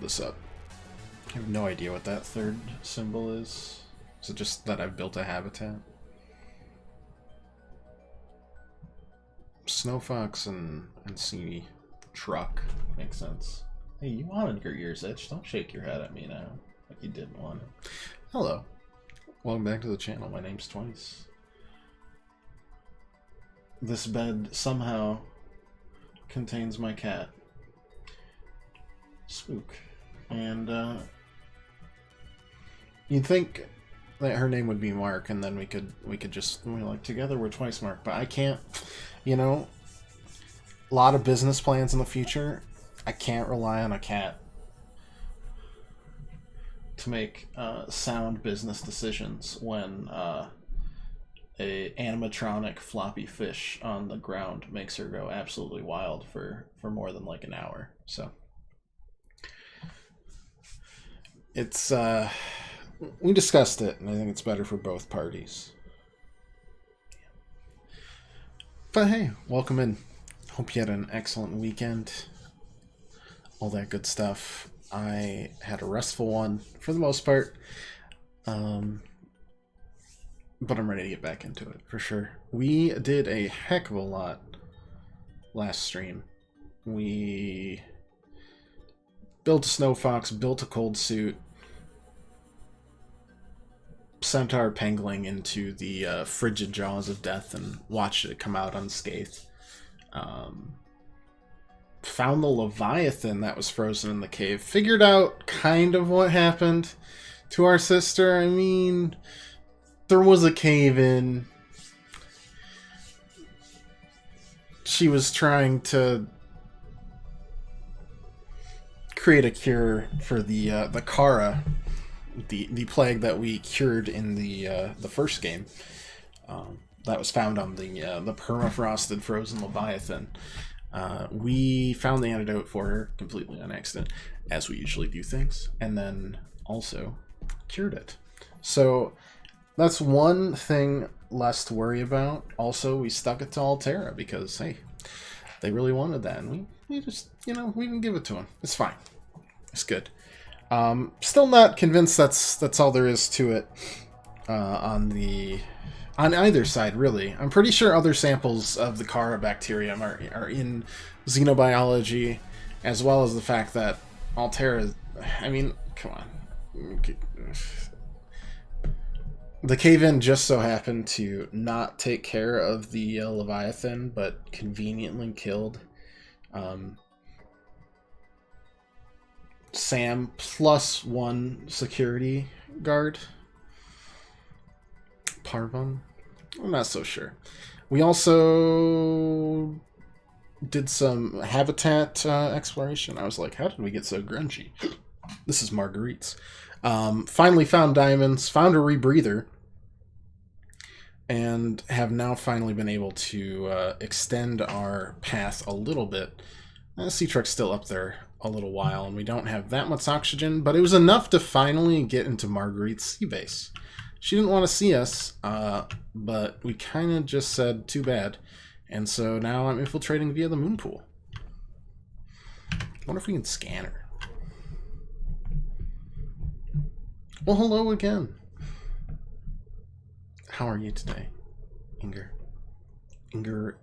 this up. I have no idea what that third symbol is. Is it just that I've built a habitat? Snow fox and sea truck makes sense. Hey, you wanted your ears itched. Don't shake your head at me now like you didn't want it. Hello. Welcome back to the channel. My name's Twice. This bed somehow contains my cat, Spook. And you'd think that her name would be Mark, and then we could just like together we're Twice Mark, but I can't. You know, a lot of business plans in the future. I can't rely on a cat to make sound business decisions when a animatronic floppy fish on the ground makes her go absolutely wild for more than like an hour. So it's we discussed it, and I think it's better for both parties. But hey, welcome in. Hope you had an excellent weekend. All that good stuff. I had a restful one for the most part. But I'm ready to get back into it for sure. We did a heck of a lot last stream. We built a snow fox, built a cold suit, sent our pangolin into the frigid jaws of death and watched it come out unscathed. Found the Leviathan that was frozen in the cave. Figured out kind of what happened to our sister. I mean, there was a cave in. She was trying to create a cure for the Kara, the plague that we cured in the first game. That was found on the permafrosted frozen Leviathan. We found the antidote for her completely on accident, as we usually do things, and then also cured it. So that's one thing less to worry about. Also, we stuck it to Altera because, hey, they really wanted that, and we just, we didn't give it to them. It's fine. It's good. Still not convinced that's all there is to it on either side, really. I'm pretty sure other samples of the Kara bacterium are in xenobiology, as well as the fact that Altera, I mean, come on. The cave-in just so happened to not take care of the Leviathan, but conveniently killed Sam plus one security guard. Parvum? I'm not so sure. We also did some habitat exploration. I was like, how did we get so grungy? This is Marguerite's. Finally found diamonds, found a rebreather, and have now finally been able to extend our path a little bit. Sea Truck's still up there a little while, and we don't have that much oxygen, but it was enough to finally get into Marguerite's sea base. She didn't want to see us, but we kind of just said, too bad. And so now I'm infiltrating via the moon pool. I wonder if we can scan her. Well, hello again. How are you today, Inger? Inger.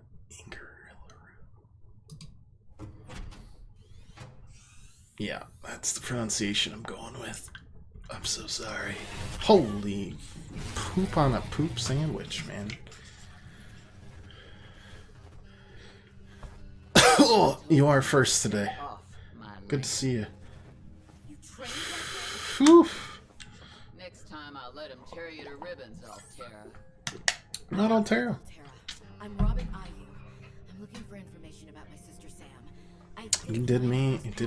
Yeah, that's the pronunciation I'm going with. I'm so sorry. Holy poop on a poop sandwich, man. Oh, you are first today. Good to see you. Whew. Next time I'll let him tear you to ribbons, Altera. Not Altera. I'm Marguerit-a. I'm looking for information about my sister Sam. You did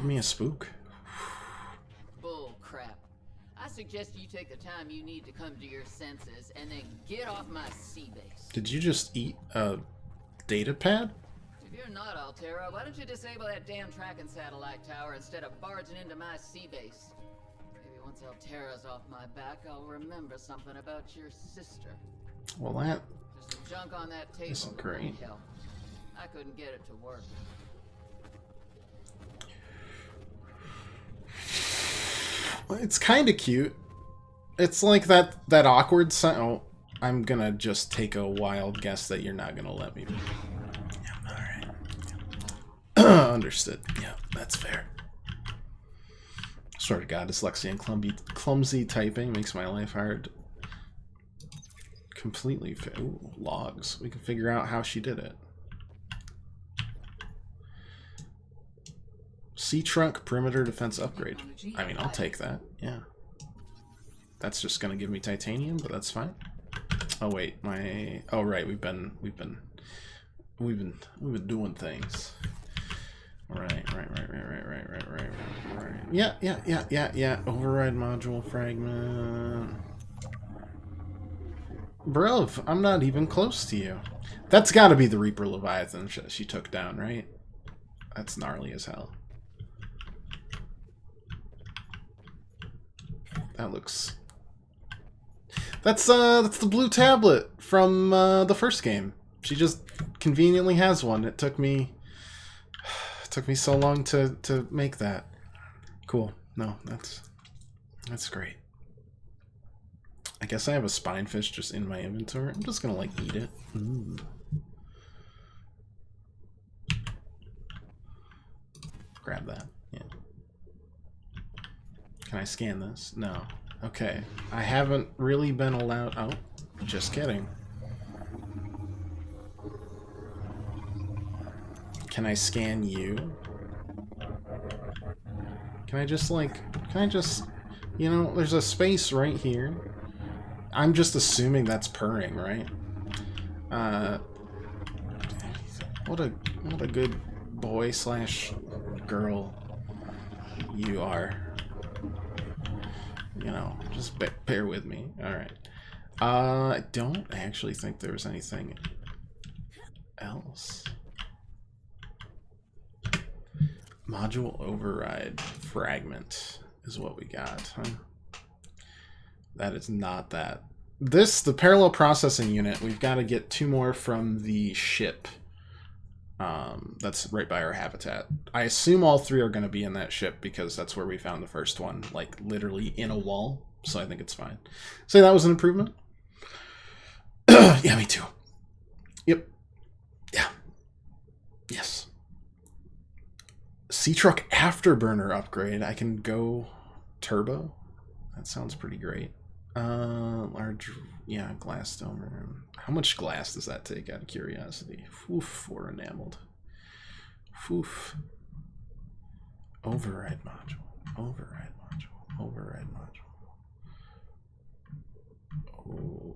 me a spook. Bull crap. I suggest you take the time you need to come to your senses and then get off my sea base. Did you just eat a data pad? If you're not Altera, why don't you disable that damn tracking satellite tower instead of barging into my sea base? Maybe once Altera's off my back, I'll remember something about your sister. Well, that There's some junk on that table. isn't great. Hell, I couldn't get it to work. It's kind of cute. It's like that awkward sign. Oh, I'm gonna just take a wild guess that you're not gonna let me. Yeah, alright. Understood. Yeah, that's fair. Swear to God, dyslexia and clumsy typing makes my life hard. Completely. Ooh, logs. We can figure out how she did it. Sea trunk perimeter defense upgrade. I mean, I'll take that. Yeah. That's just gonna give me titanium, but that's fine. Oh wait, my. Oh right, we've been doing things. Right. Yeah. Override module fragment. Bruv, I'm not even close to you. That's got to be the Reaper Leviathan she took down, right? That's gnarly as hell. That looks. That's the blue tablet from the first game. She just conveniently has one. It took me so long to make that. Cool. No, that's great. I guess I have a spinefish just in my inventory. I'm just gonna like eat it. Ooh. Grab that. Yeah. Can I scan this? No. Okay. I haven't really been allowed. Oh, just kidding. Can I scan you? Can I just, you know, there's a space right here. I'm just assuming that's purring, right? What a good boy / girl you are. You know, just bear with me. Alright. I don't actually think there was anything else. Module override fragment is what we got, huh? That is not that. The parallel processing unit, we've got to get 2 more from the ship. That's right by our habitat. I assume all 3 are going to be in that ship because that's where we found the first one, like literally in a wall. So I think it's fine. Say that was an improvement? Yeah, me too. Yep. Yeah. Yes. Sea Truck Afterburner upgrade. I can go turbo. That sounds pretty great. Large, yeah, glass dome. How much glass does that take out of curiosity? Oof, 4 enameled. Oof. Override module. Override module. Override module. Oh.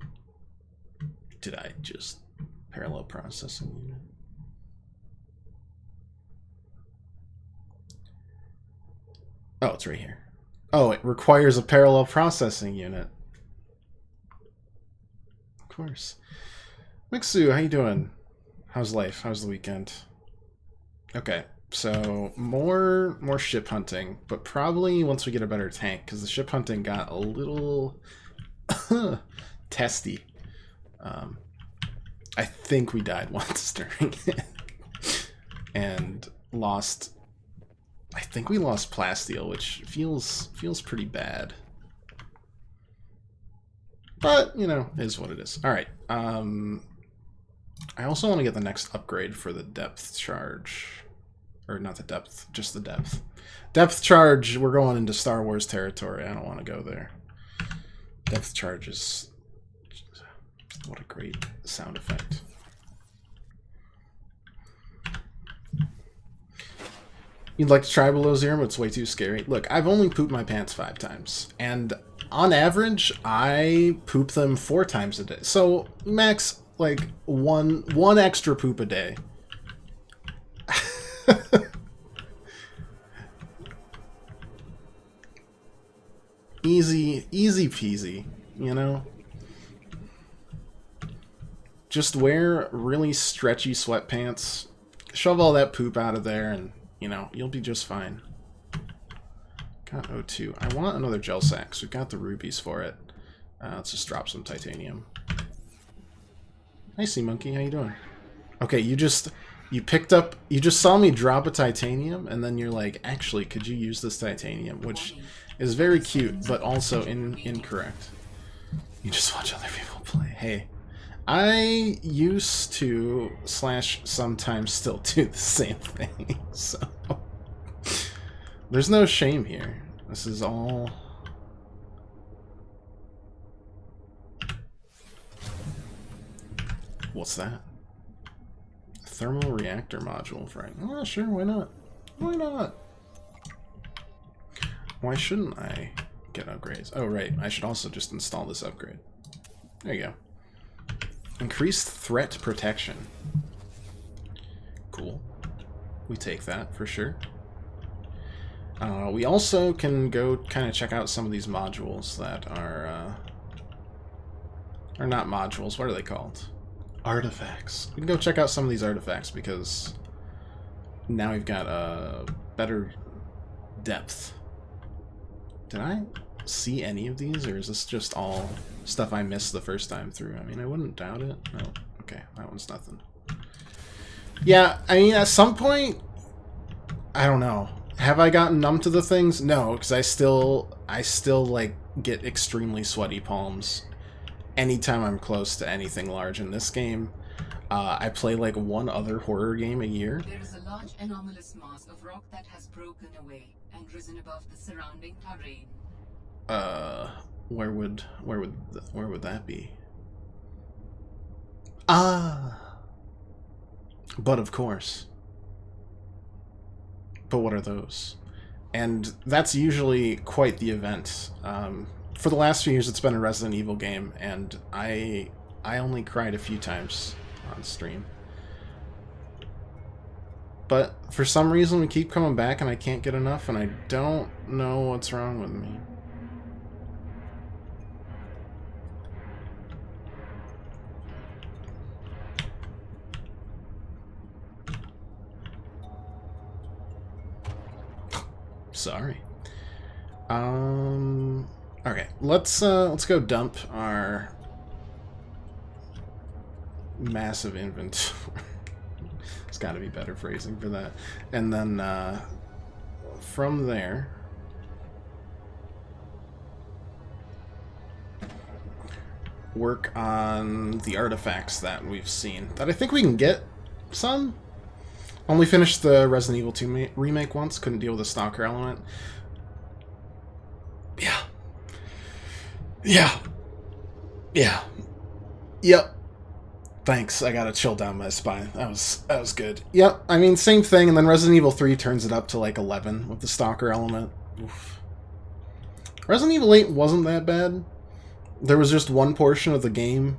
Did I just parallel processing unit? Oh, it's right here. Oh, it requires a parallel processing unit. Of course. Mixu, how you doing? How's life? How's the weekend? Okay, so more ship hunting, but probably once we get a better tank, because the ship hunting got a little testy. I think we died once during it. And lost... I think we lost plasteel, which feels pretty bad. But, you know, is what it is. Alright. I also want to get the next upgrade for the depth charge. Or not the depth, just the depth. Depth charge, we're going into Star Wars territory. I don't want to go there. Depth charge is... What a great sound effect. You'd like to try below 0, but it's way too scary. Look, I've only pooped my pants 5 times. And on average, I poop them 4 times a day. So, max, like, one extra poop a day. Easy peasy, you know? Just wear really stretchy sweatpants, shove all that poop out of there, and, you know, you'll be just fine. Got O2. I want another gel sack, so we've got the rubies for it. Let's just drop some titanium. Hey, Sea Monkey, how you doing? Okay, you just... You picked up, you just saw me drop a titanium, and then you're like, actually, could you use this titanium? Which is very cute, but also incorrect. You just watch other people play. Hey, I used to / sometimes still do the same thing, so there's no shame here. This is all... What's that? Thermal reactor module, Frank. Oh, sure, why not? Why not? Why shouldn't I get upgrades? Oh, right, I should also just install this upgrade. There you go. Increased threat protection. Cool. We take that for sure. We also can go kind of check out some of these modules that are not modules. What are they called? Artifacts. We can go check out some of these artifacts because now we've got a better depth. Did I see any of these, or is this just all stuff I missed the first time through? I mean, I wouldn't doubt it. No. Okay, that one's nothing. Yeah, I mean, at some point, I don't know. Have I gotten numb to the things? No, because I still like get extremely sweaty palms anytime I'm close to anything large in this game. I play like one other horror game a year. There is a large anomalous mass of rock that has broken away and risen above the surrounding terrain. Where would that be? Ah, but of course. But what are those? And that's usually quite the event. For the last few years, it's been a Resident Evil game, and I only cried a few times on stream. But for some reason, we keep coming back, and I can't get enough, and I don't know what's wrong with me. Sorry. Okay, let's go dump our massive inventory. There's got to be better phrasing for that. And then from there, work on the artifacts that we've seen. That I think we can get some. Only finished the Resident Evil 2 remake once. Couldn't deal with the stalker element. Yeah. Yeah. Yeah. Yep. Thanks. I gotta chill down my spine. That was good. Yep. I mean, same thing. And then Resident Evil 3 turns it up to like 11 with the stalker element. Oof. Resident Evil 8 wasn't that bad. There was just one portion of the game,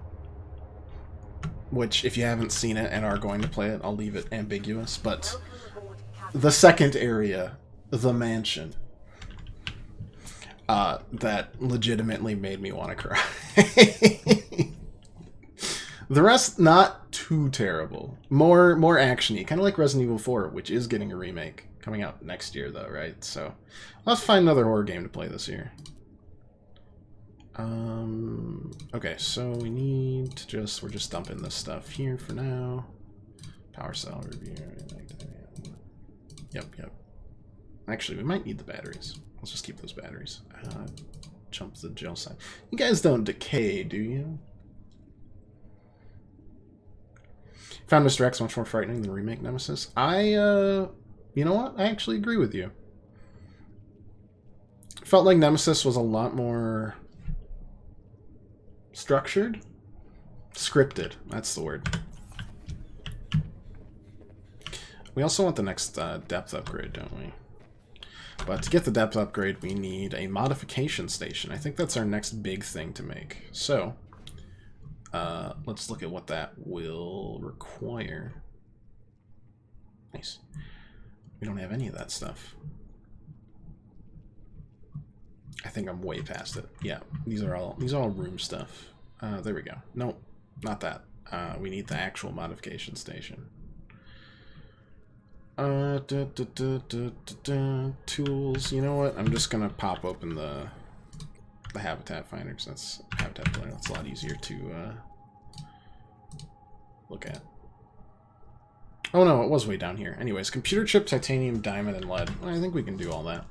which, if you haven't seen it and are going to play it, I'll leave it ambiguous, but the second area, the mansion, that legitimately made me want to cry. The rest, not too terrible. More action-y, kind of like Resident Evil 4, which is getting a remake. Coming out next year, though, right? So, let's find another horror game to play this year. Okay, so we need to we're just dumping this stuff here for now. Power cell review. Yep. Actually, we might need the batteries. Let's just keep those batteries. Jump the gel side. You guys don't decay, do you? Found Mr. X much more frightening than remake Nemesis. You know what? I actually agree with you. Felt like Nemesis was a lot more structured? Scripted. That's the word. We also want the next depth upgrade, don't we? But to get the depth upgrade, we need a modification station. I think that's our next big thing to make. So, let's look at what that will require. Nice. We don't have any of that stuff. I think I'm way past it. Yeah, these are all room stuff. There we go. Nope, not that. We need the actual modification station. Tools. You know what? I'm just gonna pop open the habitat finder because that's habitat finder. That's a lot easier to look at. Oh no, it was way down here. Anyways, computer chip, titanium, diamond, and lead. I think we can do all that.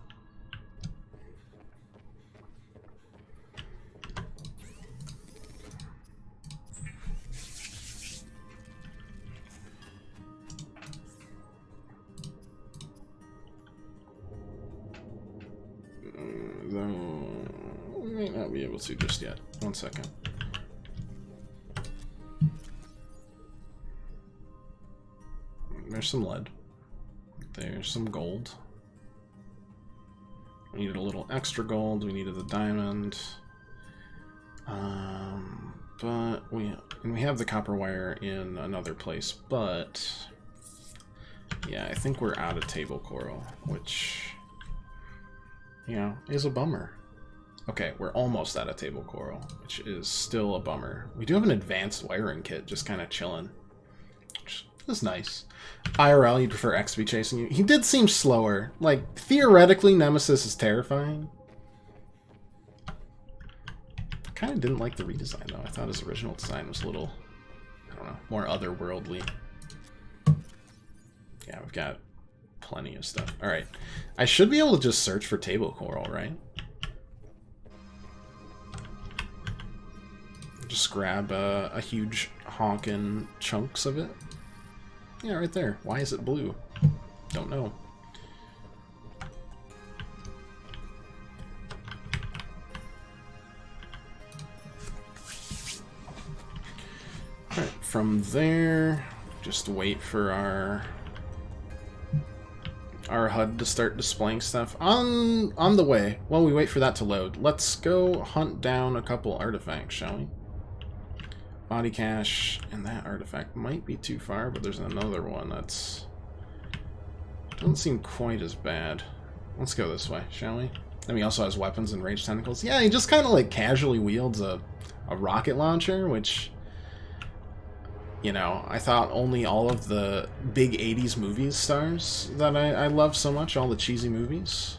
Though we might not be able to just yet. 1 second. There's some lead. There's some gold. We needed a little extra gold. We needed the diamond. But we have the copper wire in another place. But yeah, I think we're out of table coral, which, you know, is a bummer. Okay, we're almost out of table coral, which is still a bummer. We do have an advanced wiring kit just kind of chilling, which is nice. IRL, you'd prefer X to be chasing you? He did seem slower. Like, theoretically, Nemesis is terrifying. I kind of didn't like the redesign, though. I thought his original design was a little, I don't know, more otherworldly. Yeah, we've got plenty of stuff. Alright. I should be able to just search for table coral, right? Just grab a huge honkin' chunks of it. Yeah, right there. Why is it blue? Don't know. Alright, from there, just wait for our HUD to start displaying stuff. On the way, while we wait for that to load, let's go hunt down a couple artifacts, shall we? Body cache, and that artifact might be too far, but there's another one that's doesn't seem quite as bad. Let's go this way, shall we? And he also has weapons and ranged tentacles. Yeah, he just kind of like casually wields a rocket launcher, which, you know, I thought only all of the big 80s movies stars that I love so much, all the cheesy movies.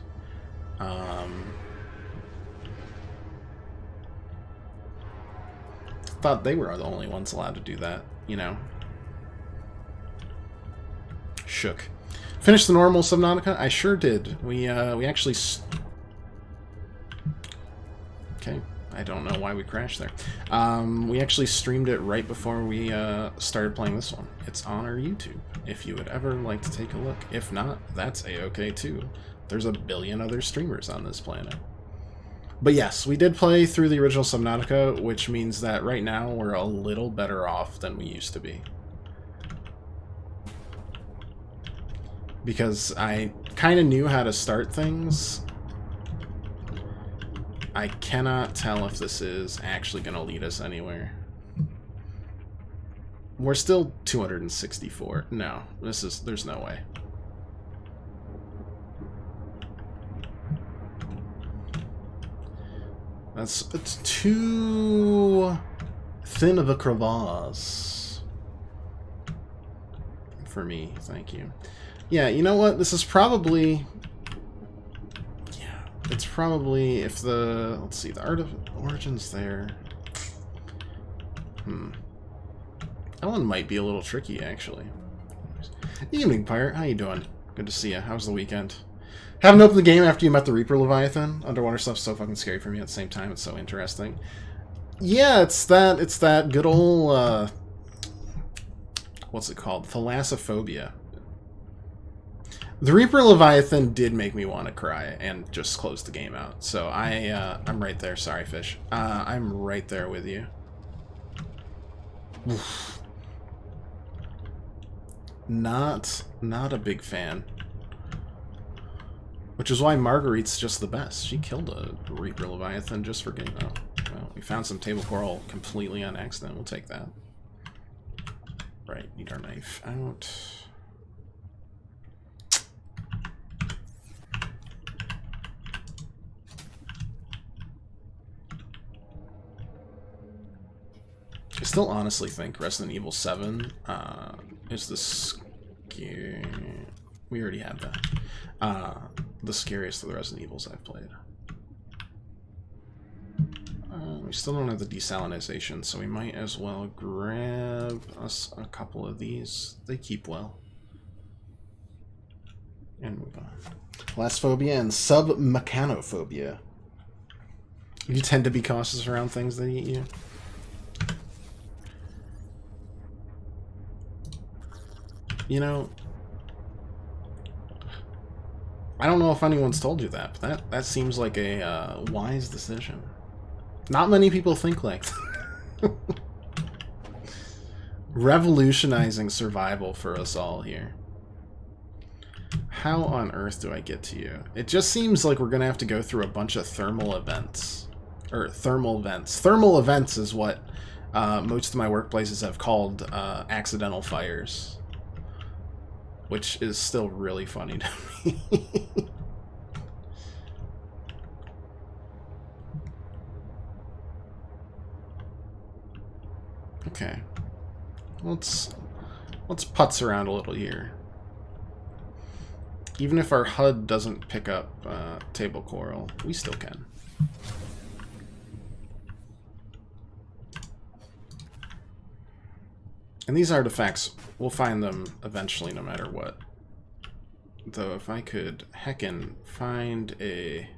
Thought they were the only ones allowed to do that, you know. Shook. Finished the normal Subnautica? I sure did. We actually... Okay, I don't know why we crashed there. We actually streamed it right before we started playing this one. It's on our YouTube, if you would ever like to take a look. If not, that's a-okay too. There's a billion other streamers on this planet. But yes, we did play through the original Subnautica, which means that right now we're a little better off than we used to be. Because I kind of knew how to start things. I cannot tell if this is actually going to lead us anywhere. We're still 264. No, there's no way. It's too thin of a crevasse for me, thank you. Yeah, you know what? This is probably... Yeah, it's probably if the... Let's see, the Art of Origin's there. That one might be a little tricky, actually. Evening, Pirate. How you doing? Good to see you. How's the weekend? Haven't opened the game after you met the Reaper Leviathan. Underwater stuff's so fucking scary for me at the same time. It's so interesting. Yeah, it's that good old, what's it called? Thalassophobia. The Reaper Leviathan did make me want to cry and just close the game out. So I'm right there. Sorry, Fish. I'm right there with you. Oof. Not a big fan. Which is why Marguerite's just the best. She killed a Reaper Leviathan just for getting out. Well, we found some table coral completely on accident. We'll take that. Right, need our knife out. I still honestly think Resident Evil 7 is the scary... We already had that. The scariest of the Resident Evils I've played. We still don't have the desalinization, so we might as well grab us a couple of these. They keep well. And move on. Last phobia and submechanophobia. You tend to be cautious around things that eat you. You know, I don't know if anyone's told you that, but that seems like a wise decision. Not many people think like that. Revolutionizing survival for us all here. How on earth do I get to you? It just seems like we're going to have to go through a bunch of thermal events. Or thermal vents. Thermal events is what most of my workplaces have called accidental fires. Which is still really funny to me. Okay. Let's putz around a little here. Even if our HUD doesn't pick up table coral, we still can. And these artifacts, we'll find them eventually no matter what. Though if I could heckin' find a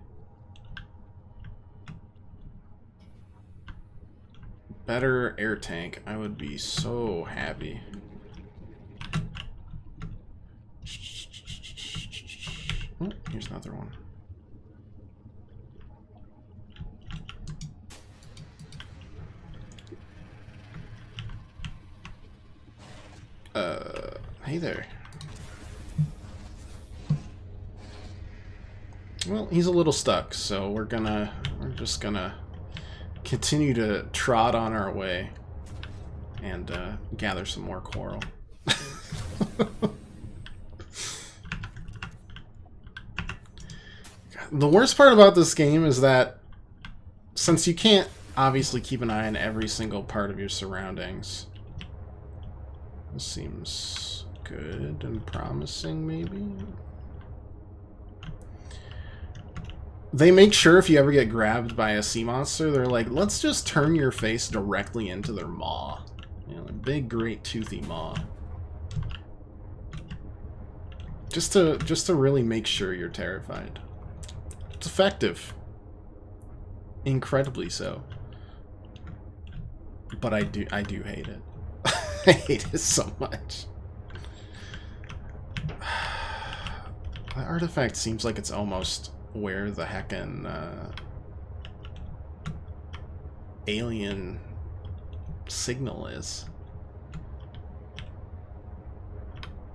better air tank, I would be so happy. Oh, here's another one. Hey there. Well, he's a little stuck, so we're just gonna continue to trot on our way and gather some more coral. The worst part about this game is that since you can't obviously keep an eye on every single part of your surroundings, this seems good and promising, maybe? They make sure if you ever get grabbed by a sea monster, they're like, let's just turn your face directly into their maw. You know, a big, great, toothy maw. Just to really make sure you're terrified. It's effective. Incredibly so. But I do hate it. I hate it so much. The artifact seems like it's almost where the heckin' alien signal is.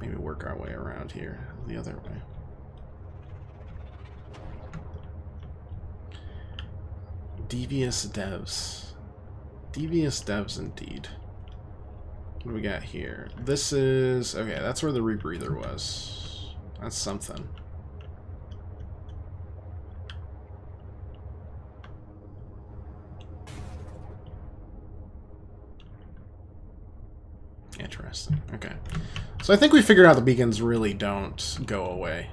Maybe work our way around here the other way. Devious devs. Devious devs indeed. What do we got here? This is... okay, that's where the rebreather was. That's something. Interesting. Okay. So I think we figured out the beacons really don't go away.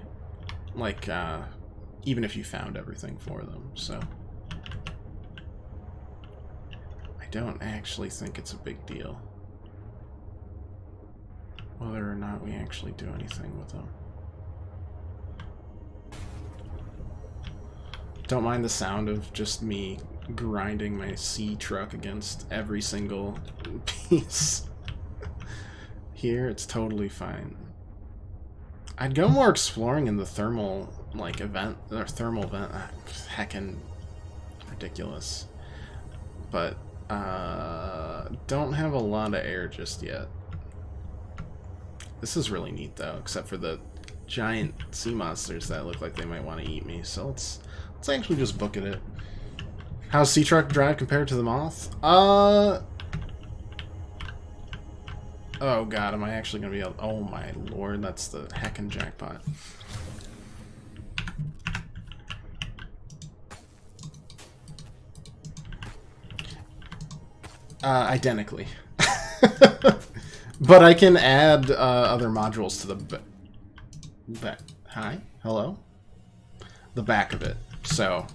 Like, even if you found everything for them, so... I don't actually think it's a big deal. Whether or not we actually do anything with them. Don't mind the sound of just me grinding my sea truck against every single piece. Here, it's totally fine. I'd go more exploring in the thermal, like, event, or thermal vent. Heckin' ridiculous. But, don't have a lot of air just yet. This is really neat, though, except for the giant sea monsters that look like they might want to eat me. So let's actually just book it. How's Sea Truck Drive compared to the Moth? Oh god, am I actually going to be able... oh my lord, that's the heckin' jackpot. Identically. But I can add other modules to the hi? Hello? The back of it. So...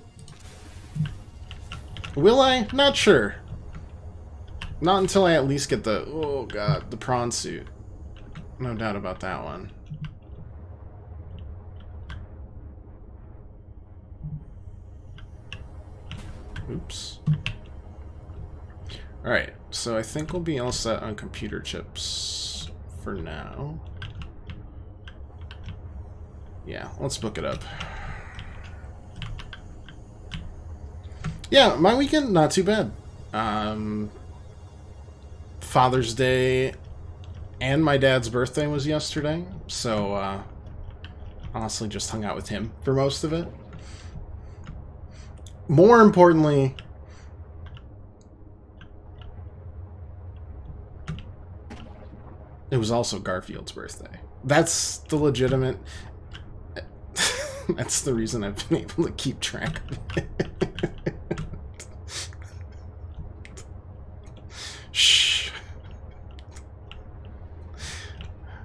will I? Not sure. Not until I at least get the... oh god, the prawn suit. No doubt about that one. Oops. Alright, so I think we'll be all set on computer chips for now. Yeah, let's book it up. Yeah, my weekend, not too bad. Father's Day and my dad's birthday was yesterday, so honestly just hung out with him for most of it. More importantly, it was also Garfield's birthday. That's the legitimate... That's the reason I've been able to keep track of it. Shh.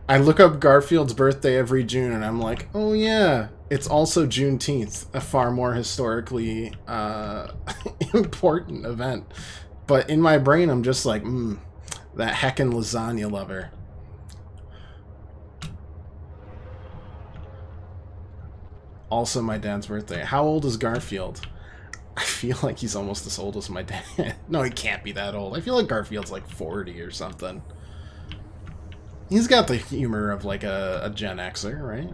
I look up Garfield's birthday every June and I'm like, oh yeah, it's also Juneteenth, a far more historically important event. But in my brain I'm just like, that heckin' lasagna lover. Also my dad's birthday. How old is Garfield? I feel like he's almost as old as my dad. No, he can't be that old. I feel like Garfield's like 40 or something. He's got the humor of like a Gen Xer, right?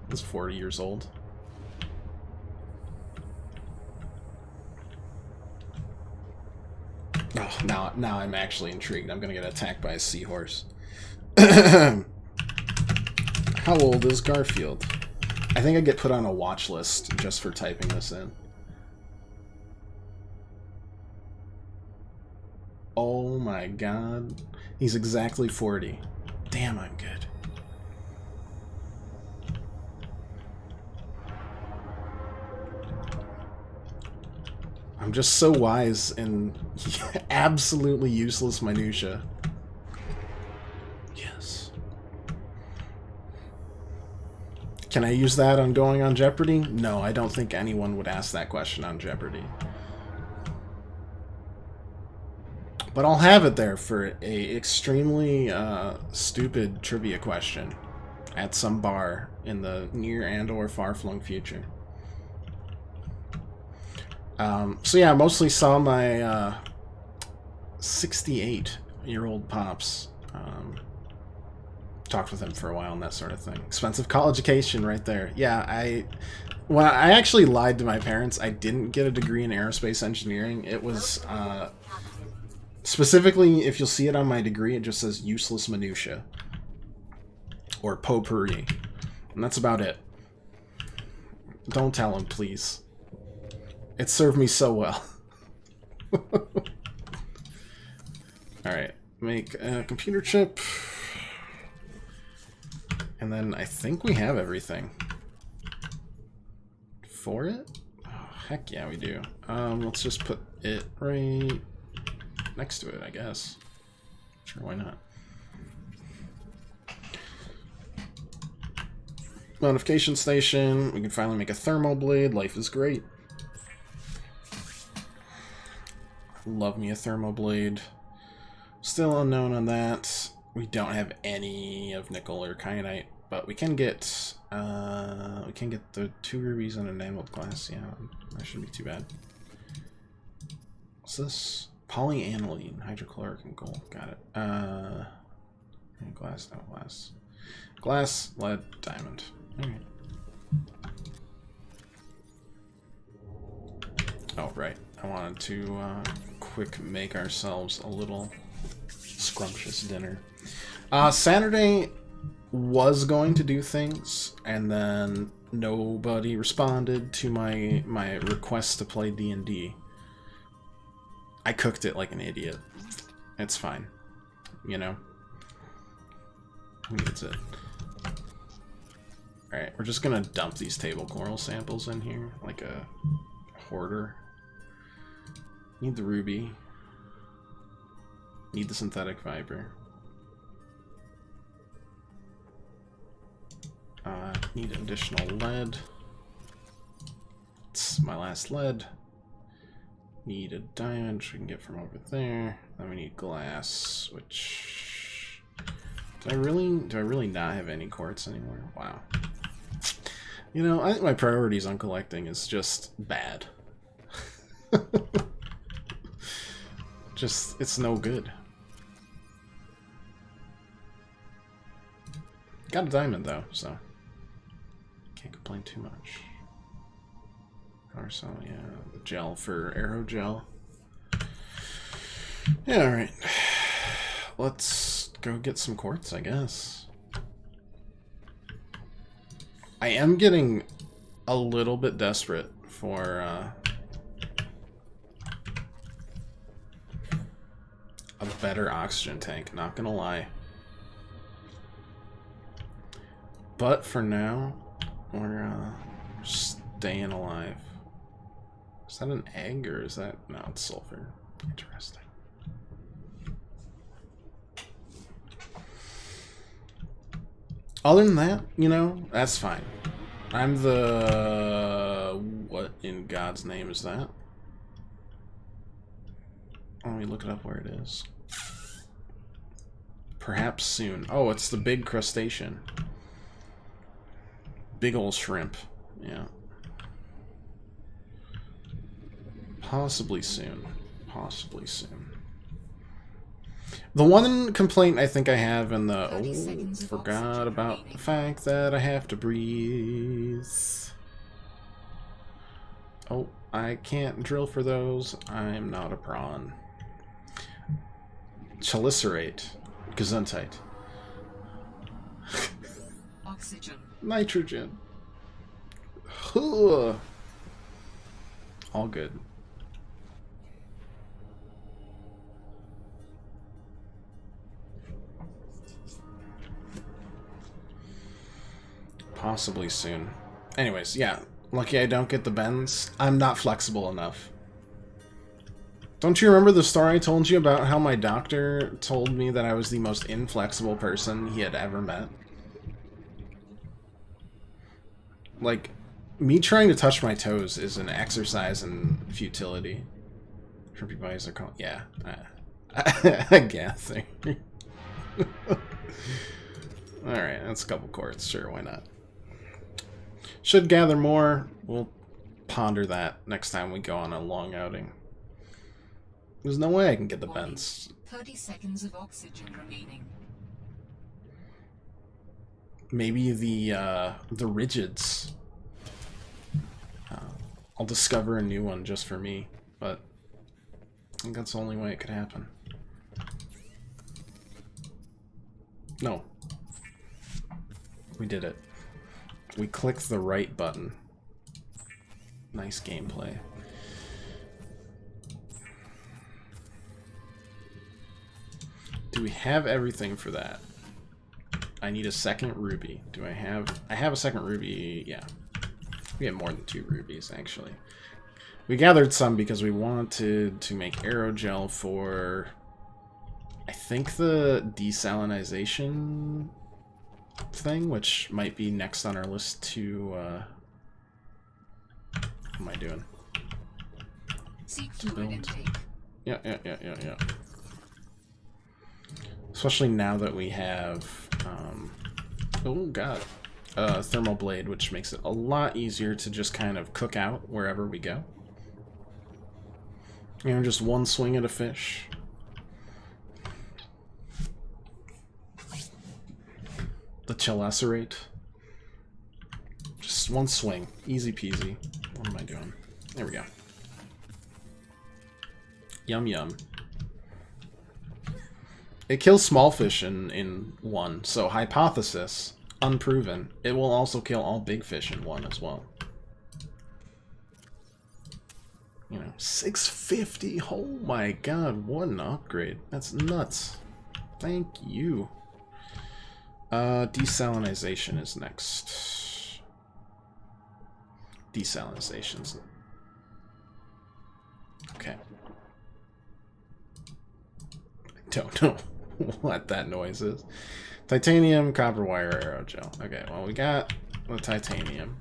That's 40 years old. Oh, now I'm actually intrigued. I'm gonna get attacked by a seahorse. How old is Garfield? I think I get put on a watch list just for typing this in. Oh my god. He's exactly 40. Damn, I'm good. I'm just so wise in absolutely useless minutia. Yes. Can I use that on going on Jeopardy? No, I don't think anyone would ask that question on Jeopardy. But I'll have it there for a extremely stupid trivia question at some bar in the near and or far-flung future. So yeah, I mostly saw my 68-year-old pops. Talked with him for a while and that sort of thing. Expensive college education right there. Yeah, I actually lied to my parents. I didn't get a degree in aerospace engineering. It was... specifically, if you'll see it on my degree, it just says useless minutia. Or potpourri. And that's about it. Don't tell him, please. It served me so well. Alright, make a computer chip. And then I think we have everything. For it? Oh, heck yeah, we do. Let's just put it right... next to it, I guess. Sure, why not? Modification station. We can finally make a thermal blade. Life is great. Love me a thermal blade. Still unknown on that. We don't have any of nickel or kyanite, but we can get the 2 rubies and an enameled glass. Yeah, that shouldn't be too bad. What's this? Polyaniline, hydrochloric, and gold. Got it. And glass, no glass. Glass, lead, diamond. Alright. Oh, right. I wanted to quick make ourselves a little scrumptious dinner. Saturday was going to do things, and then nobody responded to my request to play D&D. I cooked it like an idiot. It's fine. You know? Who needs it? Alright, we're just gonna dump these table coral samples in here like a hoarder. Need the ruby. Need the synthetic fiber. Need additional lead. It's my last lead. Need a diamond, which we can get from over there. Then we need glass, which... Do I really not have any quartz anymore? Wow. You know, I think my priorities on collecting is just bad. Just, it's no good. Got a diamond though, so can't complain too much. Or so, yeah, the gel for arrow gel. Yeah, alright. Let's go get some quartz, I guess. I am getting a little bit desperate for a better oxygen tank, not gonna lie. But for now, we're staying alive. Is that an egg or is that... No, it's sulfur. Interesting. Other than that, you know, that's fine. I'm the... What in God's name is that? Let me look it up where it is. Perhaps soon. Oh, it's the big crustacean. Big ol' shrimp. Yeah. Possibly soon. Possibly soon. The one complaint I think I have in the... Oh, forgot about the fact that I have to breathe. Oh, I can't drill for those. I'm not a prawn. Chalicerate. Gesundheit. Oxygen. Nitrogen. All good. Possibly soon. Anyways, yeah. Lucky I don't get the bends. I'm not flexible enough. Don't you remember the story I told you about how my doctor told me that I was the most inflexible person he had ever met? Like, me trying to touch my toes is an exercise in futility. For people who are calling... Yeah. I guess. Alright, that's a couple quartz. Sure, why not? Should gather more. We'll ponder that next time we go on a long outing. There's no way I can get the bends. 30 seconds of oxygen remaining. Maybe the rigids. I'll discover a new one just for me, but I think that's the only way it could happen. No. We did it. We clicked the right button. Nice gameplay. Do we have everything for that? I need a second ruby. Do I have... I have a second ruby. Yeah. We have more than 2 rubies, actually. We gathered some because we wanted to make arrow gel for... I think the desalinization thing, which might be next on our list to... what am I doing? Seek fluid intake. Yeah. Especially now that we have, oh god, thermal blade, which makes it a lot easier to just kind of cook out wherever we go. You know, just one swing at a fish. The chalicerate. Just one swing. Easy peasy. What am I doing? There we go. Yum yum. It kills small fish in 1, so hypothesis, unproven. It will also kill all big fish in 1 as well. You know, 650. Oh my god, what an upgrade. That's nuts. Thank you. Desalinization is next. Desalinization's... Okay. Don't know what that noise is. Titanium, copper wire, aerogel. Okay, well, we got the titanium.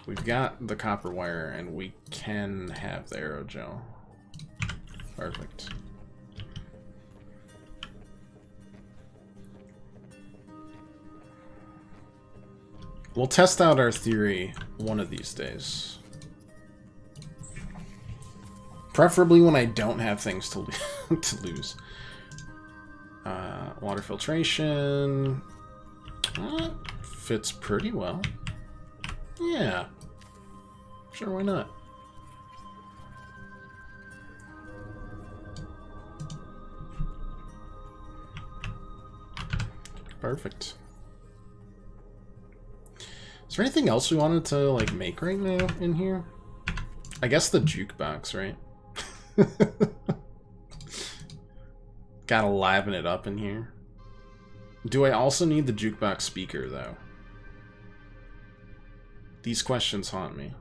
We've got the copper wire, and we can have the aerogel. Perfect. We'll test out our theory one of these days. Preferably when I don't have things to, to lose. Water filtration. Fits pretty well. Yeah. Sure, why not? Perfect. Is there anything else we wanted to, like, make right now in here? I guess the jukebox, right? Gotta liven it up in here. Do I also need the jukebox speaker, though? These questions haunt me.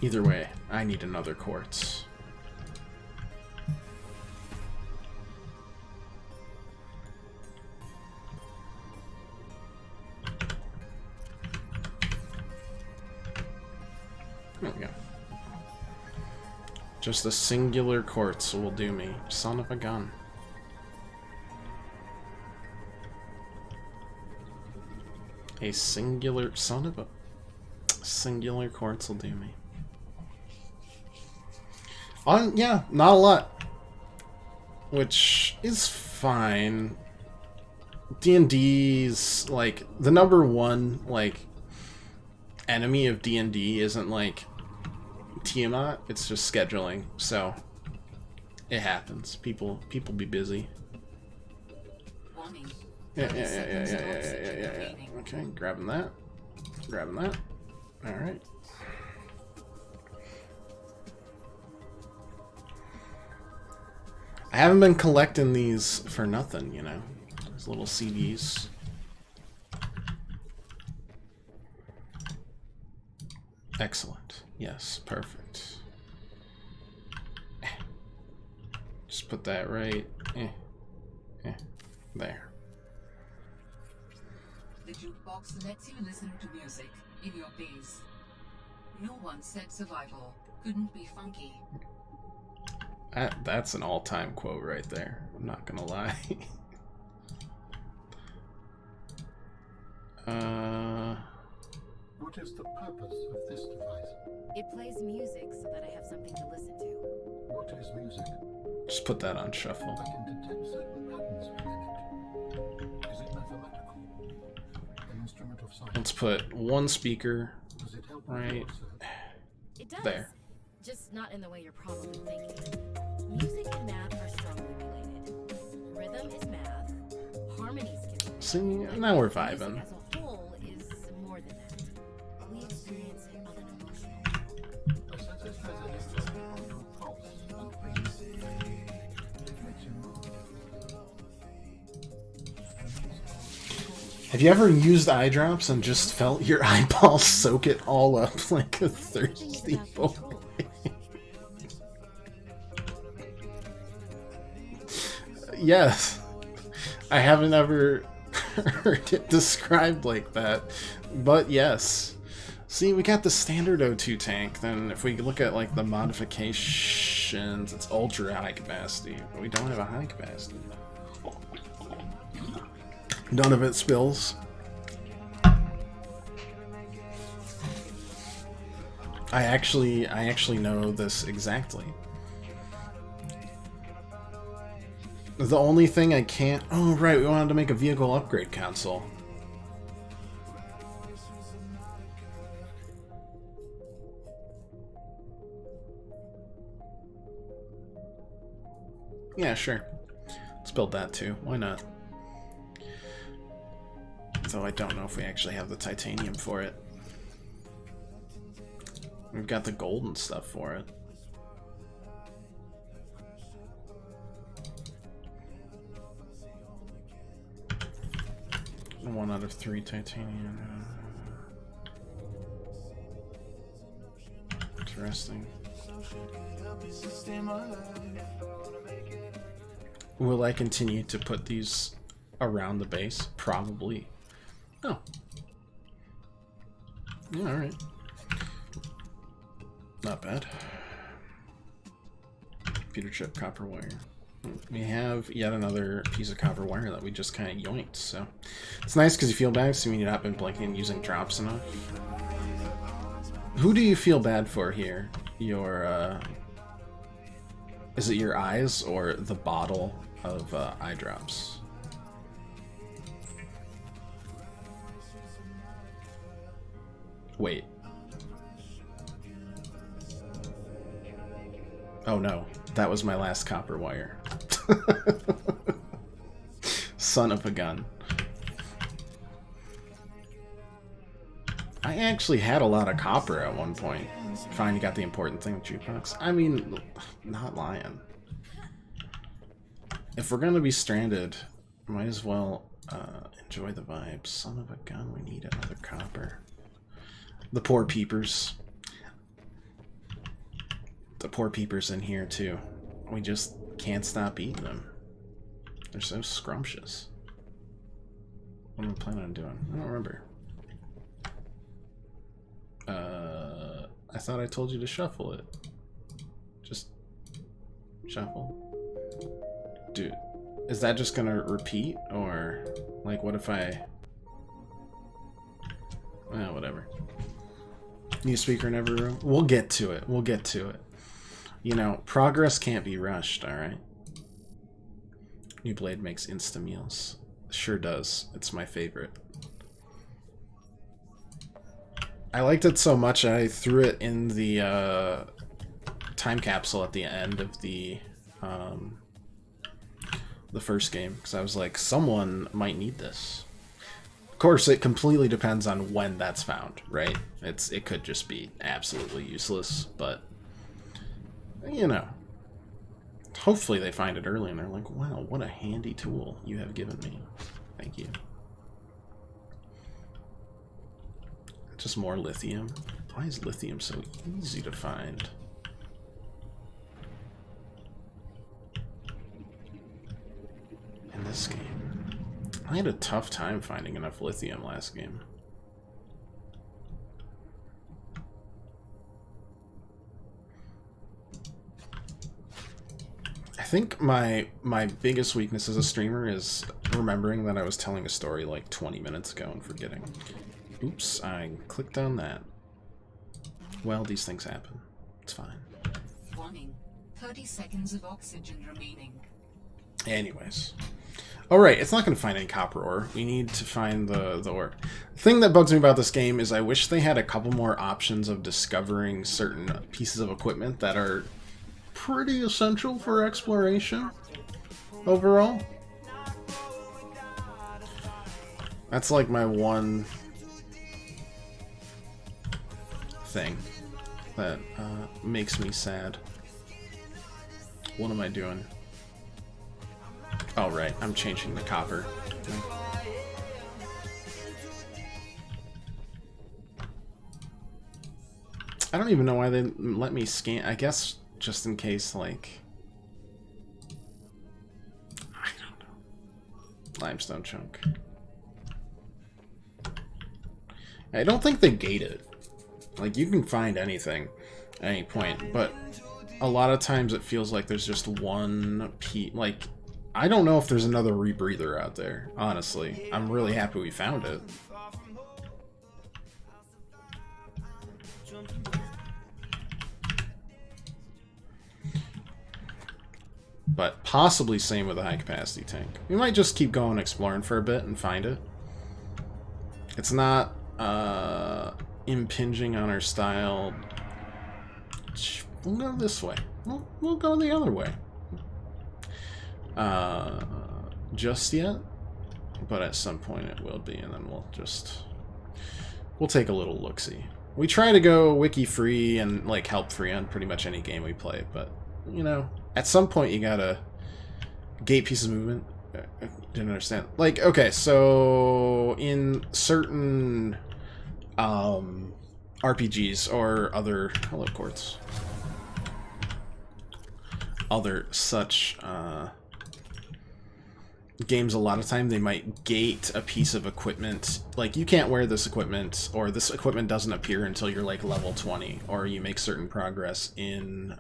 Either way, I need another quartz. There we go. Just a singular quartz will do me. Son of a gun. A singular... son of a... singular quartz will do me. Yeah, not a lot. Which is fine. D&D's, like, the number one, like, enemy of D&D isn't, like, Tiamat, it's just scheduling, so it happens. People be busy. Yeah. Okay, grabbing that. Grabbing that. Alright. I haven't been collecting these for nothing, you know. These little CDs. Excellent. Yes, perfect. Just put that right. There. The jukebox lets you listen to music in your base. No one said survival couldn't be funky. That's an all-time quote right there. I'm not gonna lie. What is the purpose of this device? It plays music so that I have something to listen to. What is music? Just put that on shuffle. I can detect certain patterns within it. Is it mathematical? An instrument of science? Let's put one speaker Does it help right It does. there. Just not in the way you're probably thinking. Music and math are strongly related. Rhythm is math. Harmonies can be. See, now we're Music vibing. as a whole is more than that. We experience it on an emotional. My senses resonate on your pulse and beat. It makes you move. Have you ever used eye drops and just felt your eyeballs soak it all up like a thirsty boy? Yes. I haven't ever heard it described like that, but yes. See, we got the standard O2 tank, then if we look at like the modifications, it's ultra high capacity, but we don't have a high capacity. None of it spills. I actually know this exactly. The only thing I can't... Oh, right, we wanted to make a vehicle upgrade console. Yeah, sure. Let's build that too. Why not? Though I don't know if we actually have the titanium for it. We've got the gold and stuff for it. One out of 3 titanium. Interesting. Will I continue to put these around the base? Probably. Oh. Yeah, alright. not bad. Computer chip, copper wire. We have yet another piece of copper wire that we just kind of yoinked, so it's nice because you feel bad assuming you've not been blinking and using drops enough. Who do you feel bad for here? Your, is it your eyes or the bottle of eye drops? Wait. Oh no, that was my last copper wire. Son of a gun. I actually had a lot of copper at one point. Finally got the important thing with jukebox. I mean, not lying. If we're gonna be stranded, might as well enjoy the vibes. Son of a gun, we need another copper. The poor peepers. The poor peepers in here too. We just can't stop eating them. They're so scrumptious. What am I planning on doing? I don't remember. I thought I told you to shuffle it. Just shuffle. Dude, is that just gonna repeat? Or, like, what if I... Well, whatever. Need a speaker in every room? We'll get to it. We'll get to it. You know, progress can't be rushed, alright? New blade makes insta meals. Sure does. It's my favorite. I liked it so much I threw it in the time capsule at the end of the first game, because I was like, someone might need this. Of course, it completely depends on when that's found, right? It could just be absolutely useless, but you know, hopefully they find it early and they're like, wow, what a handy tool you have given me. Thank you. Just more lithium. Why is lithium so easy to find? In this game. I had a tough time finding enough lithium last game. I think my biggest weakness as a streamer is remembering that I was telling a story like 20 minutes ago and forgetting. Oops, I clicked on that. Well, these things happen. It's fine. Warning. 30 seconds of oxygen remaining. Anyways. Alright, it's not going to find any copper ore. We need to find the ore. The thing that bugs me about this game is I wish they had a couple more options of discovering certain pieces of equipment that are pretty essential for exploration overall. That's like my one thing that makes me sad. What am I doing? Oh, right, I'm changing the copper. I don't even know why they let me scan. I guess just in case, like... I don't know. Limestone chunk. I don't think they gate it. Like, you can find anything at any point, but a lot of times it feels like there's just one piece. Like, I don't know if there's another rebreather out there, honestly. I'm really happy we found it. But possibly same with a high-capacity tank. We might just keep going exploring for a bit and find it. It's not impinging on our style. We'll go this way. We'll go the other way. Just yet, but at some point it will be, and then we'll take a little look-see. We try to go wiki-free and like help-free on pretty much any game we play, but you know, at some point you gotta gate pieces of movement. I didn't understand. Like, okay, so in certain RPGs or other quartz, other such games, a lot of time they might gate a piece of equipment, like you can't wear this equipment, or this equipment doesn't appear until you're like level 20, or you make certain progress in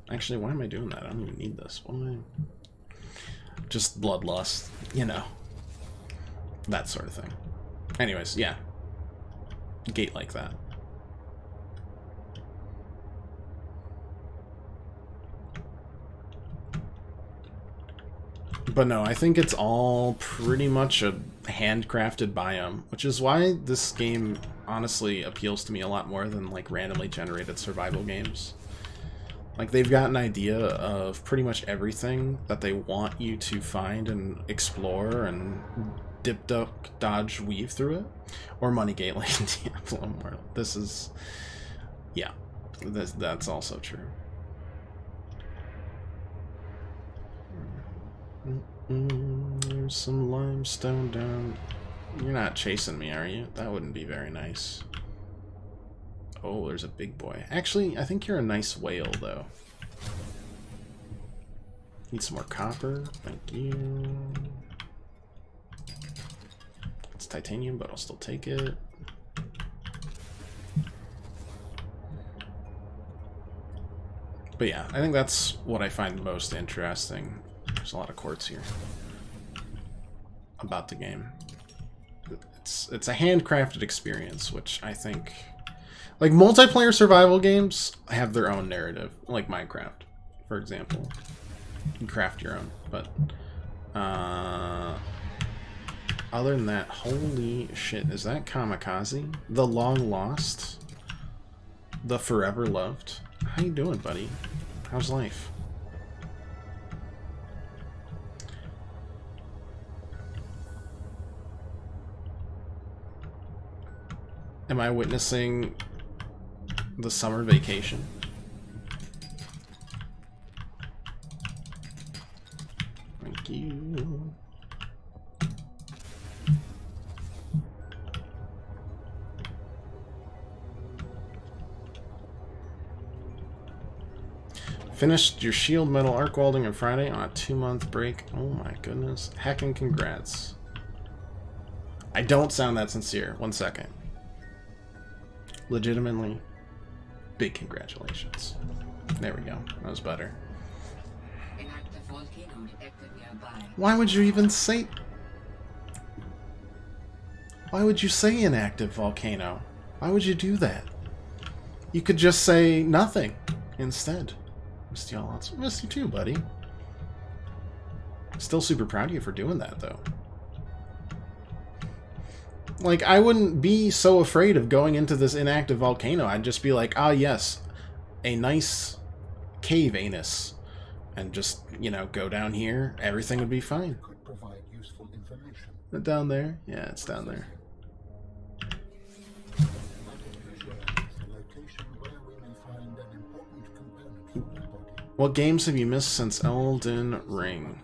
actually, why am I doing that? I don't even need this. What am I... Just bloodlust, you know, that sort of thing. Anyways, yeah, gate like that. But no, I think it's all pretty much a handcrafted biome, which is why this game honestly appeals to me a lot more than like randomly generated survival games. Like, they've got an idea of pretty much everything that they want you to find and explore and dip, duck, dodge, weave through it. Or Moneygate like in Diablo Immortal. This is... yeah, that's also true. There's some limestone down. You're not chasing me, are you? That wouldn't be very nice. Oh, there's a big boy. Actually, I think you're a nice whale, though. Need some more copper. Thank you. It's titanium, but I'll still take it. But yeah, I think that's what I find most interesting. There's a lot of quartz here about the game. It's a handcrafted experience, which I think, like, multiplayer survival games have their own narrative, like Minecraft, for example. You can craft your own, but other than that, holy shit, is that Kamikaze? The long lost? The forever loved? How you doing, buddy? How's life? Am I witnessing the summer vacation? Thank you. Finished your shield metal arc welding on Friday on a 2-month break. Oh my goodness. Heckin' congrats. I don't sound that sincere. 1 second. Legitimately, big congratulations. There we go. That was better. An active volcano detected nearby. Why would you even say... Why would you say an active volcano? Why would you do that? You could just say nothing instead. Missed you all lots. Missed you too, buddy. Still super proud of you for doing that, though. Like, I wouldn't be so afraid of going into this inactive volcano. I'd just be like, ah, yes, a nice cave anus. And just, you know, go down here. Everything would be fine. Could provide useful information. Down there? Yeah, it's down there. Visualize the location where we may find an important component for the body. What games have you missed since Elden Ring?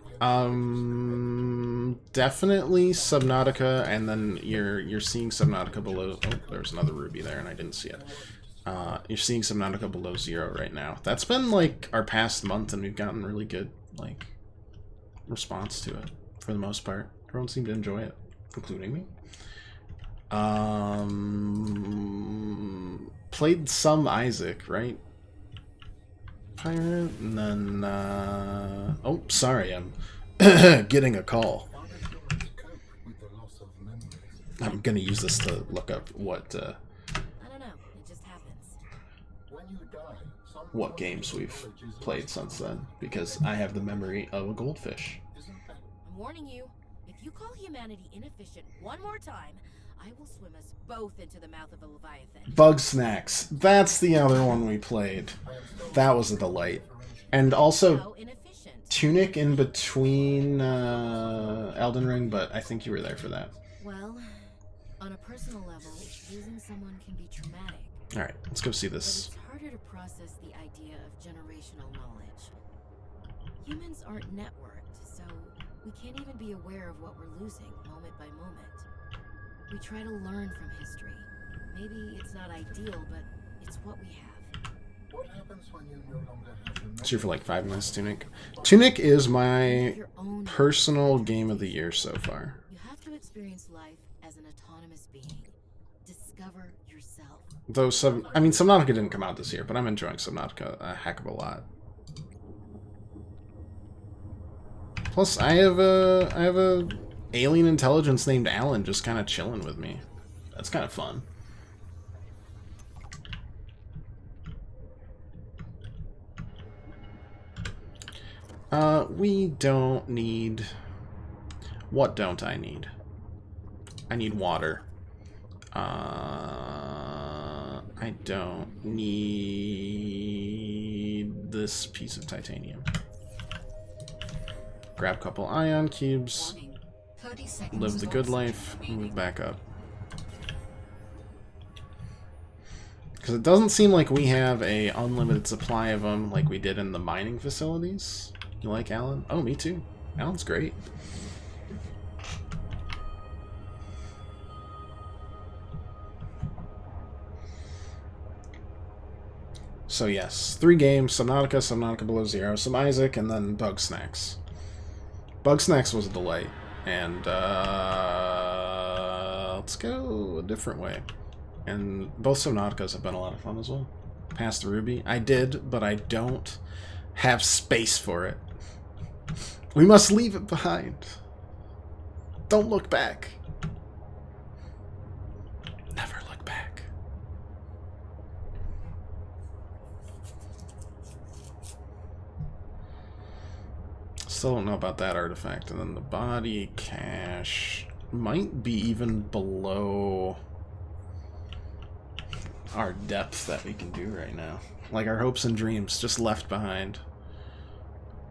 Definitely Subnautica, and then you're seeing Subnautica below. Oh, there's another ruby there, and I didn't see it. You're seeing Subnautica below 0 right now. That's been like our past month, and we've gotten really good like response to it for the most part. Everyone seemed to enjoy it, including me. Played some Isaac, right? Pirate, and then oh, sorry, I'm getting a call. How does humans cope with the loss of memories? I'm gonna use this to look up what I don't know. It just happens. When you die, some what games we've played since then, because I have the memory of a goldfish. isn't that I'm warning you. If you call humanity inefficient one more time, I will swim us both into the mouth of a leviathan. Bug Snacks. That's the other one we played. That was a delight. And also How inefficient. Tunic in between Elden Ring, but I think you were there for that. Well, on a personal level, losing someone can be traumatic. Alright, let's go see But this. it's harder to process the idea of generational knowledge. Humans aren't networked, so we can't even be aware of what we're losing moment by moment. We try to learn from history. Maybe it's not ideal, but it's what we have. What happens when you no longer have the It's here for like 5 minutes, Tunic. Tunic is my Your own personal game of the year so far. You have to experience life as an autonomous being. Discover yourself. Though Subnautica didn't come out this year, but I'm enjoying Subnautica a heck of a lot. Plus, I have a alien intelligence named Alan just kind of chilling with me. That's kind of fun. We don't need... What don't I need? I need water. I don't need this piece of titanium. Grab a couple ion cubes. Warning. 30 seconds Live the of good oxygen life. remaining. Move back up. Because it doesn't seem like we have a unlimited supply of them like we did in the mining facilities. You like Alan? Oh, me too. Alan's great. So yes, 3 games: Subnautica, Subnautica Below Zero, some Isaac, and then Bug Snacks. Bug Snacks was a delight, and let's go a different way. And both Subnauticas have been a lot of fun as well. Past the Ruby. I did, but I don't have space for it. We must leave it behind. Don't look back. Never look back. Still don't know about that artifact. And then the body cache might be even below our depth that we can do right now. Like our hopes and dreams, just left behind.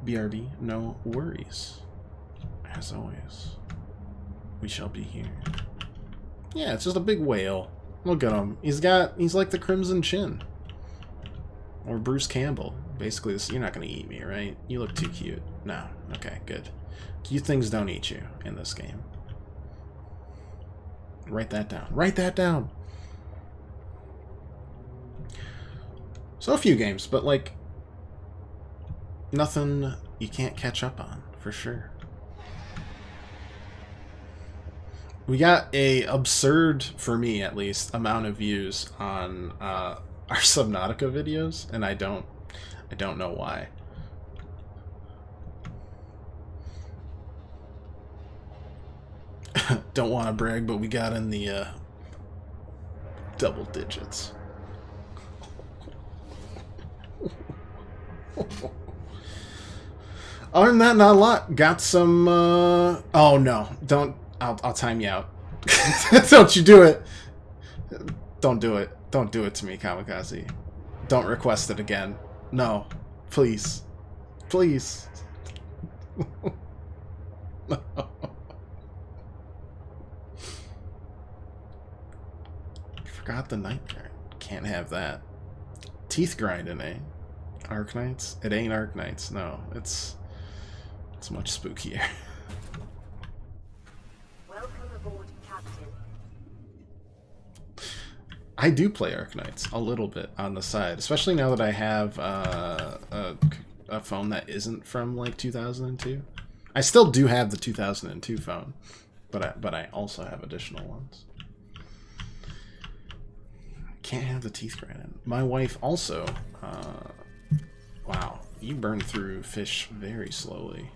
BRB, no worries. As always, we shall be here. Yeah, it's just a big whale. Look at him. He's like the Crimson Chin. Or Bruce Campbell. Basically, you're not going to eat me, right? You look too cute. No. Okay, good. Cute things don't eat you in this game. Write that down. Write that down! So a few games, but like nothing you can't catch up on, for sure. We got a absurd, for me at least, amount of views on our Subnautica videos, and I don't know why. Don't want to brag, but we got in the double digits. Other than that, not a lot. Got some, oh no, don't, I'll time you out. Don't you do it. Don't do it. Don't do it to me, Kamikaze. Don't request it again. No. Please. Please. No. Forgot the nightmare. Can't have that. Teeth grinding, eh? Arknights? It ain't Arknights, no. It's much spookier. Welcome aboard, Captain. I do play Arknights a little bit on the side, especially now that I have a phone that isn't from like 2002. I still do have the 2002 phone, but I also have additional ones. Can't have the teeth grinding. My wife also. Wow, you burn through fish very slowly.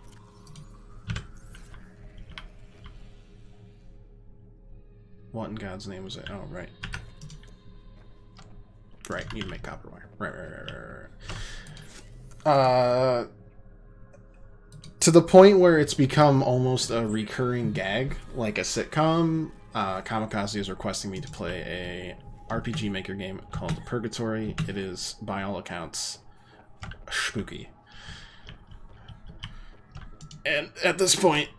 What in God's name was it? Oh, right. Right, need to make copper wire. Right. To the point where it's become almost a recurring gag, like a sitcom. Kamikaze is requesting me to play a RPG Maker game called Purgatory. It is, by all accounts, spooky. And at this point,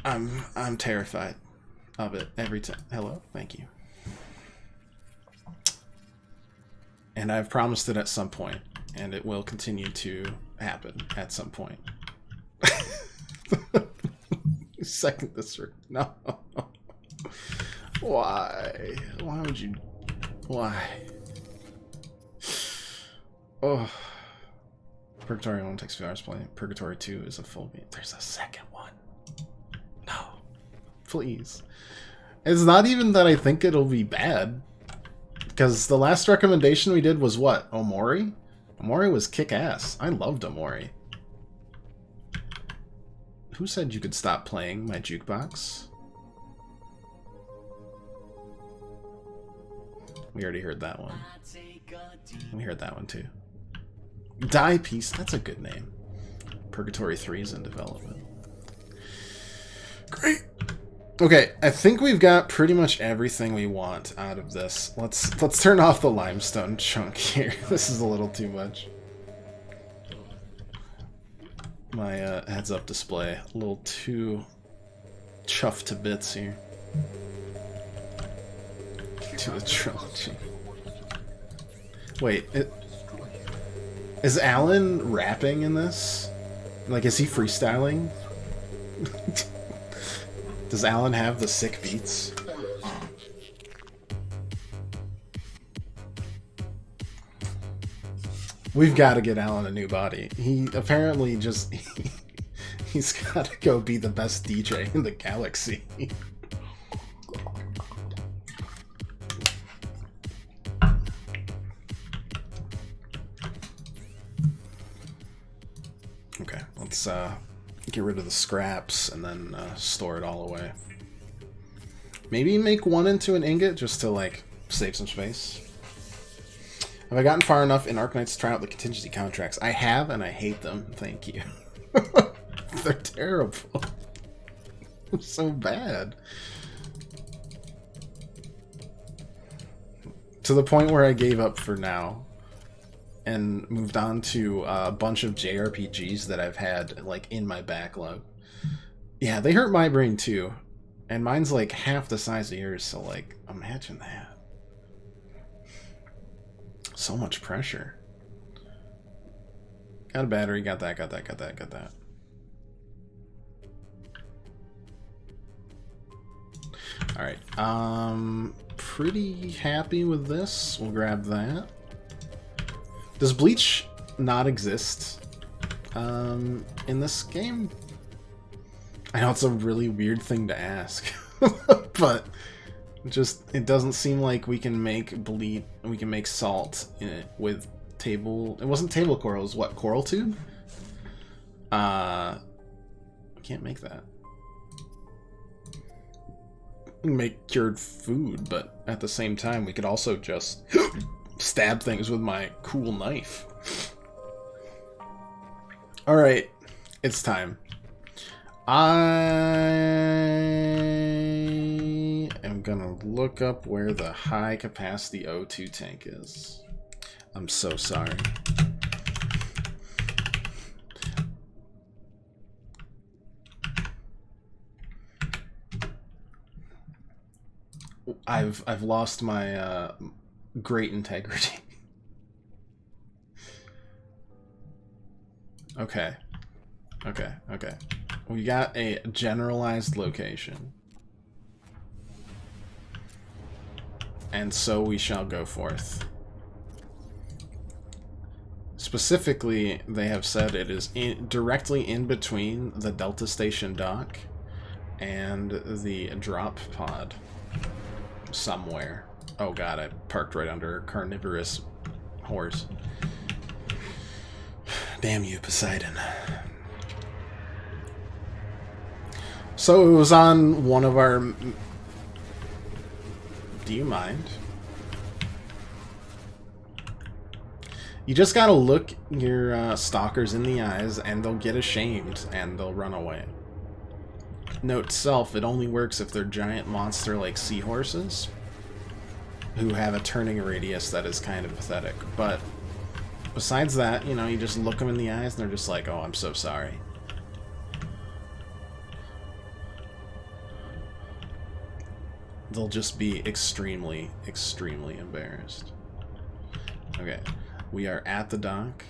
I'm terrified of it every time. Hello, thank you. And I've promised it at some point, and it will continue to happen at some point. Second this no. Why? Why would you? Why? Oh. Purgatory 1 takes 2 hours to play. Purgatory 2 is a full game. There's a second one. No. Please. It's not even that I think it'll be bad. Because the last recommendation we did was what? Omori? Omori was kick-ass. I loved Omori. Who said you could stop playing my jukebox? We already heard that one. We heard that one too. Die Piece, that's a good name. Purgatory 3 is in development. Great. Okay, I think we've got pretty much everything we want out of this. Let's turn off the limestone chunk here. This is a little too much. My heads-up display a little too chuffed to bits here. To the trilogy. Wait, is Alan rapping in this? Like, is he freestyling? Does Alan have the sick beats? We've got to get Alan a new body. He apparently just... he's got to go be the best DJ in the galaxy. Okay, let's get rid of the scraps and then store it all away. Maybe make one into an ingot just to, like, save some space. Have I gotten far enough in Arknights to try out the contingency contracts? I have, and I hate them. Thank you. They're terrible. They're so bad. To the point where I gave up for now. And moved on to a bunch of JRPGs that I've had, like, in my backlog. Yeah, they hurt my brain, too. And mine's, like, half the size of yours, so, like, imagine that. So much pressure. Got a battery, got that. Alright, pretty happy with this. We'll grab that. Does Bleach not exist in this game? I know it's a really weird thing to ask, but just it doesn't seem like we can make bleach. We can make salt in it with table. It wasn't table coral. It was what, coral tube? We can't make that. We can make cured food, but at the same time, we could also just stab things with my cool knife. Alright, it's time. I am gonna look up where the high capacity O2 tank is. I'm so sorry. I've lost my great integrity. Okay. We got a generalized location. And so we shall go forth. Specifically, they have said it is directly in between the Delta Station dock and the drop pod. Somewhere. Oh god, I parked right under a carnivorous horse. Damn you, Poseidon. So it was on one of our... Do you mind? You just gotta look your stalkers in the eyes and they'll get ashamed and they'll run away. Note self, it only works if they're giant monster-like seahorses who have a turning radius that is kind of pathetic. But besides that, you know, you just look them in the eyes and they're just like, oh, I'm so sorry. They'll just be extremely, extremely embarrassed. Okay, we are at the dock.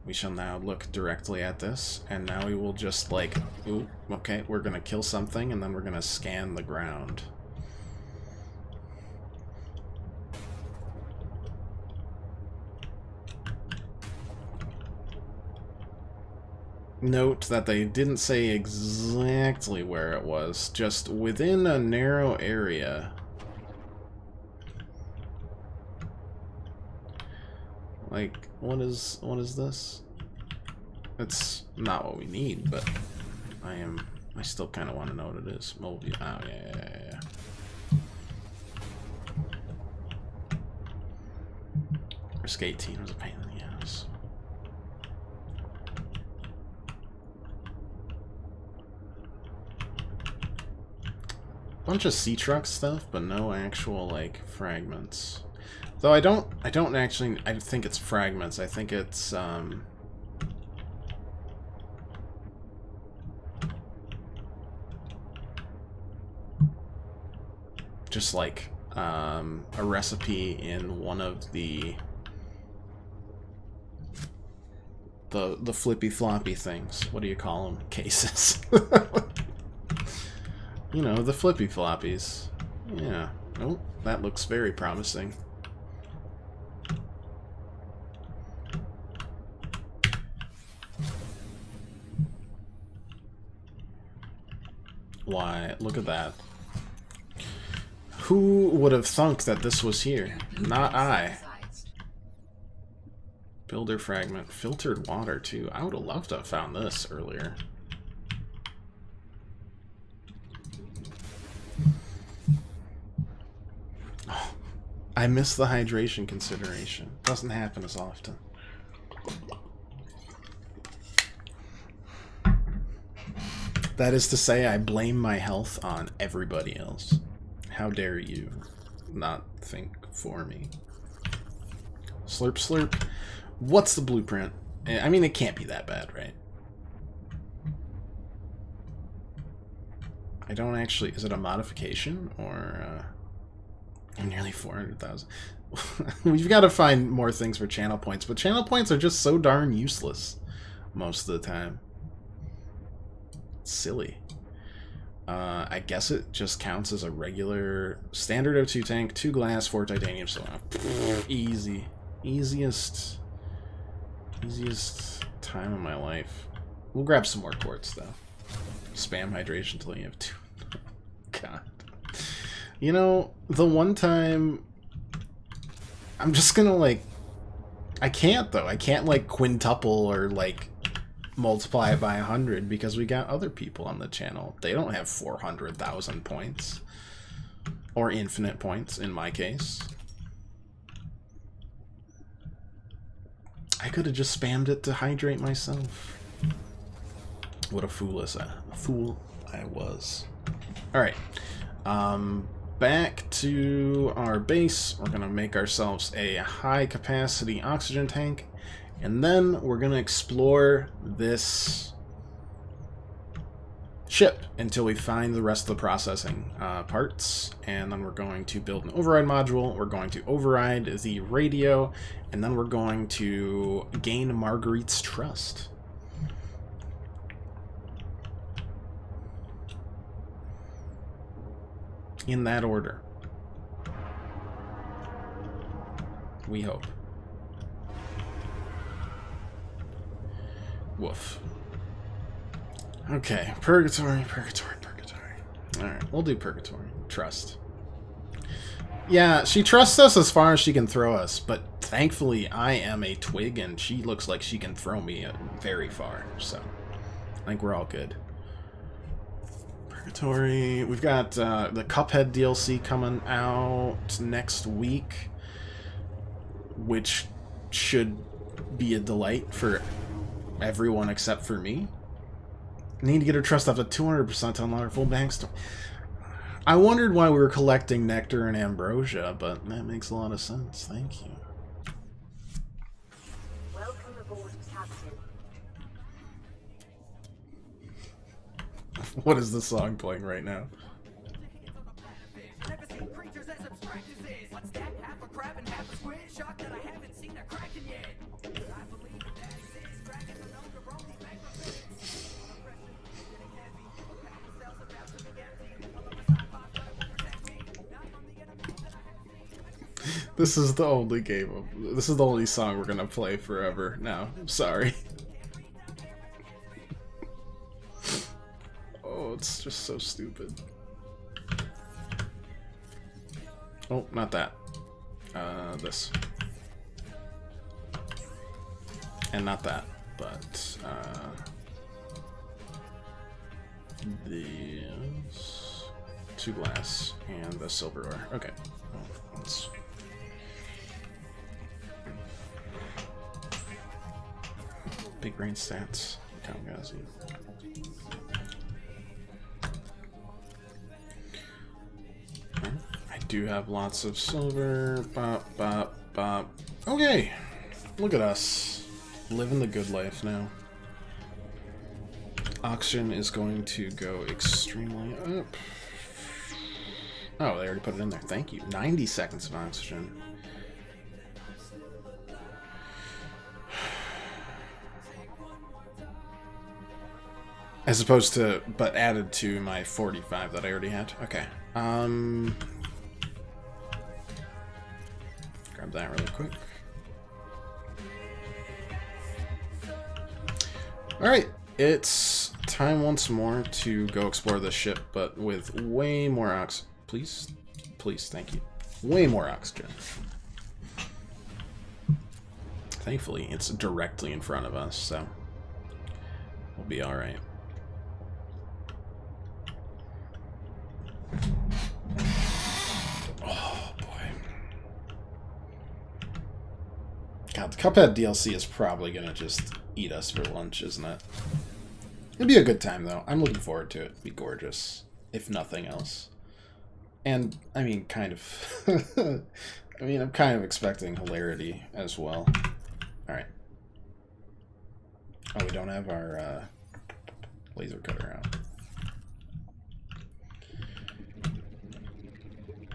We shall now look directly at this, and now we will just like, ooh, okay, we're gonna kill something, and then we're gonna scan the ground. note that they didn't say exactly where it was, just within a narrow area. Like, what is this? It's not what we need, but I still kind of want to know what it is. Mobile. Oh, yeah. Risk 18 was a pain in the ass. Bunch of sea truck stuff, but no actual like fragments. Though I don't actually. I think it's fragments. I think it's just like a recipe in one of the flippy floppy things. What do you call them? Cases. You know, the flippy floppies. Yeah. Oh, that looks very promising. Why, look at that. Who would have thunk that this was here? Not I. Builder fragment. Filtered water, too. I would have loved to have found this earlier. Oh, I miss the hydration consideration. Doesn't happen as often. That is to say, I blame my health on everybody else. How dare you not think for me? Slurp, slurp. What's the blueprint? I mean, it can't be that bad, right? I don't actually... Is it a modification? Or... nearly 400,000. We've got to find more things for channel points, but channel points are just so darn useless most of the time. It's silly. I guess it just counts as a regular standard O2 tank, 2 glass, 4 titanium, so easy. Easiest time of my life. We'll grab some more quartz though. Spam hydration until you have 2. God. You know, the one time I'm just gonna like I can't though. I can't like quintuple or like multiply it by 100 because we got other people on the channel. They don't have 400,000 points. Or infinite points, in my case. I could have just spammed it to hydrate myself. What a fool I was. Alright. Back to our base. We're going to make ourselves a high-capacity oxygen tank. And then we're going to explore this ship until we find the rest of the processing parts. And then we're going to build an override module. We're going to override the radio. And then we're going to gain Marguerite's trust. In that order. We hope. Woof. Okay, purgatory. Alright, we'll do purgatory. Trust. Yeah, she trusts us as far as she can throw us, but thankfully I am a twig and she looks like she can throw me very far, so I think we're all good. Purgatory. We've got the Cuphead DLC coming out next week, which should be a delight for everyone except for me. Need to get her trust up to 200% to unlock her full backstory. I wondered why we were collecting nectar and ambrosia, but that makes a lot of sense. Thank you. Welcome aboard, Captain. What is the song playing right now? This is the only this is the only song we're gonna play forever now. Sorry. it's just so stupid. Oh, not that. This. And not that, but these 2 glass and the silver ore. Okay. Well, let's... Big brain stats. Kamikaze. I do have lots of silver. Bop, bop, bop. Okay. Look at us. Living the good life now. Oxygen is going to go extremely up. Oh, they already put it in there. Thank you. 90 seconds of oxygen. As opposed to, but added to my 45 that I already had. Okay. Grab that really quick. Alright, it's time once more to go explore this ship, but with way more Please, thank you. Way more oxygen. Thankfully, it's directly in front of us, so we'll be alright. Oh, boy. God, the Cuphead DLC is probably gonna just eat us for lunch, isn't it? It'd be a good time, though. I'm looking forward to it. It'd be gorgeous, if nothing else. And, I mean, kind of... I mean, I'm kind of expecting hilarity as well. Alright. Oh, we don't have our laser cutter out.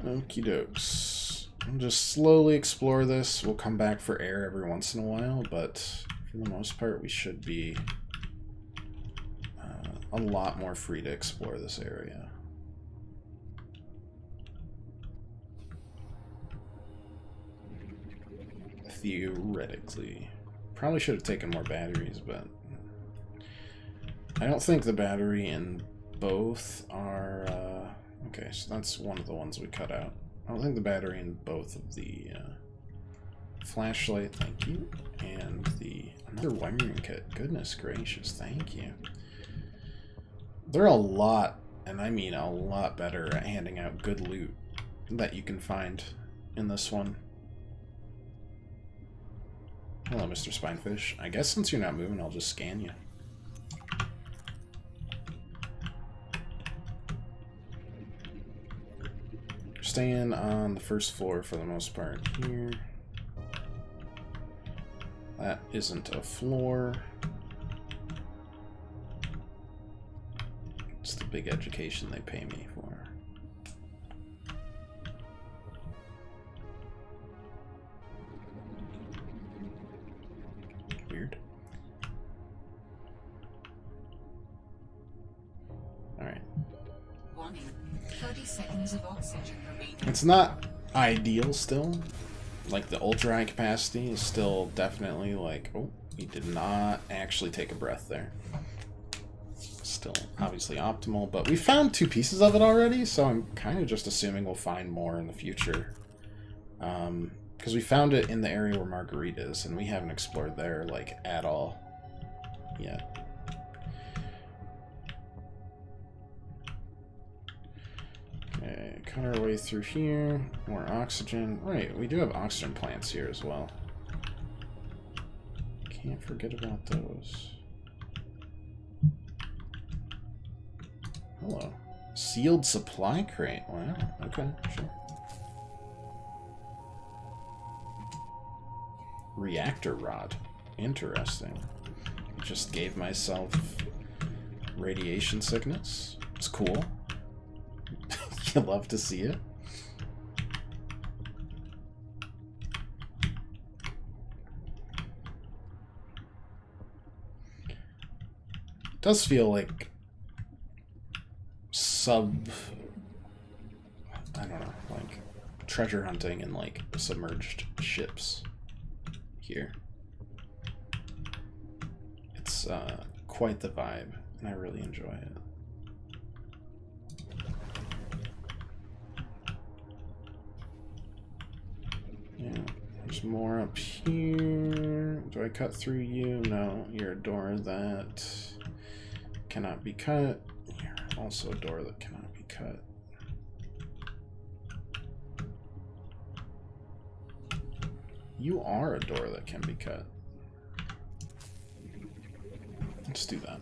Okie dokes. I'll just slowly explore this. We'll come back for air every once in a while, but for the most part, we should be a lot more free to explore this area. Theoretically. Probably should have taken more batteries, but I don't think the battery in both are... okay, so that's one of the ones we cut out. I don't think the battery in both of the flashlight, thank you, and another wiring kit. Goodness gracious, thank you. They're a lot, and I mean a lot better at handing out good loot that you can find in this one. Hello, Mr. Spinefish. I guess since you're not moving, I'll just scan you. You're staying on the first floor for the most part here. That isn't a floor. It's the big education they pay me for. Weird. Alright. 30 seconds of oxygen remaining. It's not ideal still. Like, the ultra high capacity is still definitely like... Oh, he did not actually take a breath there. Still obviously optimal, but we found 2 pieces of it already, so I'm kind of just assuming we'll find more in the future. Because we found it in the area where Marguerite is, and we haven't explored there, like, at all yet. Okay, cut our way through here. More oxygen. Right, we do have oxygen plants here as well. Can't forget about those. Hello. Sealed supply crate. Wow, okay, sure. Reactor rod. Interesting. Just gave myself radiation sickness. It's cool. You love to see it. It does feel like I don't know, like treasure hunting in like submerged ships here. It's quite the vibe, and I really enjoy it. Yeah, there's more up here. Do I cut through you? No, you're a door that cannot be cut. You're also a door that cannot be cut. You are a door that can be cut. Let's do that.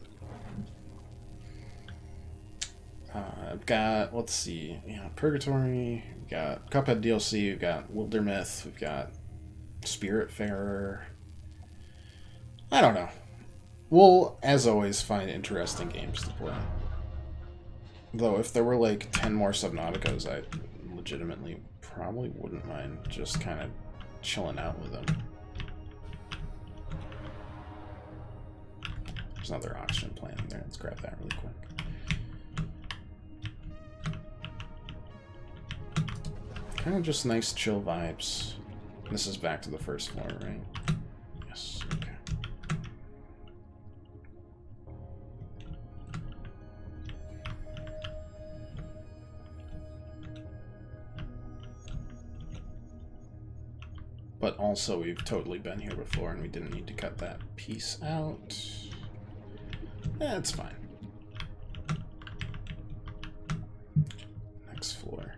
I've got, let's see, yeah, Purgatory, we've got Cuphead DLC, we've got Wildermyth, we've got Spiritfarer. I don't know. We'll, as always, find interesting games to play. Though, if there were like 10 more Subnauticas, I legitimately probably wouldn't mind just kind of chilling out with them. There's another oxygen plant in there. Let's grab that really quick. Kind of just nice chill vibes. This is back to the first floor, right? Yes, okay. But also, we've totally been here before and we didn't need to cut that piece out. That's fine. Next floor.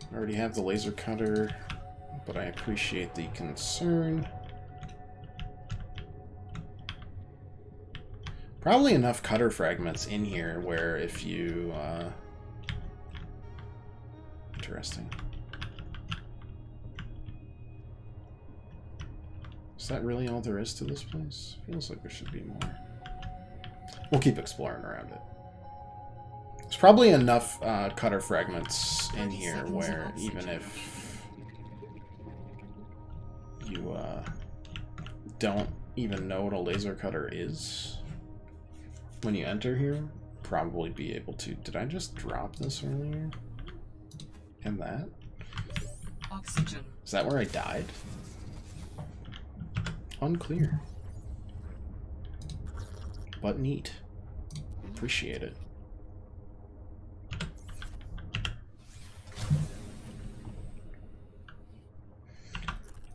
I already have the laser cutter, but I appreciate the concern. Probably enough cutter fragments in here where if you... Interesting. Is that really all there is to this place? Feels like there should be more. We'll keep exploring around it. There's probably enough cutter fragments in here where even if you don't even know what a laser cutter is, when you enter here, probably be able to... Did I just drop this earlier? And that? Oxygen. Is that where I died? Unclear. But neat. Appreciate it.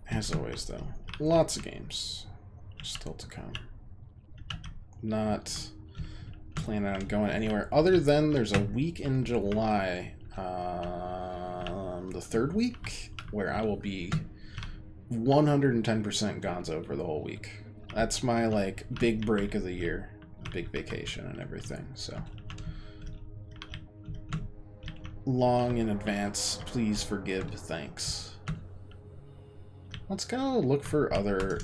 As always, though, lots of games still to come. Not planning on going anywhere other than there's a week in July, the third week, where I will be 110% gonzo for the whole week. That's my, like, big break of the year. Big vacation and everything, so. Long in advance, please forgive, thanks. Let's go look for other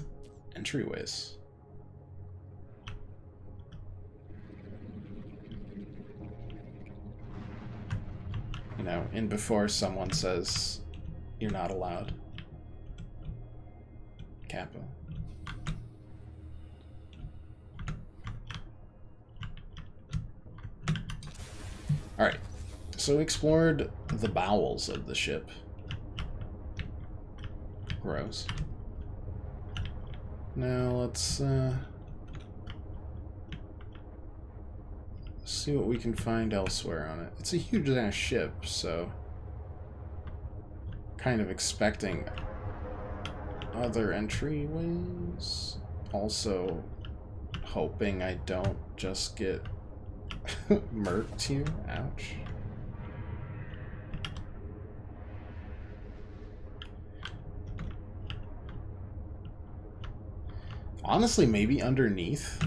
entryways. You know, and before someone says you're not allowed. Kappa. Alright, so we explored the bowels of the ship. Gross. Now let's see what we can find elsewhere on it. It's a huge ass ship, so kind of expecting other entryways. Also hoping I don't just get murked here. Ouch. Honestly, maybe underneath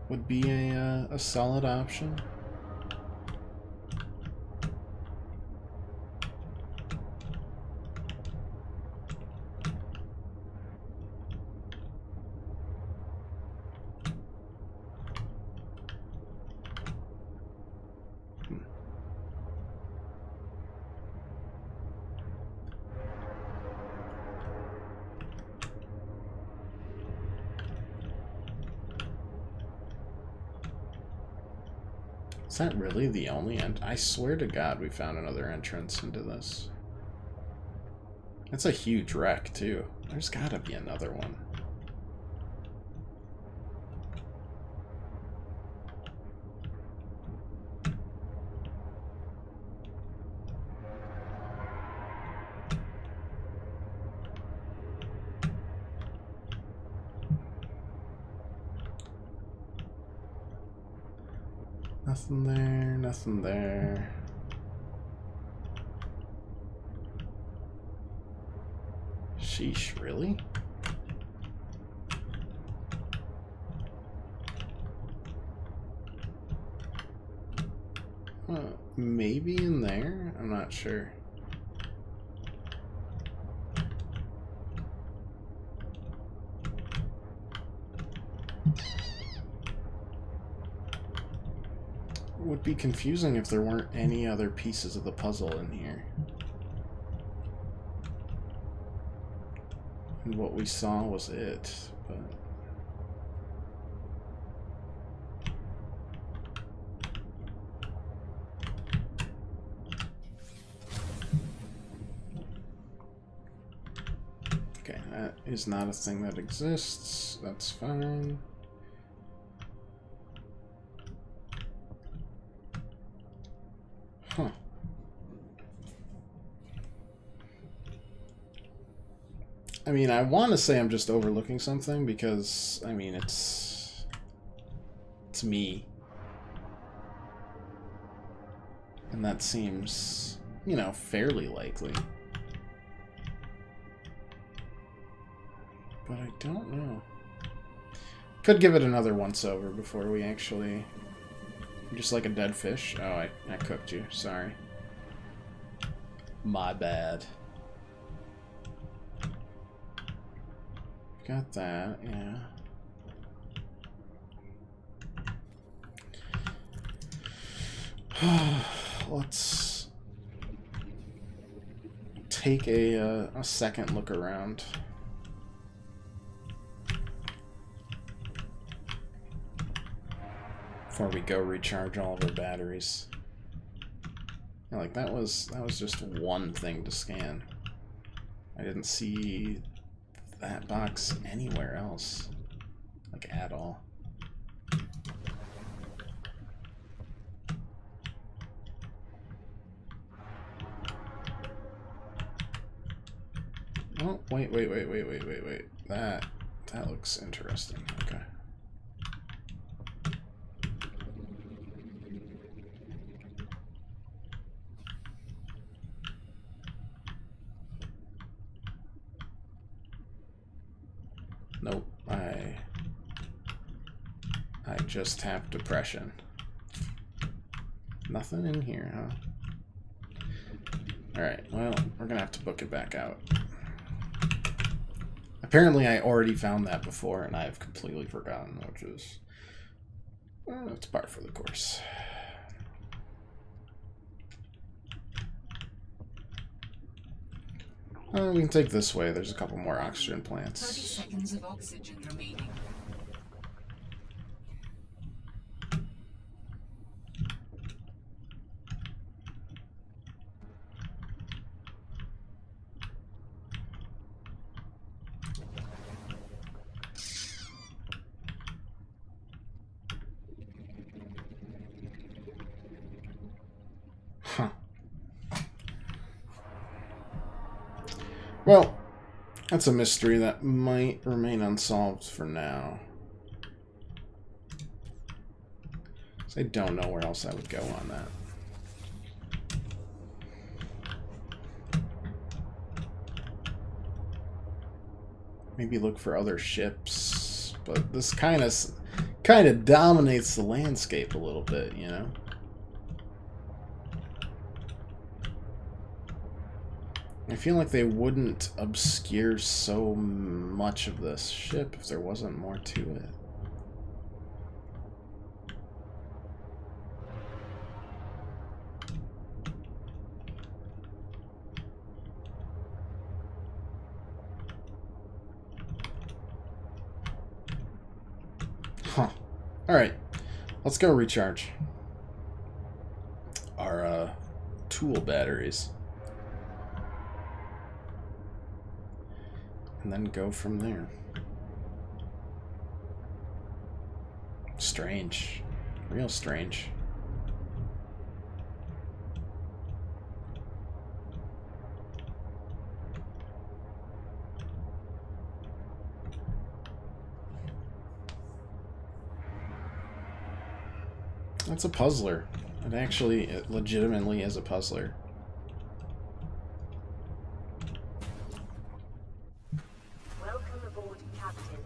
would be a solid option. Is that really the only end? I swear to God we found another entrance into this. It's a huge wreck, too. There's gotta be another one. Nothing there, nothing there. Sheesh, really? Maybe in there? I'm not sure. It would be confusing if there weren't any other pieces of the puzzle in here. And what we saw was it, but... Okay, that is not a thing that exists. That's fine. Huh. I mean, I want to say I'm just overlooking something because, I mean, it's me. And that seems, you know, fairly likely. But I don't know. Could give it another once over before we actually... Just like a dead fish. Oh, I cooked you. Sorry. My bad. Got that, yeah. Let's take a second look around. Before we go recharge all of our batteries. Yeah, like that was just one thing to scan. I didn't see that box anywhere else, like at all. Oh, wait. That looks interesting. Okay. Nope, I just tapped depression. Nothing in here, huh? Alright, well, we're gonna have to book it back out. Apparently I already found that before and I've completely forgotten, which is... well, it's par for the course. We can take this way. There's a couple more oxygen 30 plants. seconds of oxygen remaining. Huh. Well, that's a mystery that might remain unsolved for now. So I don't know where else I would go on that. Maybe look for other ships, but this kind of dominates the landscape a little bit, you know? I feel like they wouldn't obscure so much of this ship if there wasn't more to it. Huh. Alright. Let's go recharge our tool batteries. And then go from there. Strange. Real strange. That's a puzzler. It legitimately is a puzzler. Welcome aboard, Captain.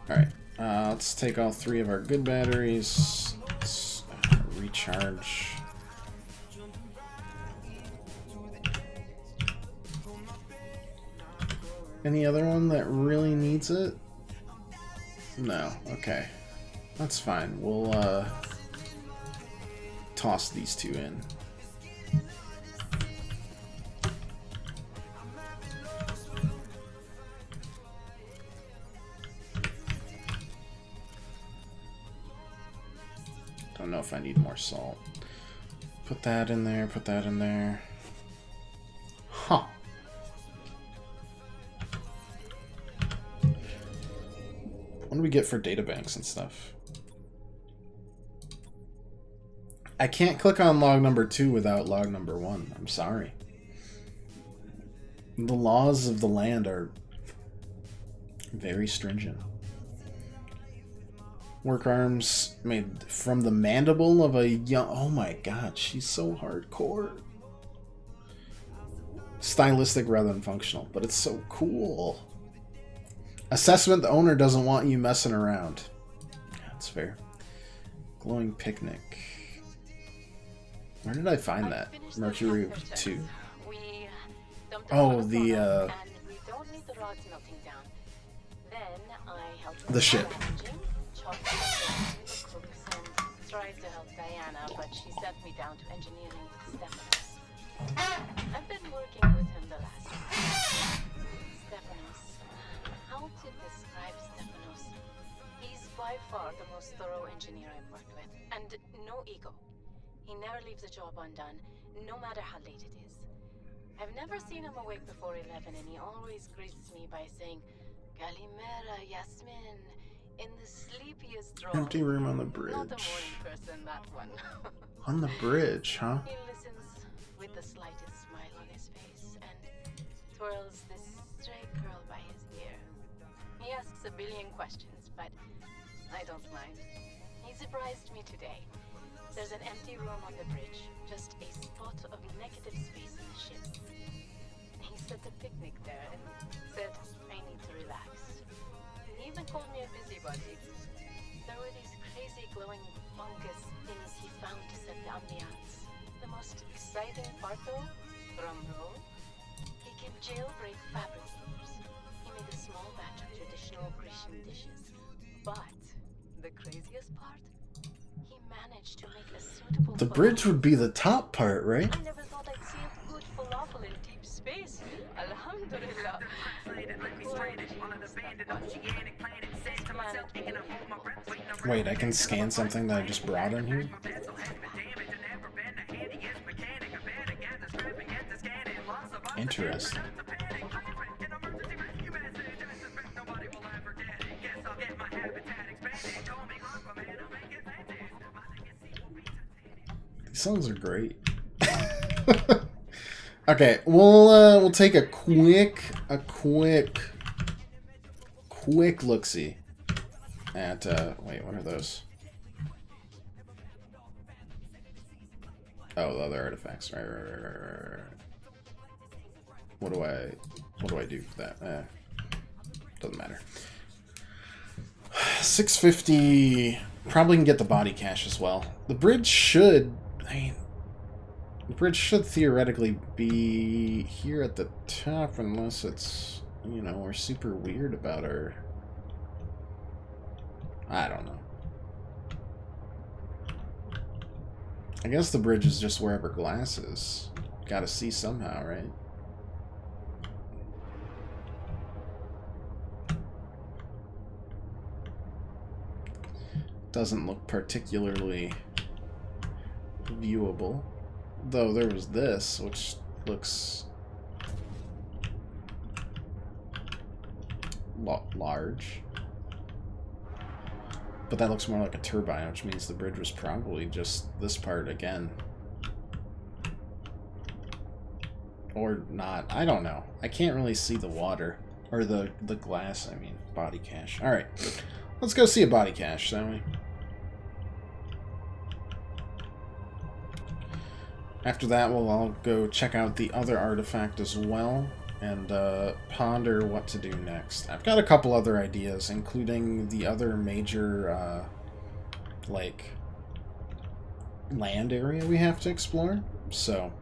Alright, let's take all 3 of our good batteries. Let's recharge. Any other one that really needs it? No, okay. That's fine. We'll toss these 2 in. Don't know if I need more salt. Put that in there, put that in there. Huh. What do we get for databanks and stuff? I can't click on log number 2 without log number 1. I'm sorry. The laws of the land are very stringent. Work arms made from the mandible of a young... Oh my god, she's so hardcore. Stylistic rather than functional, but it's so cool. Assessment, the owner doesn't want you messing around. That's fair. Glowing picnic. Where did I find that? Mercury-2. Oh, the ship. Tried to help Diana, but she sent me down to engineering with Stephanos. I've been working with him the last week. Stephanos. How to describe Stephanos? He's by far the most thorough engineer I've worked with, and no ego. He never leaves a job undone, no matter how late it is. I've never seen him awake before 11, and he always greets me by saying, Kalimera, Yasmin. In the sleepiest drawer. Empty room on the bridge. Not a morning person, that one. On the bridge, huh? He listens with the slightest smile on his face and twirls this stray curl by his ear. He asks a billion questions, but I don't mind. He surprised me today. There's an empty room on the bridge, just a spot of negative space in the ship. He set a picnic there and said I need to relax. He even called me a busybody. There were these crazy glowing fungus things he found to set the ambiance. The most exciting part though, drum roll, he can jailbreak fabric loops. He made a small batch of traditional Grecian dishes. But the craziest part, he managed to make a suitable The bridge would be the top part, right? I never thought I'd see a good falafel in deep space. Alhamdulillah. Wait, I can scan something that I just brought in here? Interesting. These songs are great. Okay, we'll take a quick look-see at wait, what are those? Oh, the other artifacts. Right. What do I do for that? Doesn't matter. 650. Probably can get the body cache as well. The bridge should. The bridge should theoretically be here at the top, unless it's, you know, we're super weird about our... I don't know. I guess the bridge is just wherever glass is. Gotta see somehow, right? Doesn't look particularly viewable. Though there was this, which looks large. But that looks more like a turbine, which means the bridge was probably just this part again. Or not. I don't know. I can't really see the water. Or the glass, I mean. Body cache. Alright. Let's go see a body cache, shall we? After that, we'll all go check out the other artifact as well. And ponder what to do next. I've got a couple other ideas, including the other major, like, land area we have to explore. So,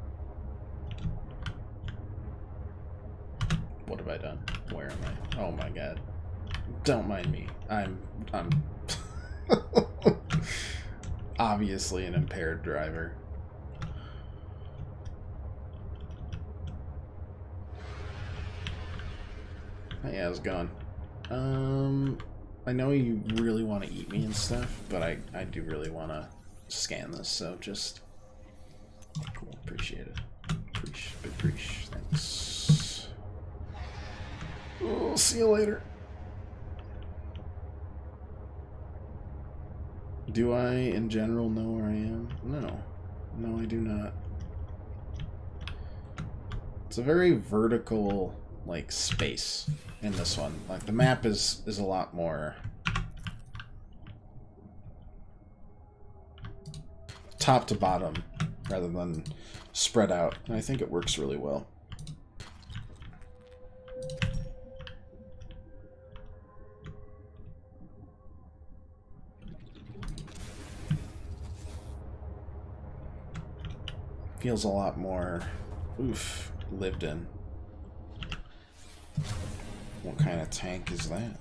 what have I done? Where am I? Oh my god. Don't mind me. I'm obviously an impaired driver. Hey, how's it going? I know you really want to eat me and stuff, but I do really want to scan this, so just... Cool, appreciate it. Appreciate, thanks. Oh, see you later. Do I, in general, know where I am? No. No, I do not. It's a very vertical, like, space in this one. Like, the map is a lot more top to bottom rather than spread out. And I think it works really well. Feels a lot more, lived in. What kind of tank is that?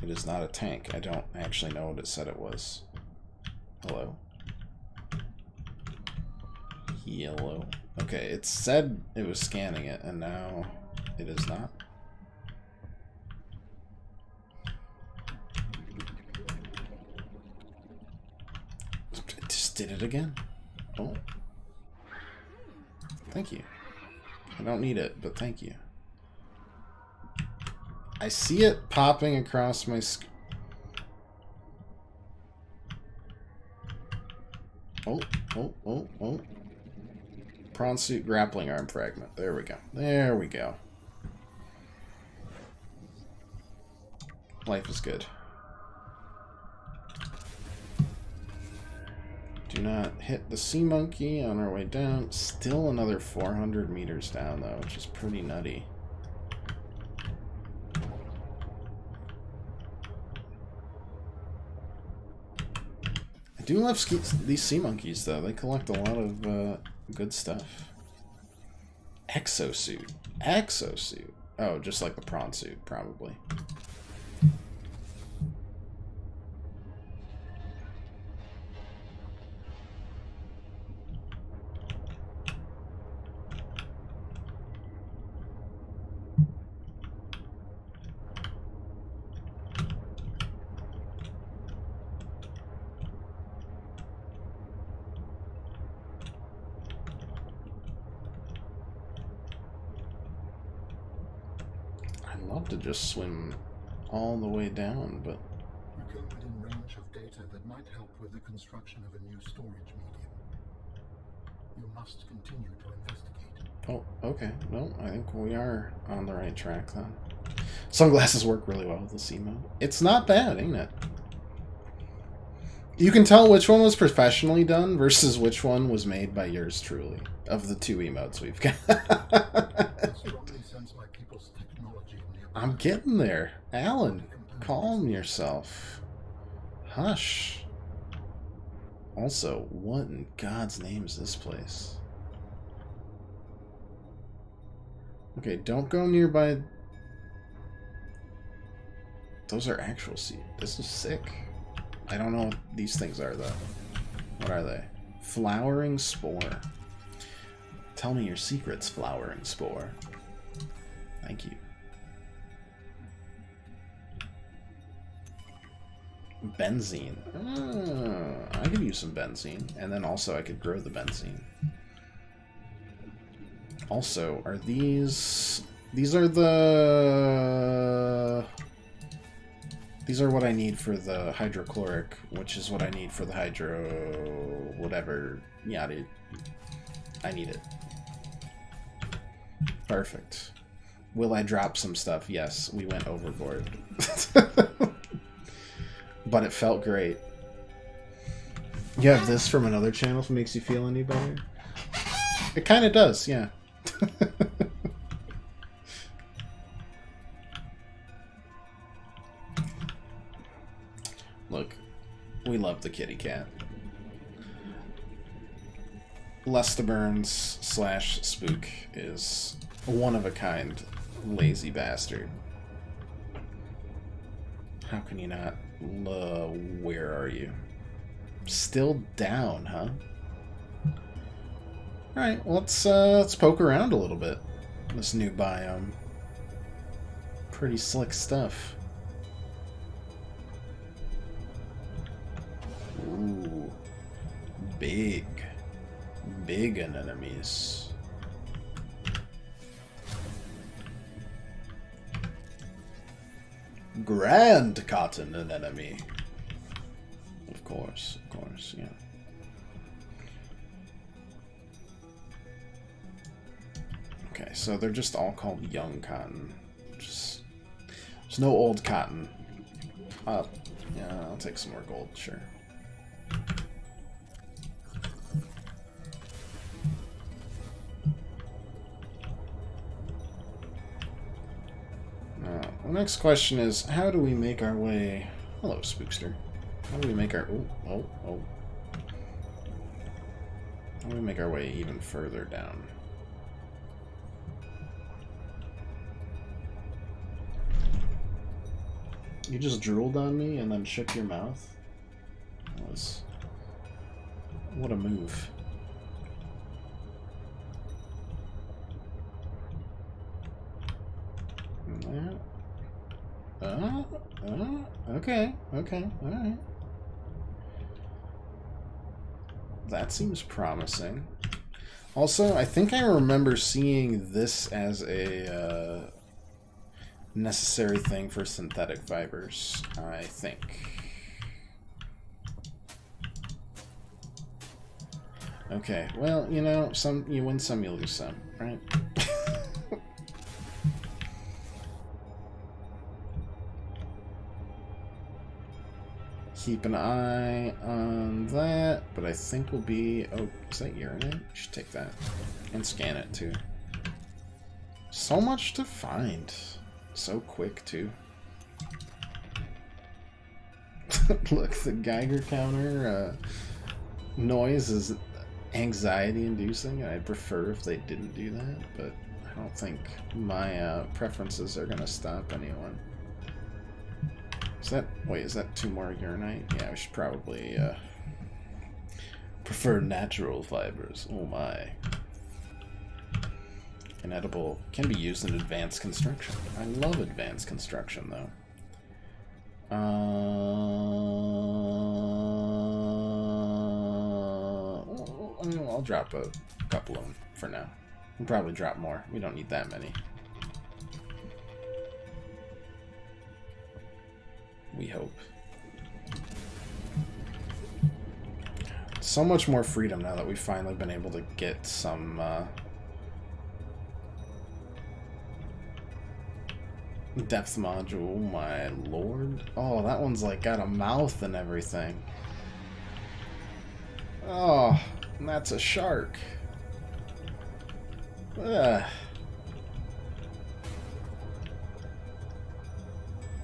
It is not a tank. I don't actually know what it said it was. Hello? Yellow. Okay, it said it was scanning it, and now it is not. It just did it again. Oh. Thank you. I don't need it, but thank you. I see it popping across my screen. Oh. Prawn suit grappling arm fragment. There we go. There we go. Life is good. Do not hit the sea monkey on our way down. Still another 400 meters down, though, which is pretty nutty. I do love these sea monkeys, though. They collect a lot of good stuff. Exosuit. Exosuit. Oh, just like the prawn suit, probably. To just swim all the way down, but you came within range of data that might help with the construction of a new storage medium. You must continue to investigate. Oh, okay. No, I think we are on the right track then. Sunglasses work really well with the sea mode. It's not bad, ain't it? You can tell which one was professionally done versus which one was made by yours truly, of the two emotes we've got. I'm getting there. Alan, calm yourself. Hush. Also, what in God's name is this place? Okay, don't go nearby. Those are actual seeds. This is sick. I don't know what these things are, though. What are they? Flowering spore. Tell me your secrets, flowering spore. Thank you. Benzene. I could use some benzene, and then also I could grow the benzene. Also, are these are the... These are what I need for the hydrochloric, which is what I need for the hydro... whatever. Yada. I need it. Perfect. Will I drop some stuff? Yes, we went overboard. But it felt great. You have this from another channel if it makes you feel any better? It kind of does, yeah. Look, we love the kitty cat. Lester Burns / Spook is a one-of-a-kind lazy bastard. How can you not? Where are you? Still down, huh? Alright, well, let's poke around a little bit. This new biome. Pretty slick stuff. Ooh. Big anemones. Grand cotton anemone. Of course, yeah. Okay, so they're just all called young cotton. Just there's no old cotton. Yeah, I'll take some more gold, sure. The next question is, how do we make our way... Hello, Spookster. How do we make our... Oh. How do we make our way even further down? You just drooled on me and then shook your mouth? That was... What a move. Okay, alright. That seems promising. Also, I think I remember seeing this as a necessary thing for synthetic fibers, I think. Okay, well, you know, you win some, you lose some, right? Keep an eye on that, but I think we'll be... Oh, is that urinate? We should take that. And scan it, too. So much to find. So quick, too. Look, the Geiger counter noise is anxiety-inducing. I'd prefer if they didn't do that, but I don't think my preferences are going to stop anyone. Is that... Wait, is that 2 more urinite? Yeah, we should probably prefer natural fibers. Oh my. Inedible can be used in advanced construction. I love advanced construction, though. I'll drop a couple of them for now. We'll probably drop more. We don't need that many. We hope. So much more freedom now that we've finally been able to get some depth module. Oh my lord. Oh, that one's like got a mouth and everything. Oh, and that's a shark. Ugh.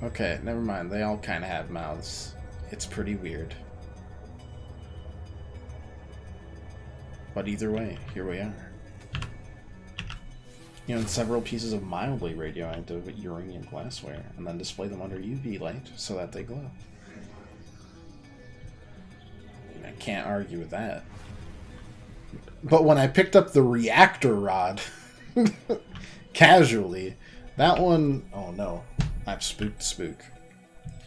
Okay, never mind. They all kind of have mouths. It's pretty weird. But either way, here we are. You know, in several pieces of mildly radioactive uranium glassware, and then display them under UV light so that they glow. I can't argue with that. But when I picked up the reactor rod, casually, that one... Oh no. I've spooked Spook.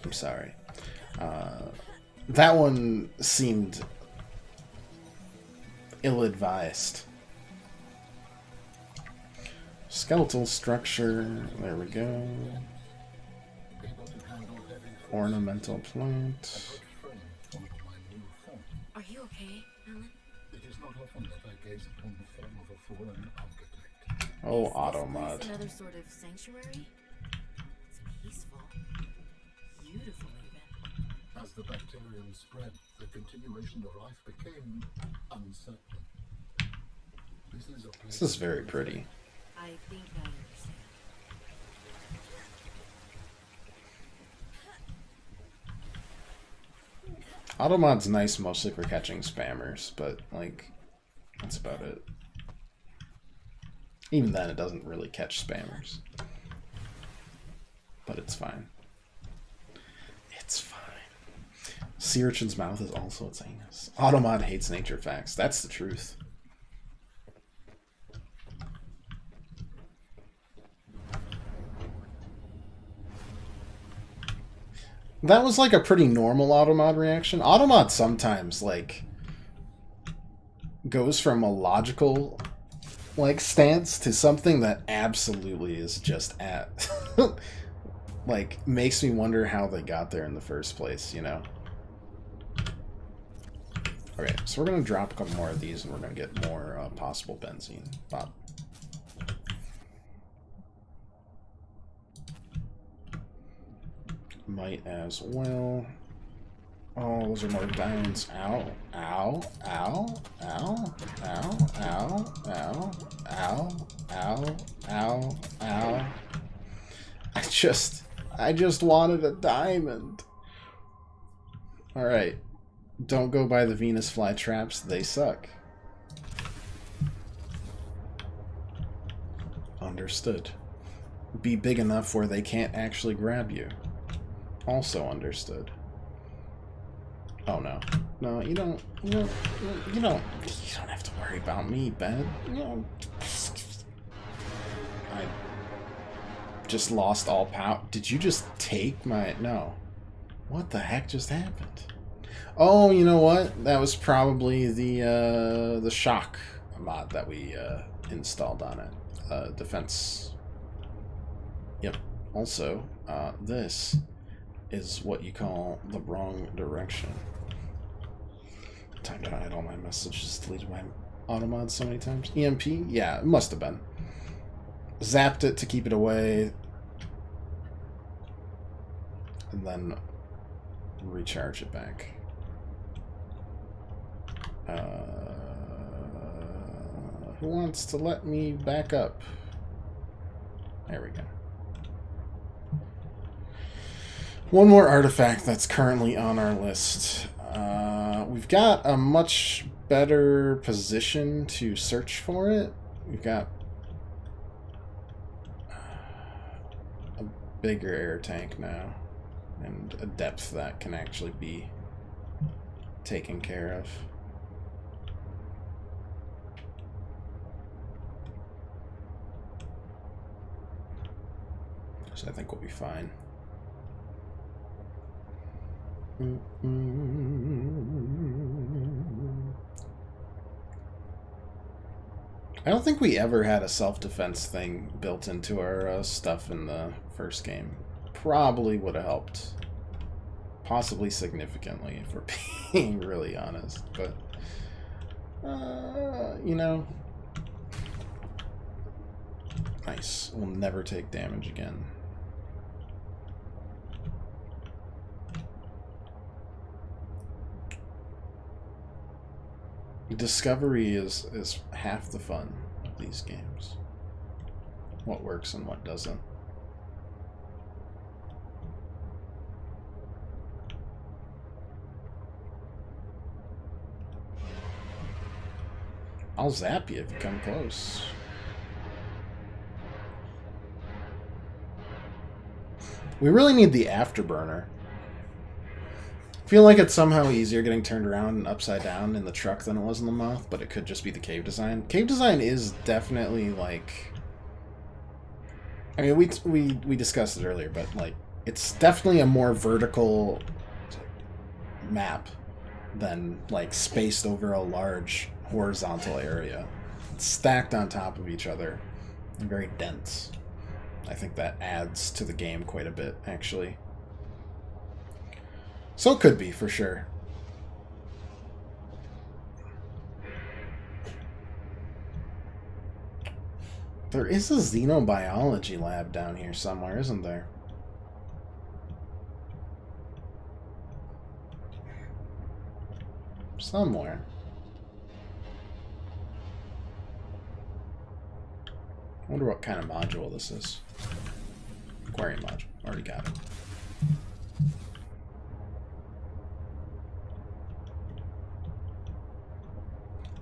I'm sorry. That one seemed ill-advised. Skeletal structure. There we go. Ornamental plant. Are you okay, Alan? It is not often that I gaze upon the form of a fallen architect. Oh, Is this auto place mod. another sort of sanctuary? It's peaceful. Beautiful even. As the bacterium spread, the continuation of life became uncertain. This is very pretty. I think I understand. Automod's nice mostly for catching spammers, but, like, that's about it. Even then, it doesn't really catch spammers. But it's fine. It's fine. Sea Urchin's mouth is also its anus. Automod hates nature facts. That's the truth. That was like a pretty normal Automod reaction. Automod sometimes, like, goes from a logical, like, stance to something that absolutely is just at... like, makes me wonder how they got there in the first place, you know? Okay, so we're going to drop a couple more of these and we're going to get more possible benzene. Bob. Might as well. Oh, those are more diamonds. Ow, ow, ow, ow, ow, ow, ow, ow, ow, ow, ow. I just wanted a diamond. Alright. Don't go by the Venus fly traps, they suck. Understood. Be big enough where they can't actually grab you. Also understood. Oh no. No, you don't have to worry about me, Ben. I just lost all power. Did you just take my... No. What the heck just happened? Oh, you know what? That was probably the shock mod that we installed on it. Defense. Yep. Also, this is what you call the wrong direction. Time to hide all my messages, deleted my automod so many times. EMP? Yeah, it must have been. Zapped it to keep it away. And then recharge it back. Who wants to let me back up? There we go. One more artifact that's currently on our list. We've got a much better position to search for it. We've got a bigger air tank now, and a depth that can actually be taken care of. So I think we'll be fine. I don't think we ever had a self-defense thing built into our stuff in the first game. Probably would have helped. Possibly significantly, if we're being really honest. But, you know. Nice. We'll never take damage again. Discovery is half the fun of these games. What works and what doesn't. I'll zap you if you come close. We really need the afterburner. I feel like it's somehow easier getting turned around and upside down in the truck than it was in the mouth, but it could just be the cave design. Cave design is definitely like... I mean, we discussed it earlier, but like it's definitely a more vertical map than like spaced over a large horizontal area. It's stacked on top of each other and very dense. I think that adds to the game quite a bit, actually. So it could be, for sure. There is a xenobiology lab down here somewhere, isn't there? Somewhere. I wonder what kind of module this is. Aquarium module. Already got it.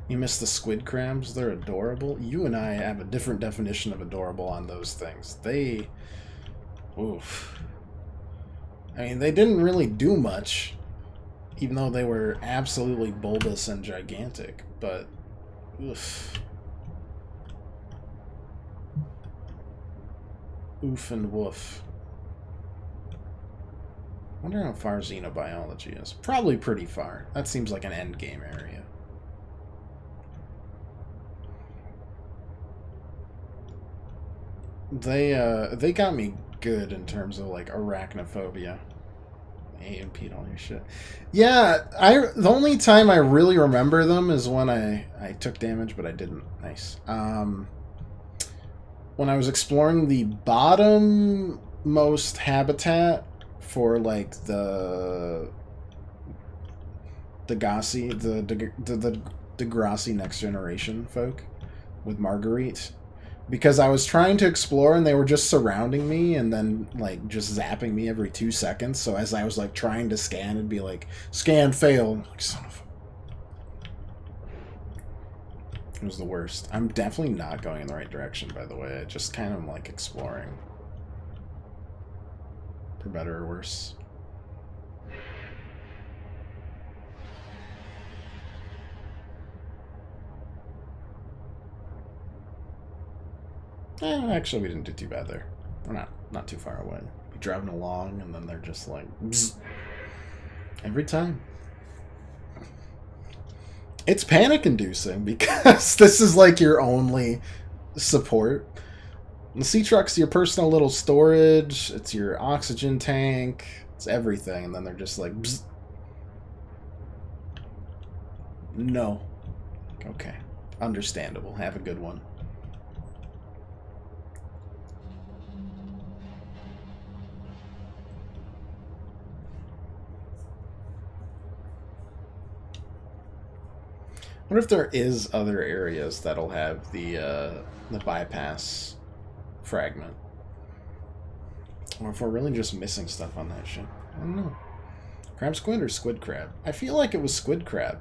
You missed the squid crabs? They're adorable. You and I have a different definition of adorable on those things. They... Oof. I mean, they didn't really do much, even though they were absolutely bulbous and gigantic, but... Oof. Oof and woof. Wonder how far xenobiology is. Probably pretty far. That seems like an endgame area. They got me good in terms of like arachnophobia. A and Pete all your shit. Yeah, the only time I really remember them is when I took damage, but I didn't. Nice. When I was exploring the bottommost habitat for like the Degrassi Next Generation folk with Marguerite. Because I was trying to explore and they were just surrounding me and then like just zapping me every 2 seconds. So as I was like trying to scan, it'd be like, scan failed. Like, son of a... It was the worst. I'm definitely not going in the right direction, by the way. I just kind of like exploring. For better or worse. Actually, we didn't do too bad there. We're not too far away. You're driving along, and then they're just like... Bzz. Every time. It's panic-inducing, because this is like your only support. The sea truck's your personal little storage, it's your oxygen tank, it's everything, and then they're just like... Bzz. No. Okay. Understandable. Have a good one. I wonder if there is other areas that'll have the bypass fragment. Or if we're really just missing stuff on that shit. I don't know. Crab squid or squid crab? I feel like it was squid crab.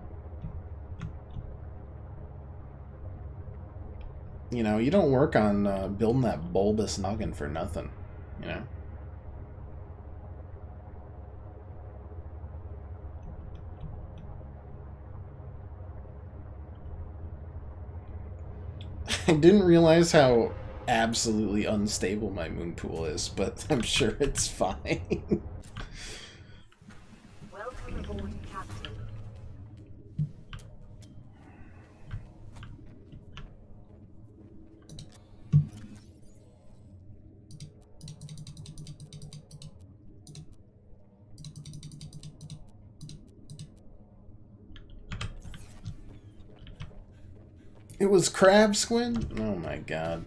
You know, you don't work on building that bulbous noggin for nothing, you know? I didn't realize how absolutely unstable my moon pool is, but I'm sure it's fine. Welcome aboard, Captain. It was crab squid? Oh my god.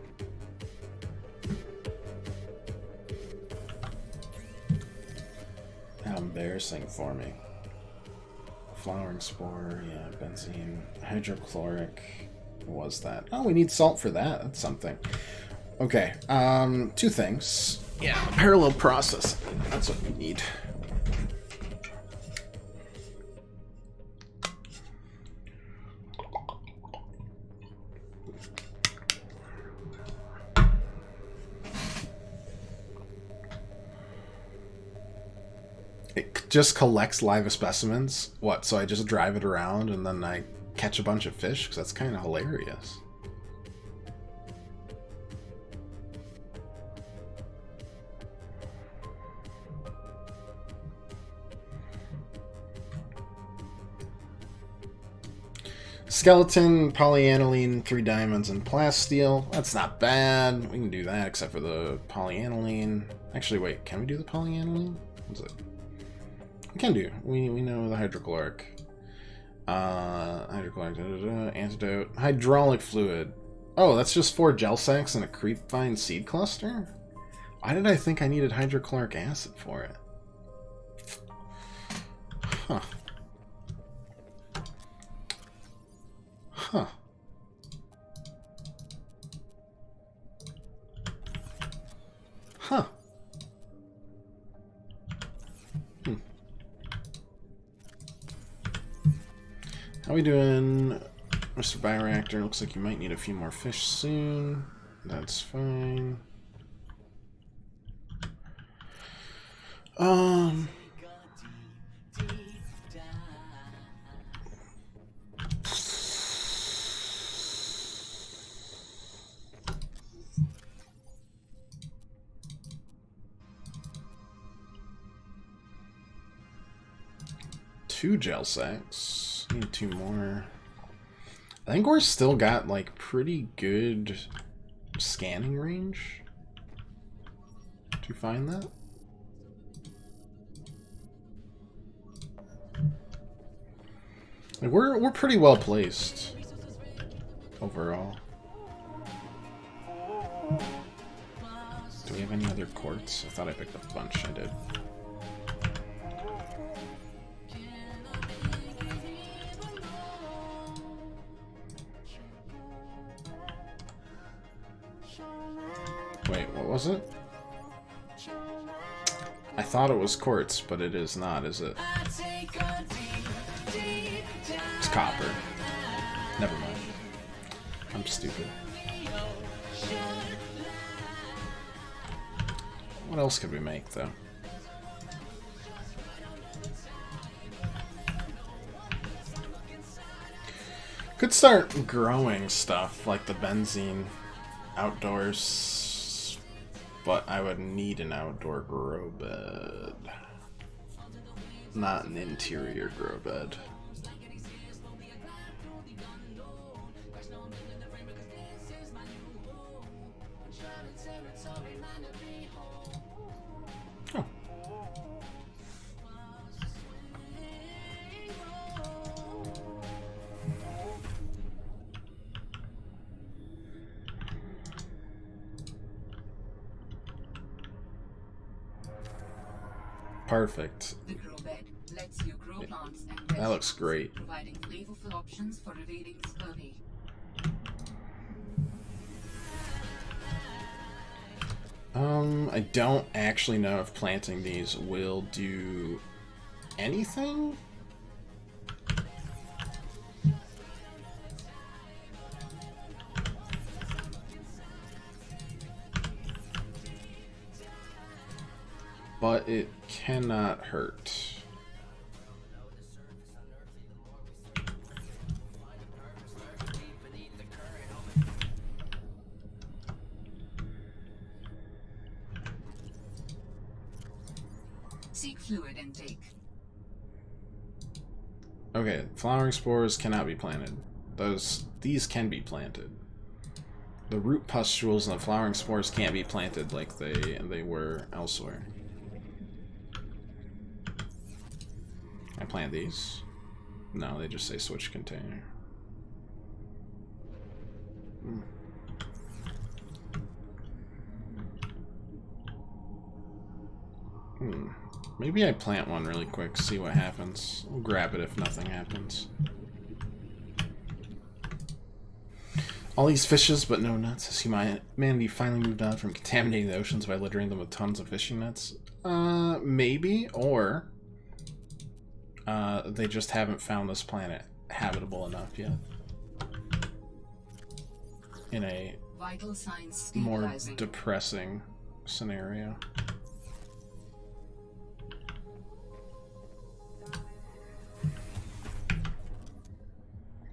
How embarrassing for me. Flowering spore, yeah, benzene, hydrochloric. What was that? Oh, we need salt for that. That's something. Okay, 2 things. Yeah, parallel processing. That's what we need. It just collects live specimens? What, so I just drive it around and then I catch a bunch of fish? Because that's kind of hilarious. Skeleton, polyaniline, 3 diamonds, and plasteel. That's not bad. We can do that, except for the polyaniline. Actually, wait, can we do the polyaniline? What's it? We can do. We know the hydrochloric. Hydrochloric, antidote. Hydraulic fluid. Oh, that's just 4 gel sacks and a creepvine seed cluster? Why did I think I needed hydrochloric acid for it? Huh. Huh. Huh. How we doing, Mr. Bioreactor? Looks like you might need a few more fish soon. That's fine. Two gel sacks. Need 2 more. I think we're still got like pretty good scanning range. Did you find that? Like we're pretty well placed overall. Do we have any other quartz? I thought I picked up a bunch. I did. Wait, what was it? I thought it was quartz, but it is not, is it? It's copper. Never mind. I'm stupid. What else could we make, though? Could start growing stuff, like the benzene outdoors, but I would need an outdoor grow bed, not an interior grow bed. Oh. Perfect. The grow bed lets you grow plants and That looks great. providing flavorful options for evading scurvy. I don't actually know if planting these will do anything. But it cannot hurt. Seek fluid intake. Okay, flowering spores cannot be planted. These can be planted. The root pustules and the flowering spores can't be planted like they were elsewhere. I plant these? No, they just say switch container. Maybe I plant one really quick, see what happens. We'll grab it if nothing happens. All these fishes, but no nuts. Has humanity finally moved on from contaminating the oceans by littering them with tons of fishing nets? Maybe, or they just haven't found this planet habitable enough yet. In a Vital signs more stabilizing. depressing scenario.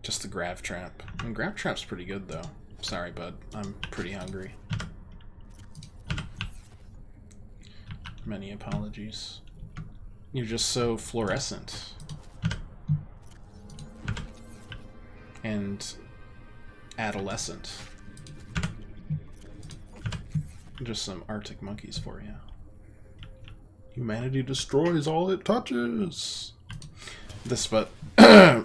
Just the grav trap. And grav trap's pretty good though. Sorry, bud. I'm pretty hungry. Many apologies. You're just so fluorescent. And adolescent. Just some Arctic monkeys for you. Humanity destroys all it touches. This, but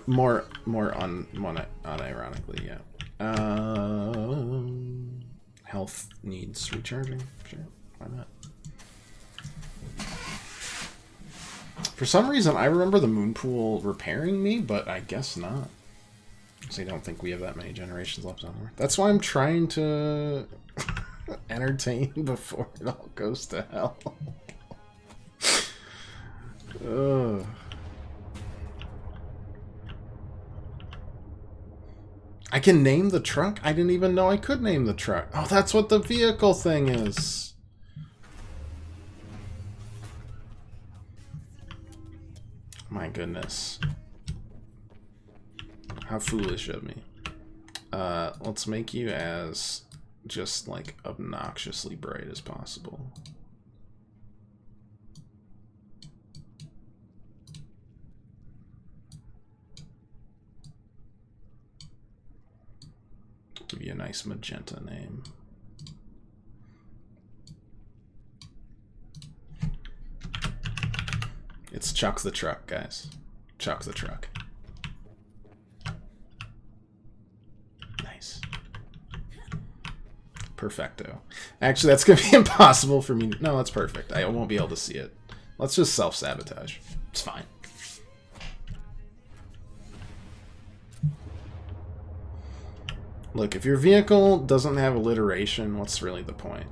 more unironically, yeah. Health needs recharging. Sure, why not? For some reason, I remember the moon pool repairing me, but I guess not. So I don't think we have that many generations left on Earth. That's why I'm trying to entertain before it all goes to hell. Ugh. I can name the truck? I didn't even know I could name the truck. Oh, that's what the vehicle thing is. My goodness. How foolish of me. Let's make you as just like obnoxiously bright as possible. Give you a nice magenta name. It's Chuck the Truck, guys. Chuck the Truck. Nice. Perfecto. Actually, that's going to be impossible for me. No, that's perfect. I won't be able to see it. Let's just self-sabotage. It's fine. Look, if your vehicle doesn't have alliteration, what's really the point?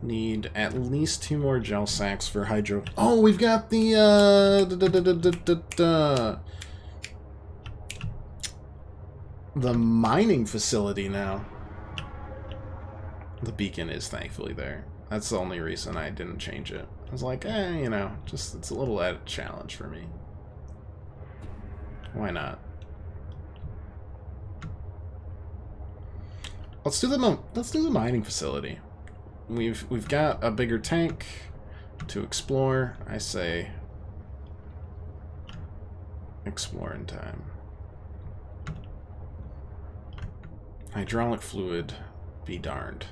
Need at least 2 more gel sacks for hydro. Oh, we've got the mining facility now. The beacon is thankfully there. That's the only reason I didn't change it. I was like, you know, just it's a little added challenge for me. Why not? Let's do the mining facility. We've got a bigger tank to explore. I say exploring time. Hydraulic fluid, be darned.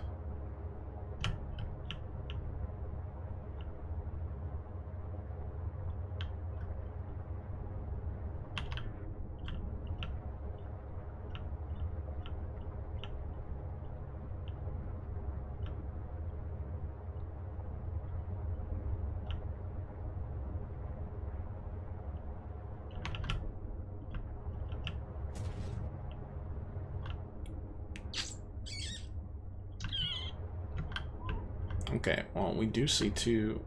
Okay, well, we do see 2.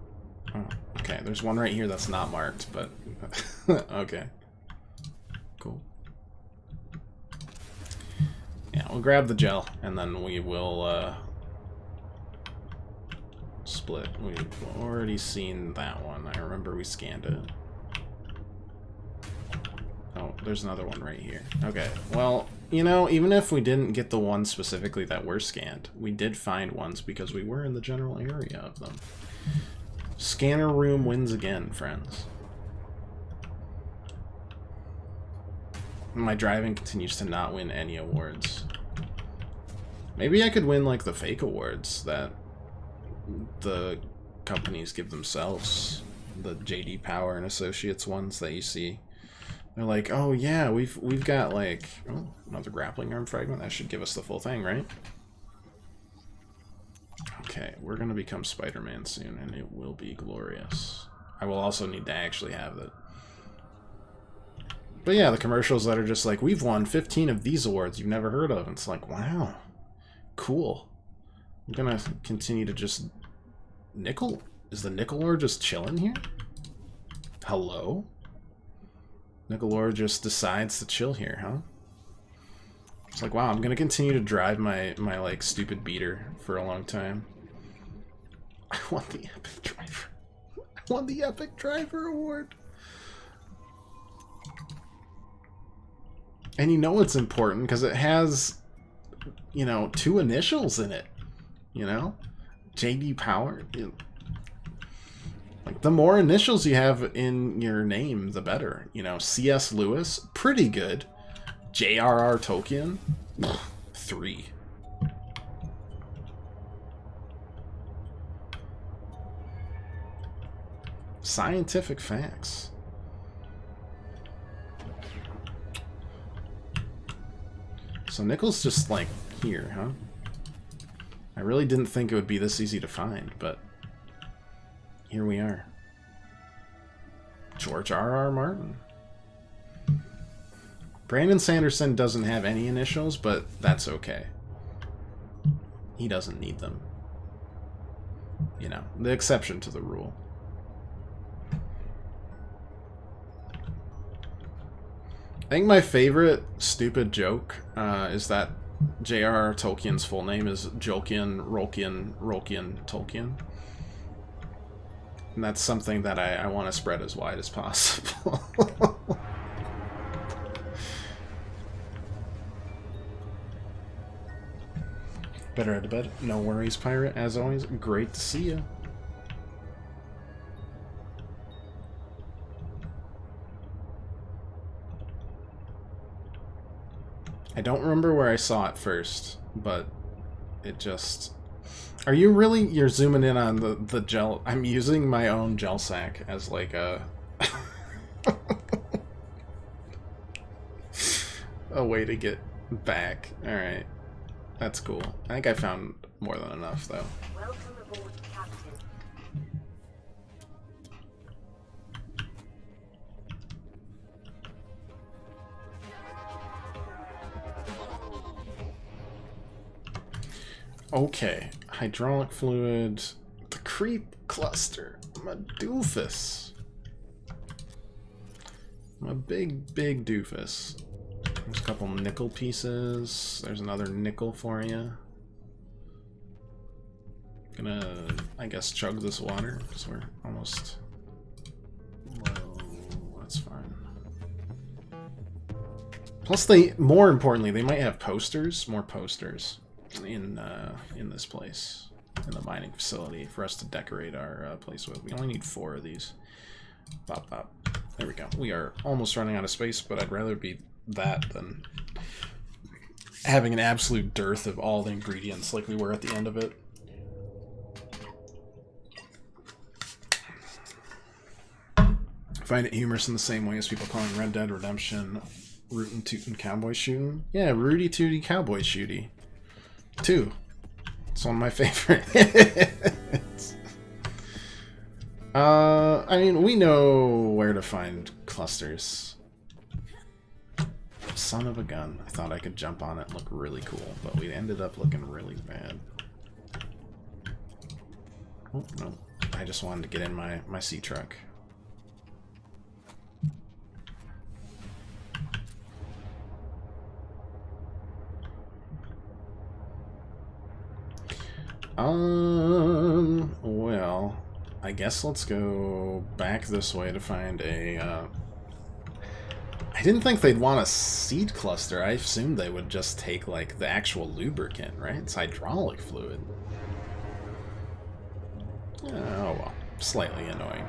Oh, okay, there's one right here that's not marked, but okay. Cool. Yeah, we'll grab the gel, and then we will split. We've already seen that one. I remember we scanned it. Oh, there's another one right here. Okay, well, you know, even if we didn't get the ones specifically that were scanned, we did find ones because we were in the general area of them. Scanner room wins again, friends. My driving continues to not win any awards. Maybe I could win, like, the fake awards that the companies give themselves. The JD Power and Associates ones that you see. They're like, oh yeah, we've got like, oh, another grappling arm fragment. That should give us the full thing, right? Okay, we're gonna become Spider-Man soon, and it will be glorious. I will also need to actually have it. But yeah, the commercials that are just like, we've won 15 of these awards you've never heard of. And it's like, wow, cool. I'm gonna continue to just nickel. Is the nickel ore just chilling here? Hello? Nickelor just decides to chill here, huh? It's like, wow, I'm gonna continue to drive my like stupid beater for a long time. I want the epic driver. I won the epic driver award. And you know it's important because it has, you know, 2 initials in it. You know, JD Power. Like, the more initials you have in your name, the better. You know, C.S. Lewis, pretty good. J.R.R. Tolkien, 3. Scientific facts. So nickel's just, like, here, huh? I really didn't think it would be this easy to find, but here we are. George R.R. Martin. Brandon Sanderson doesn't have any initials, but that's okay. He doesn't need them. You know, the exception to the rule. I think my favorite stupid joke is that J.R.R. Tolkien's full name is Jolkien, Rolkien, Tolkien. And that's something that I want to spread as wide as possible. Better head to bed. No worries, pirate. As always, great to see you. I don't remember where I saw it first, but it just... Are you really... You're zooming in on the gel... I'm using my own gel sack as like a... a way to get back. Alright. That's cool. I think I found more than enough, though. Welcome aboard, Captain. Okay. Hydraulic fluid. The creep cluster. I'm a doofus. I'm a big doofus. There's a couple nickel pieces. There's another nickel for you. Gonna, I guess, chug this water because we're almost low. That's fine. Plus, more importantly, they might have posters, more posters in this place, in the mining facility, for us to decorate our place with. We only need 4 of these. Bop bop. There we go. We are almost running out of space, but I'd rather be that than having an absolute dearth of all the ingredients like we were at the end of it. Find it humorous in the same way as people calling Red Dead Redemption Rootin' Tootin' Cowboy Shootin'. Yeah, Rooty Tooty Cowboy Shooty. 2. It's one of my favorites. I mean, we know where to find clusters. Son of a gun. I thought I could jump on it and look really cool, but we ended up looking really bad. Oh, no. I just wanted to get in my sea truck. Well, I guess let's go back this way to find a, I didn't think they'd want a seed cluster. I assumed they would just take, like, the actual lubricant, right? It's hydraulic fluid. Oh, well. Slightly annoying.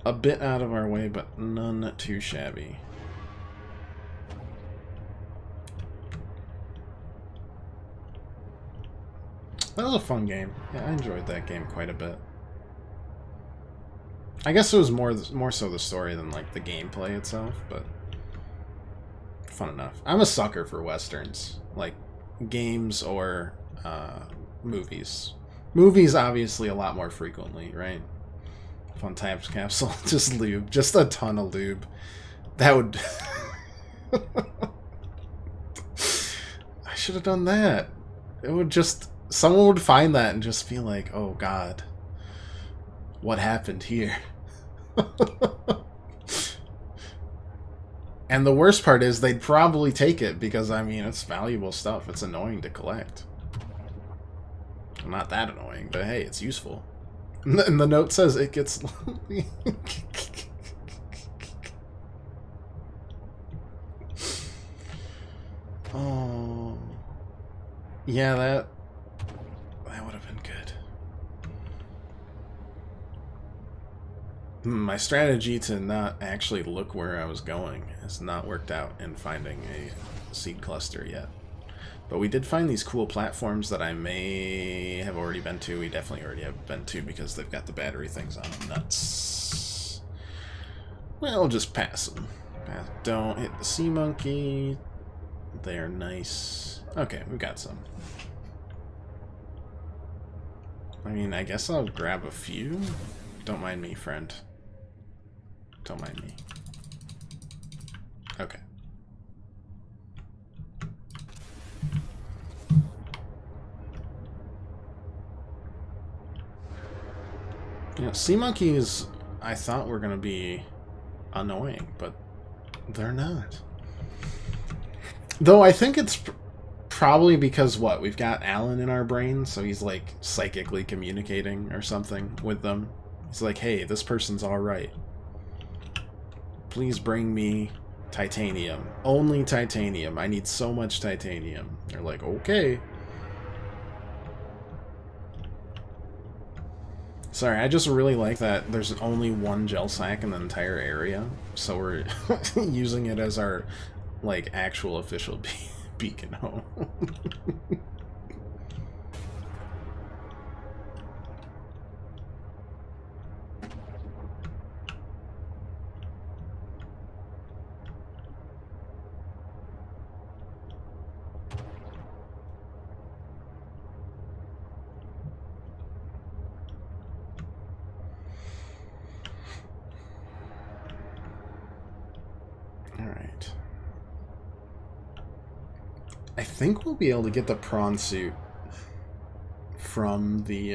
A bit out of our way, but none too shabby. That was a fun game. Yeah, I enjoyed that game quite a bit. I guess it was more so the story than, like, the gameplay itself, but fun enough. I'm a sucker for westerns, like games or movies. Movies, obviously, a lot more frequently, right? Fun Times Capsule, just lube, just a ton of lube. That would... I should have done that. It would just... Someone would find that and just be like, oh god, what happened here? And the worst part is they'd probably take it because, I mean, it's valuable stuff. It's annoying to collect. Well, not that annoying, but hey, it's useful. And the note says it gets lonely. Oh. Yeah, that would have been good. My strategy to not actually look where I was going has not worked out in finding a seed cluster yet. But we did find these cool platforms that I may have already been to. We definitely already have been to because they've got the battery things on them. Nuts. Well, just pass them. Don't hit the sea monkey. They are nice. Okay, we got some. I mean, I guess I'll grab a few. Don't mind me, friend. Don't mind me. Okay. You know, sea monkeys, I thought were gonna be annoying, but they're not. Though I think it's probably because, what, we've got Alan in our brain, so he's like psychically communicating or something with them. He's like, hey, this person's alright. Please bring me titanium. Only titanium. I need so much titanium. They're like, okay. Sorry, I just really like that there's only one gel sack in the entire area, so we're using it as our, like, actual official beacon home. Alright. I think we'll be able to get the prawn suit from the,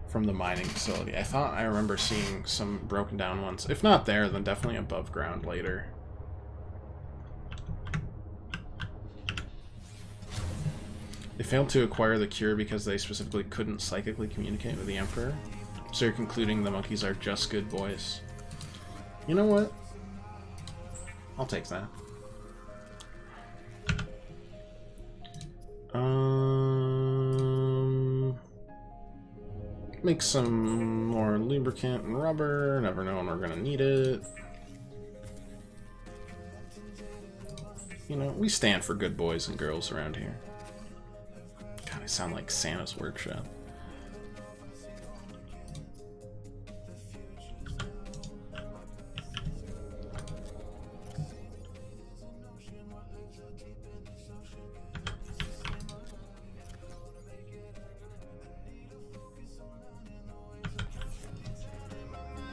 from the mining facility. I thought I remember seeing some broken down ones. If not there, then definitely above ground later. They failed to acquire the cure because they specifically couldn't psychically communicate with the Emperor. So you're concluding the monkeys are just good boys. You know what? I'll take that. Make some more lubricant and rubber. Never know when we're gonna need it. You know, we stand for good boys and girls around here. God, I sound like Santa's workshop.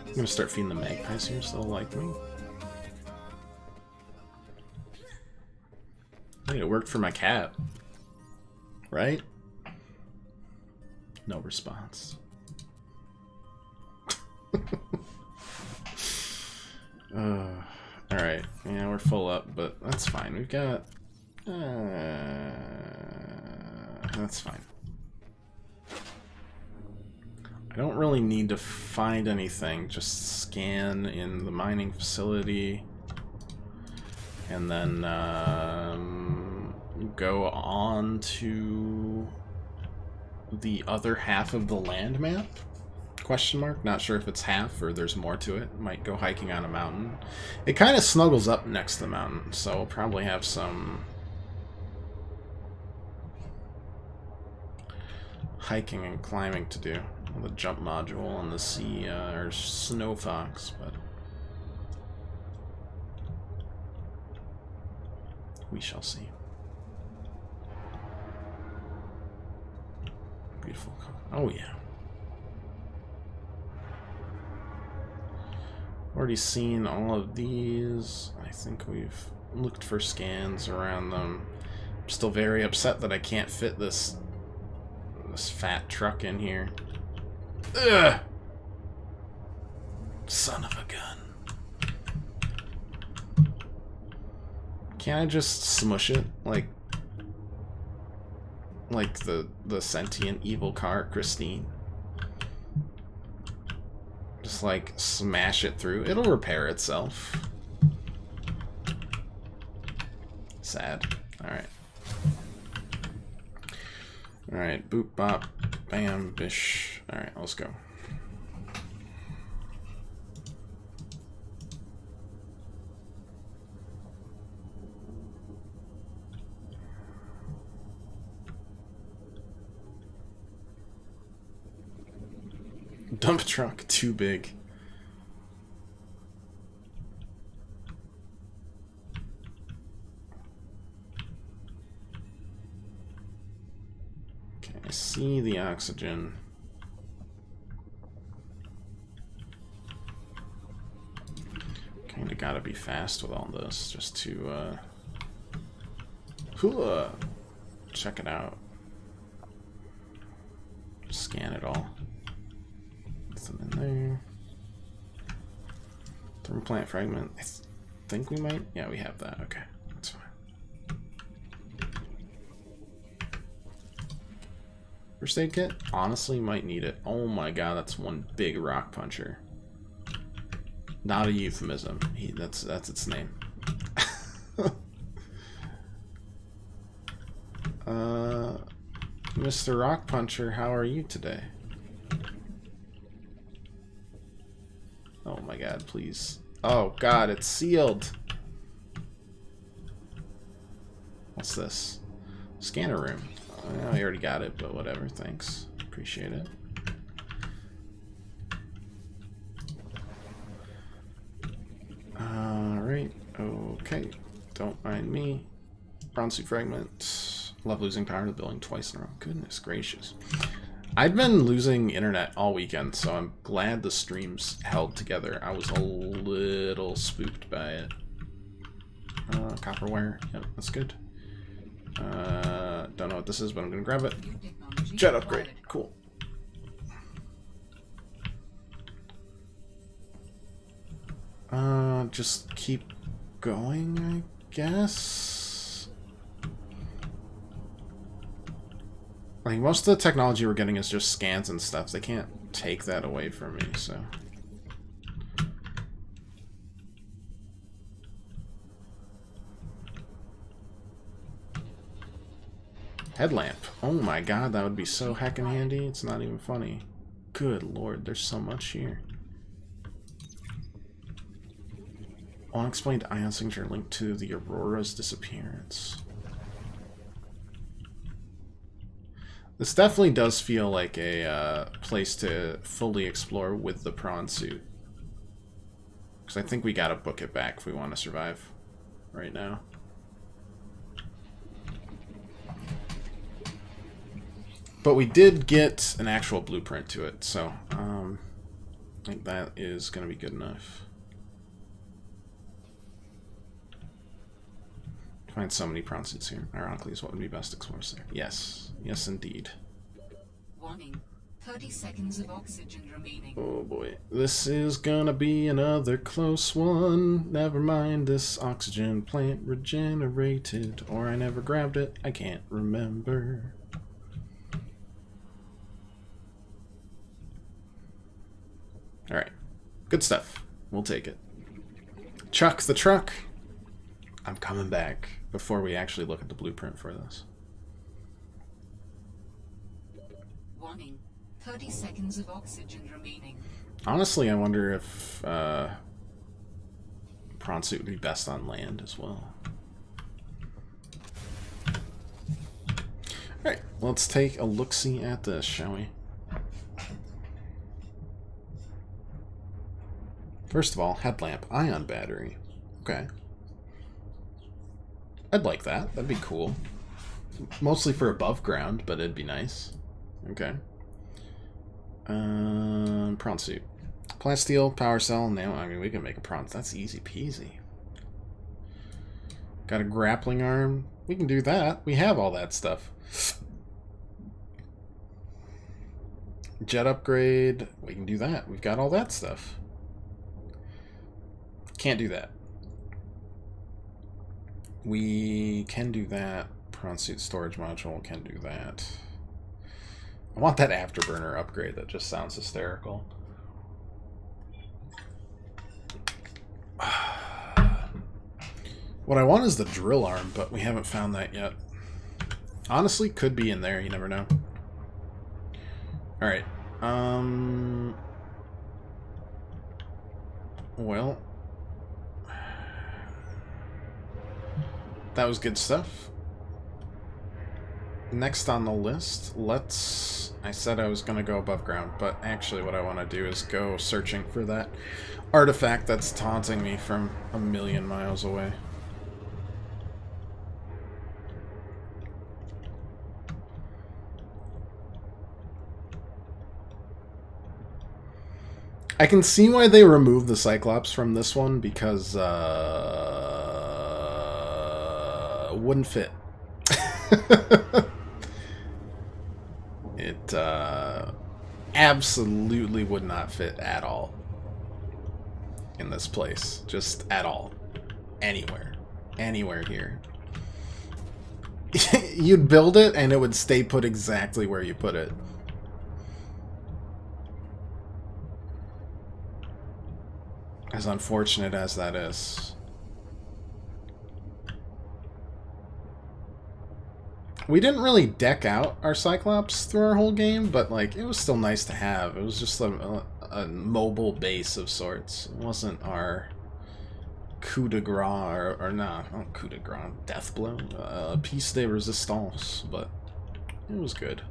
I'm gonna start feeding the magpies here so they'll like me. Hey, it worked for my cat. Right? No response. Alright, yeah, we're full up, but that's fine. We've got... that's fine. I don't really need to find anything. Just scan in the mining facility. And then, go on to the other half of the land map? Question mark? Not sure if it's half or there's more to it. Might go hiking on a mountain. It kind of snuggles up next to the mountain, so we'll probably have some hiking and climbing to do. The jump module and the sea or snow fox, but we shall see. Beautiful. Oh yeah. Already seen all of these. I think we've looked for scans around them. I'm still very upset that I can't fit this fat truck in here. Ugh! Son of a gun. Can't I just smush it like the sentient evil car, Christine? Just like smash it through. It'll repair itself. Sad. Alright. Alright, boop bop, bam, bish. Alright, let's go. Dump truck, too big. Okay, I see the oxygen. Kinda gotta be fast with all this, just to, check it out. Scan it all. Nothing in there. Thermoplant fragment. I think we might. Yeah, we have that. Okay, that's fine. First aid kit? Honestly, might need it. Oh my god, that's one big rock puncher. Not a euphemism. That's its name. Mr. Rock Puncher, how are you today? Oh my god, please. Oh god, it's sealed. What's this? Scanner room. Oh, I already got it, but whatever, thanks. Appreciate it. Alright, okay. Don't mind me. Prawn suit fragment. Love losing power to the building twice in a row. Goodness gracious. I'd been losing internet all weekend, so I'm glad the streams held together. I was a little spooked by it. Copper wire. Yep, that's good. Don't know what this is, but I'm gonna grab it. Jet upgrade. Cool. Just keep going, I guess. Like, most of the technology we're getting is just scans and stuff. They can't take that away from me, so. Headlamp. Oh my god, that would be so heckin' handy. It's not even funny. Good lord, there's so much here. Unexplained ion signature linked to the Aurora's disappearance. This definitely does feel like a place to fully explore with the prawn suit. Because I think we gotta book it back if we want to survive right now. But we did get an actual blueprint to it, so I think that is going to be good enough. Find so many prawn suits here. Ironically, is what would be best explores there. Yes. Yes, indeed. Warning. 30 seconds of oxygen remaining. Oh boy. This is gonna be another close one. Never mind, this oxygen plant regenerated. Or I never grabbed it. I can't remember. Alright. Good stuff. We'll take it. Chuck the truck. I'm coming back before we actually look at the blueprint for this. Warning. 30 seconds of oxygen remaining. Honestly, I wonder if prawn suit would be best on land as well. Alright, let's take a look-see at this, shall we? First of all, headlamp, ion battery. Okay. I'd like that. That'd be cool. Mostly for above ground, but it'd be nice. Okay. Prawn suit. Plasteel, power cell. Now, I mean, we can make a prawn. That's easy peasy. Got a grappling arm. We can do that. We have all that stuff. Jet upgrade. We can do that. We've got all that stuff. Can't do that. We can do that. Prawn suit storage module can do that. I want that afterburner upgrade. That just sounds hysterical. What I want is the drill arm, but we haven't found that yet. Honestly, could be in there. You never know. Alright. Well. That was good stuff. next on the list, I said I was going to go above ground, but actually what I want to do is go searching for that artifact that's taunting me from a million miles away. I can see why they removed the Cyclops from this one, because it wouldn't fit. It absolutely would not fit at all in this place. Just at all. Anywhere. Anywhere here. You'd build it and it would stay put exactly where you put it. As unfortunate as that is. We didn't really deck out our Cyclops through our whole game, but like it was still nice to have. It was just a mobile base of sorts. It wasn't our coup de grace, or not coup de grace, death blow, piece de resistance, but it was good.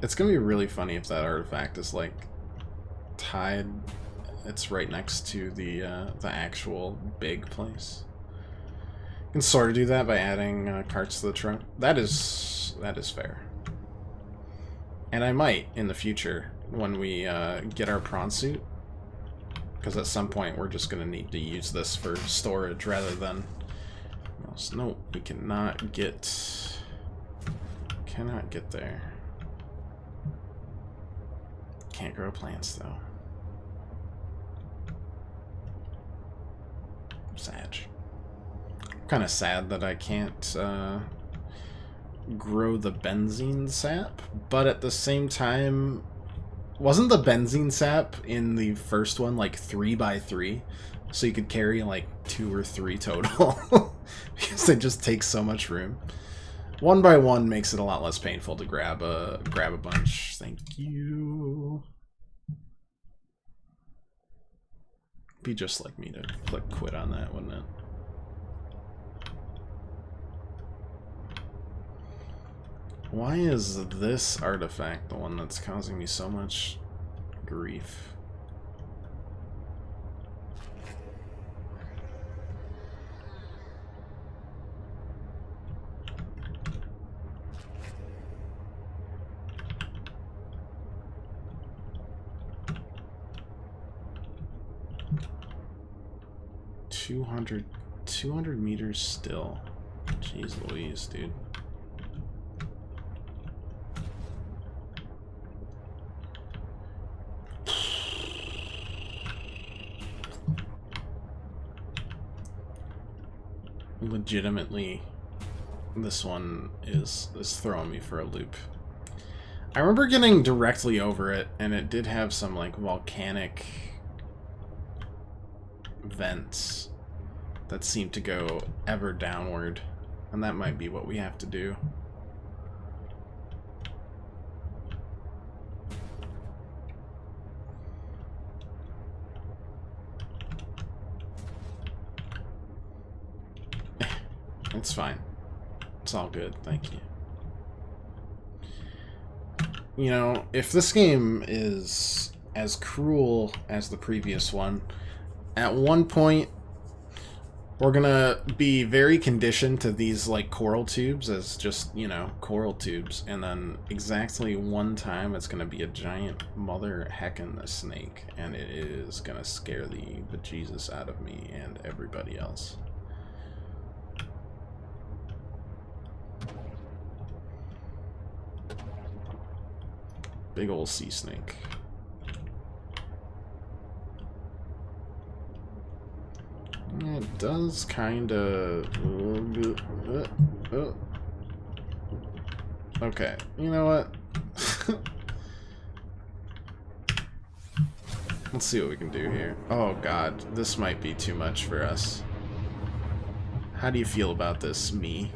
It's gonna be really funny if that artifact is like tied. It's right next to the actual big place. You can sort of do that by adding carts to the trunk. That is fair. And I might in the future when we get our prawn suit, because at some point we're just gonna need to use this for storage rather than. No, we cannot get there. Can't grow plants though. Sad. Kind of sad that I can't grow the benzene sap, but at the same time, wasn't the benzene sap in the first one like 3x3? So you could carry like 2 or 3 total because they just take so much room. 1x1 makes it a lot less painful to grab a bunch. Thank you. Be just like me to click quit on that, wouldn't it? Why is this artifact the one that's causing me so much grief? Two hundred meters still. Jeez Louise, dude. Legitimately, this one is throwing me for a loop. I remember getting directly over it, and it did have some like volcanic vents that seem to go ever downward, and that might be what we have to do. It's fine. It's all good, thank you. You know, if this game is as cruel as the previous one, at one point we're gonna be very conditioned to these like coral tubes as just, you know, coral tubes, and then exactly one time it's gonna be a giant mother heckin' snake, and it is gonna scare the bejesus out of me and everybody else. Big ol' sea snake. It does kind of... Okay, you know what? Let's see what we can do here. Oh god, this might be too much for us. How do you feel about this, me?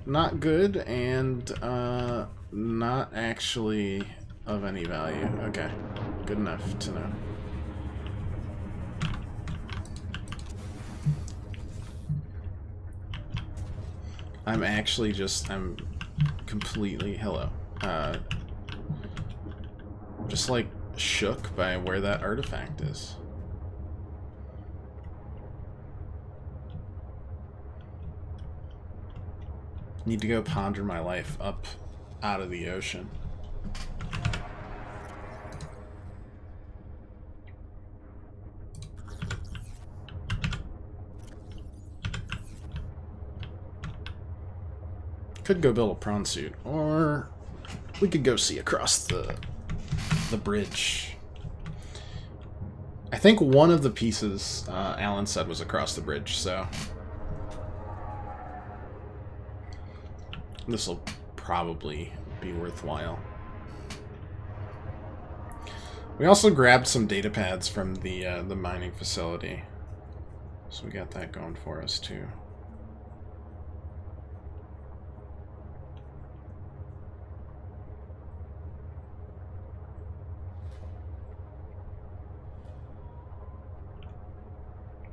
not good, and not actually of any value. Okay, good enough to know. I'm actually just, I'm completely, hello, just like shook by where that artifact is. Need to go ponder my life up out of the ocean. Could go build a prawn suit, or we could go see across the bridge. I think one of the pieces Alan said was across the bridge, so this will probably be worthwhile. We also grabbed some data pads from the mining facility, so we got that going for us too.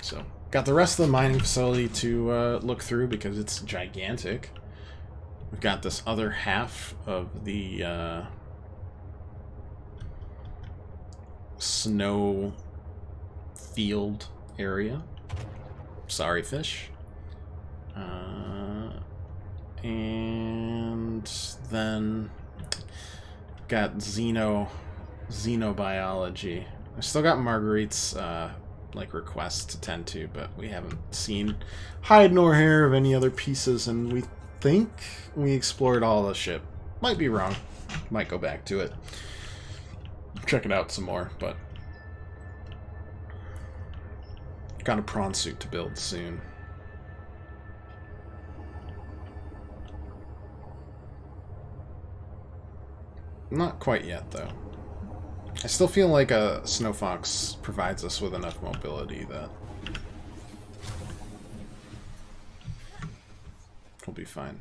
So, got the rest of the mining facility to look through because it's gigantic. We've got this other half of the snow field area. Sorry, fish. And then got xenobiology. I still got Marguerite's like requests to tend to, but we haven't seen hide nor hair of any other pieces, and we think we explored all the ship. Might be wrong. Might go back to it. Check it out some more, but got a prawn suit to build soon. Not quite yet, though. I still feel like a Snow Fox provides us with enough mobility that we'll be fine.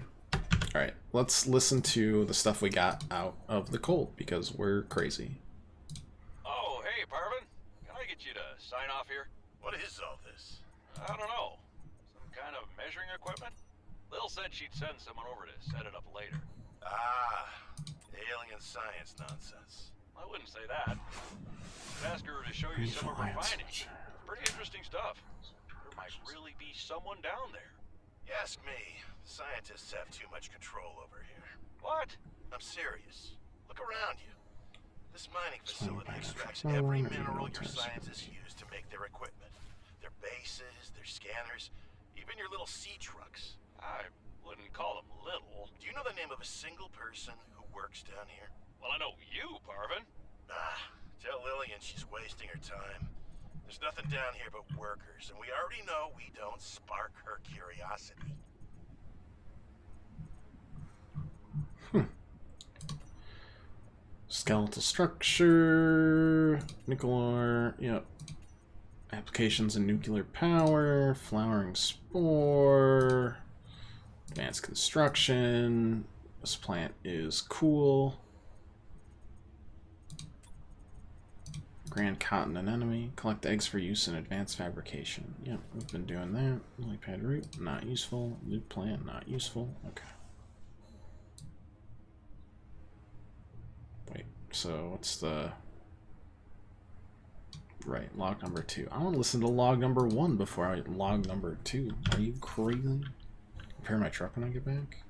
Alright, let's listen to the stuff we got out of the cold, because we're crazy. Oh, hey, Parvin. Can I get you to sign off here? What is all this? I don't know. Some kind of measuring equipment? Lil said she'd send someone over to set it up later. Ah, alien science nonsense. I wouldn't say that. I'd ask her to show you some of her findings. Pretty interesting stuff. There might really be someone down there. You ask me, scientists have too much control over here. What? I'm serious. Look around you. This mining facility extracts every mineral your scientists use to make their equipment. Their bases, their scanners, even your little sea trucks. I wouldn't call them little. Do you know the name of a single person who works down here? Well, I know you, Parvin. Tell Lillian she's wasting her time. There's nothing down here but workers, and we already know we don't spark her curiosity. Skeletal structure, nickel ore, yep. Applications in nuclear power, flowering spore, advanced construction. This plant is cool. Grand cotton anemone. Collect eggs for use in advanced fabrication. Yep, we've been doing that. Lily pad root, not useful. Loot plant, not useful. Okay. Wait, so what's the... Right, log number 2. I want to listen to log number 1 before I log number 2. Are you crazy? Repair my truck when I get back?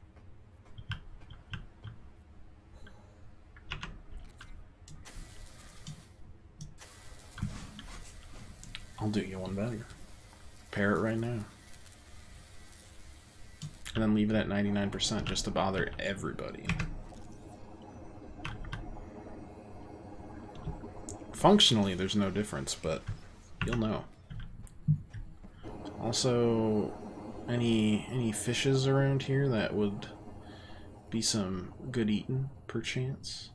I'll do you one better. Repair it right now. And then leave it at 99% just to bother everybody. Functionally, there's no difference, but you'll know. Also, any fishes around here that would be some good eating, perchance?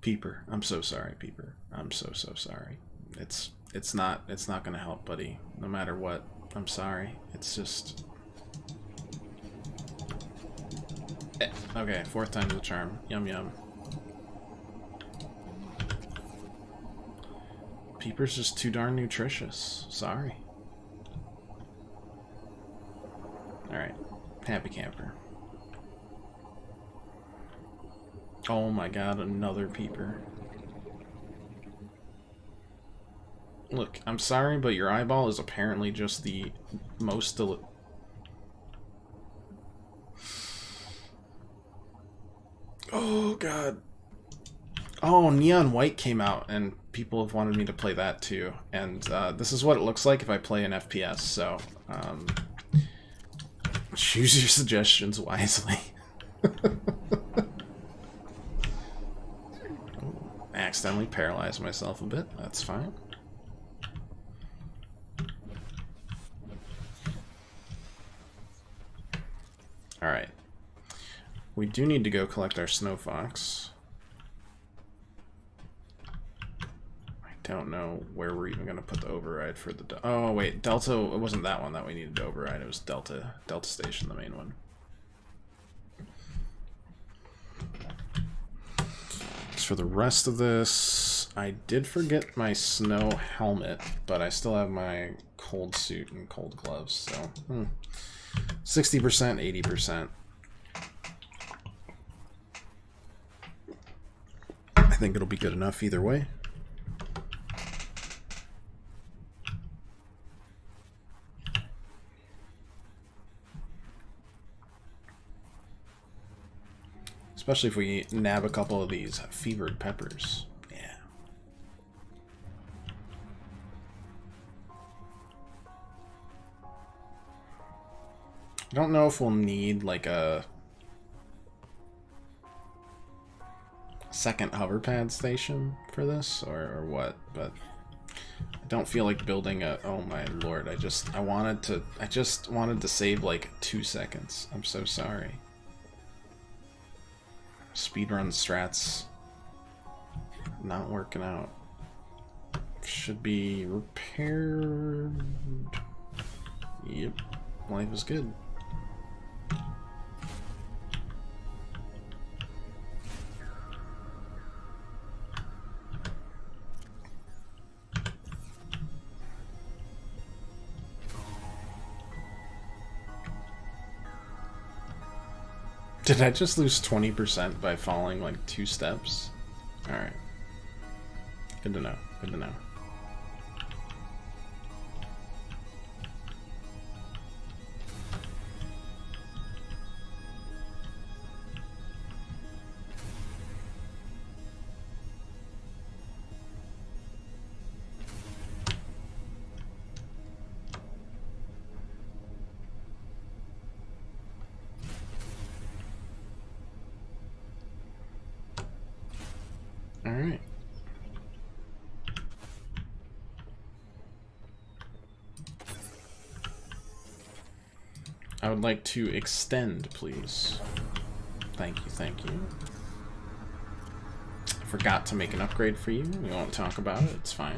Peeper, I'm so sorry, Peeper. I'm so sorry. It's not gonna help, buddy. No matter what I'm sorry. It's just... Okay, 4th time's the charm. Yum yum. Peeper's just too darn nutritious. Sorry. Alright. Happy camper. Oh my god, another peeper. Look, I'm sorry, but your eyeball is apparently just the most Oh god. Oh, Neon White came out, and people have wanted me to play that too. And this is what it looks like if I play an FPS, so choose your suggestions wisely. I accidentally paralyzed myself a bit. That's fine. Alright. We do need to go collect our snow fox. I don't know where we're even going to put the override for the... Oh, wait. Delta... It wasn't that one that we needed to override. It was Delta. Delta Station, the main one. As for the rest of this, I did forget my snow helmet, but I still have my cold suit and cold gloves, so... 60%, 80%. I think it'll be good enough either way. Especially if we nab a couple of these fevered peppers. Yeah. I don't know if we'll need like a second hover pad station for this or what, but I don't feel like building a... Oh my lord, I just wanted to save like 2 seconds. I'm so sorry. Speedrun strats not working out. Should be repaired. Yep, life is good. Did I just lose 20% by falling like 2 steps? Alright. Good to know. Good to know. Alright. I would like to extend, please. Thank you, thank you. I forgot to make an upgrade for you. We won't talk about it, it's fine.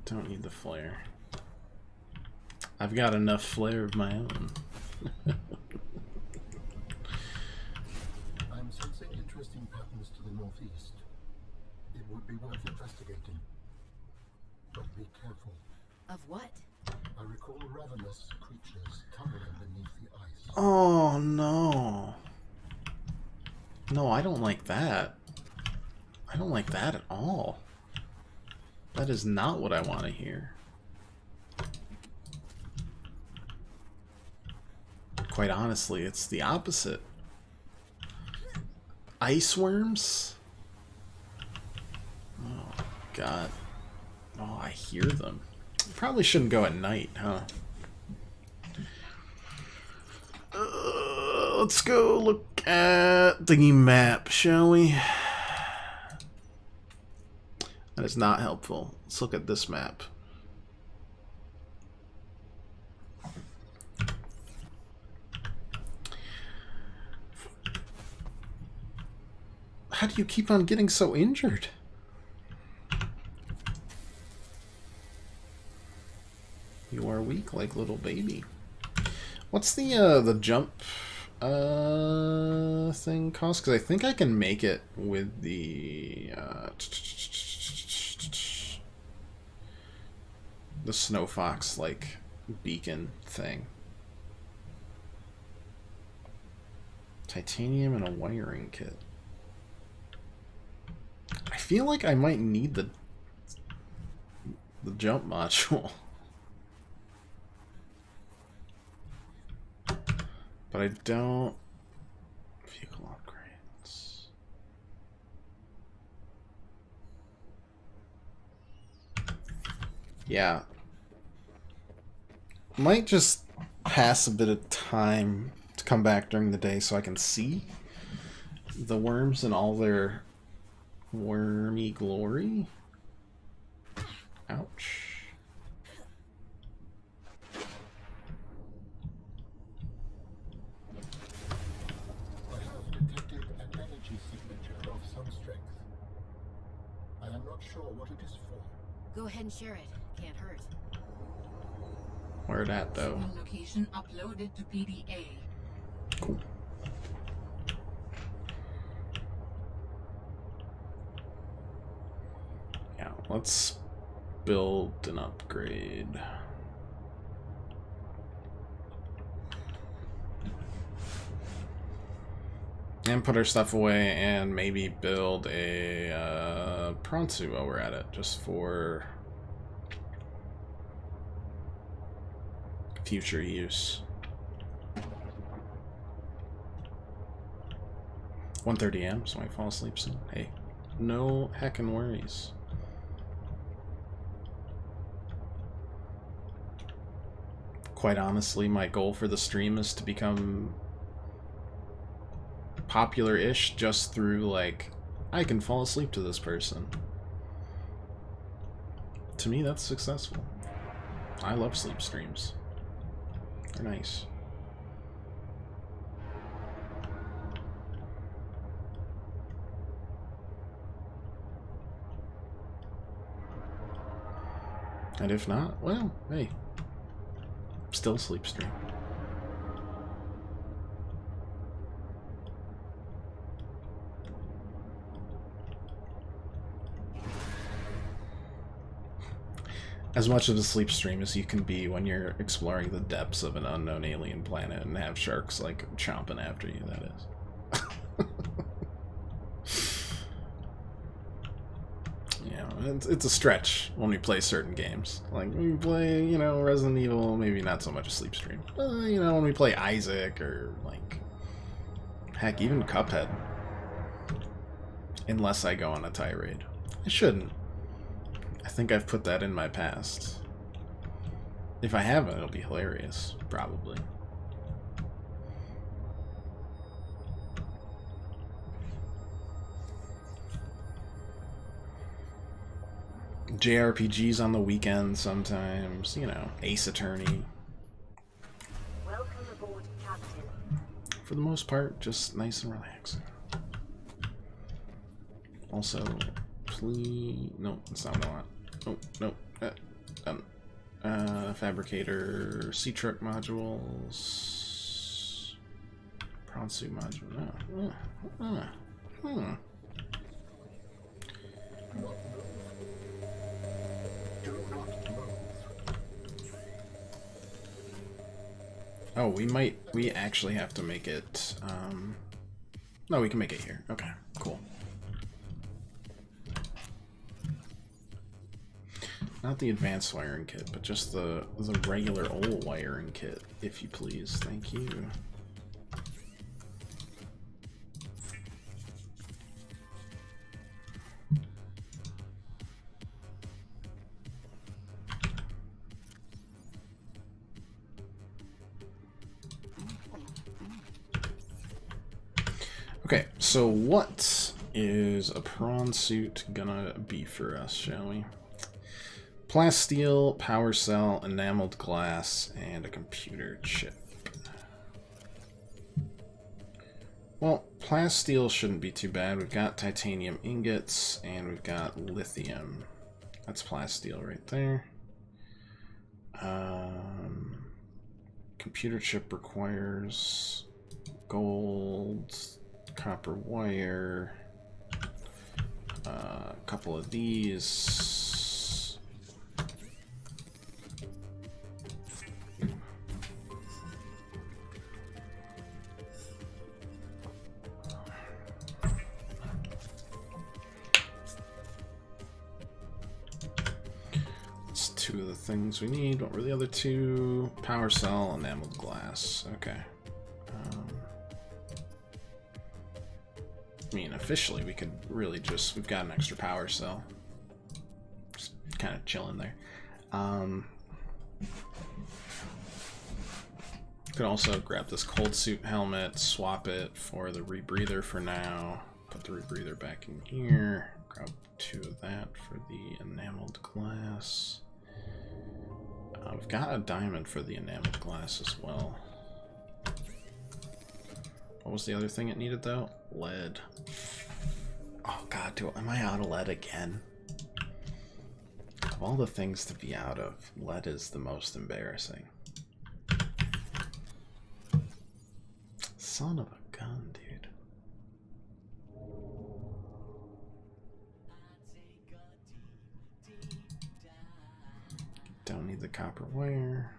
Don't need the flare. I've got enough flare of my own. I'm sensing interesting patterns to the northeast. It would be worth investigating. But be careful. Of what? I recall ravenous creatures tumbling beneath the ice. Oh no. No, I don't like that. I don't like that at all. That is not what I want to hear. Quite honestly, it's the opposite. Ice worms? Oh, God. Oh, I hear them. Probably shouldn't go at night, huh? Let's go look at the map, shall we? That is not helpful. Let's look at this map. How do you keep on getting so injured? You are weak like little baby. What's the jump thing cost? Because I think I can make it with the Snow Fox like beacon thing. Titanium and a wiring kit. I feel like I might need the jump module. But I don't... Vehicle upgrades. Yeah. Might just pass a bit of time to come back during the day so I can see the worms in all their wormy glory. Ouch. Go ahead and share it. Can't hurt. Where it at, though? Location uploaded to PDA. Cool. Yeah, let's build an upgrade. And put our stuff away and maybe build a prawn suit while we're at it, just for future use. 1:30 a.m. so I fall asleep soon. Hey, no heckin' worries. Quite honestly, my goal for the stream is to become popular-ish just through, like, I can fall asleep to this person. To me, that's successful. I love sleep streams. They're nice. And if not, well, hey, still sleep stream. As much of a sleep stream as you can be when you're exploring the depths of an unknown alien planet and have sharks, like, chomping after you, that is. Yeah, it's a stretch when we play certain games. Like, when we play, you know, Resident Evil, maybe not so much a sleep stream. You know, when we play Isaac or, like, heck, even Cuphead. Unless I go on a tirade. I shouldn't. I think I've put that in my past. If I haven't, it'll be hilarious. Probably. JRPGs on the weekend sometimes. You know, Ace Attorney. Welcome aboard, Captain. For the most part, just nice and relaxing. Also, please... No, that's not what I want. Oh, no. Fabricator, sea truck modules, prawn suit module. Oh, we actually have to make it, no, we can make it here. Okay, cool. Not the advanced wiring kit, but just the regular old wiring kit, if you please. Thank you. Okay, so what is a prawn suit gonna be for us, shall we? Plasteel, power cell, enameled glass, and a computer chip. Well, plasteel shouldn't be too bad. We've got titanium ingots, and we've got lithium. That's plasteel right there. Computer chip requires gold, copper wire, a couple of these. That's two of the things we need. What were the other two? Power cell, enameled glass. Okay. I mean, officially, we could really just... We've got an extra power cell. Just kind of chilling there. Could also grab this cold suit helmet, swap it for the rebreather for now. Put the rebreather back in here. Grab two of that for the enameled glass. We've got a diamond for the enameled glass as well. What was the other thing it needed though? Lead. Oh god, am I out of lead again? Of all the things to be out of, lead is the most embarrassing. Son of a gun, dude. Don't need the copper wire.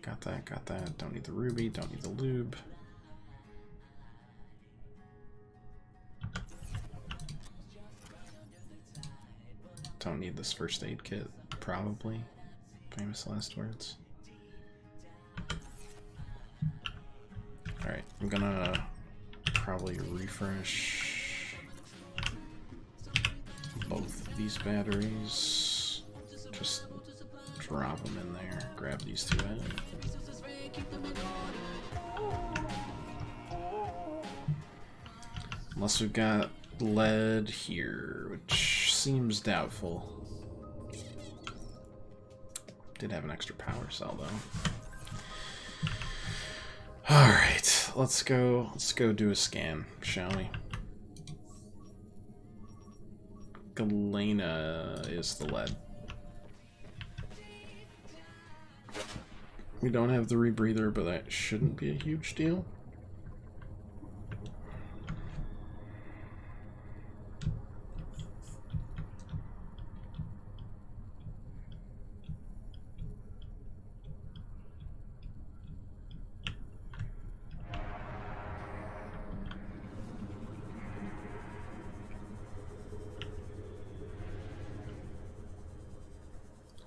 Got that, got that. Don't need the ruby, don't need the lube. Don't need this first aid kit, probably. Famous last words. Alright, I'm gonna probably refresh both of these batteries. Just drop them in there, grab these two out. Unless we've got lead here, which seems doubtful. Did have an extra power cell though. Alright, let's go do a scan, shall we? Galena is the lead. We don't have the rebreather, but that shouldn't be a huge deal.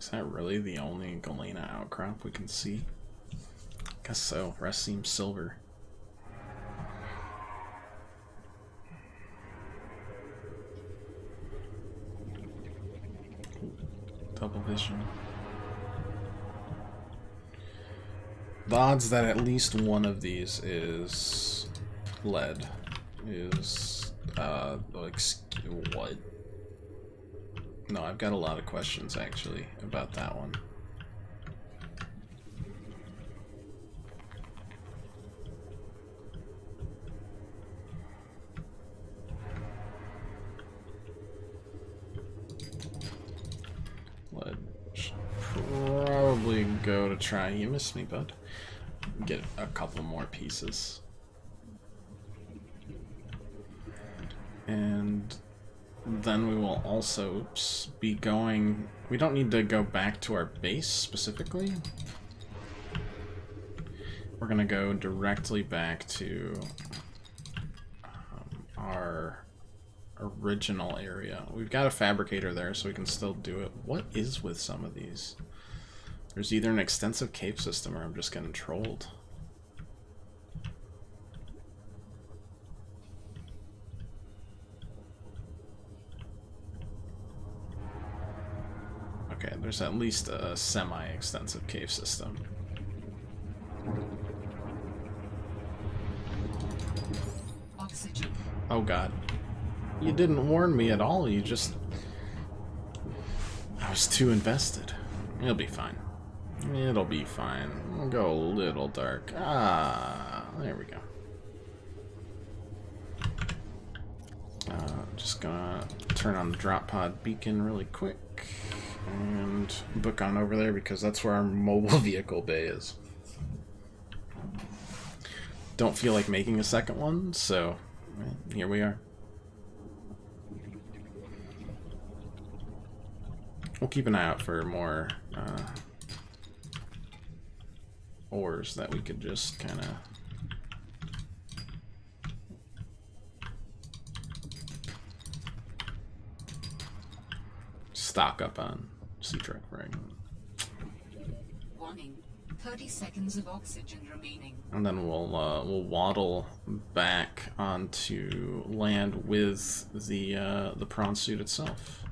Is that really the only Galena outcrop we can see? Guess so. Rest seems silver. Double vision. The odds that at least one of these is lead is like what? No, I've got a lot of questions actually about that one. Let's probably go to try. You missed me, bud. Get a couple more pieces. And then we will also be going... We don't need to go back to our base specifically. We're going to go directly back to our original area. We've got a fabricator there, so we can still do it. What is with some of these? There's either an extensive cave system or I'm just getting trolled. Okay, there's at least a semi-extensive cave system. Oxygen. Oh god. You didn't warn me at all, you just... I was too invested. It'll be fine. It'll be fine. We'll go a little dark. Ah, there we go. Just gonna turn on the drop pod beacon really quick and book on over there because that's where our mobile vehicle bay is. Don't feel like making a second one, so here we are. We'll keep an eye out for more ores that we could just kind of stock up on. Sea truck fragment. Warning, 30 seconds of oxygen remaining. And then we'll waddle back onto land with the prawn suit itself.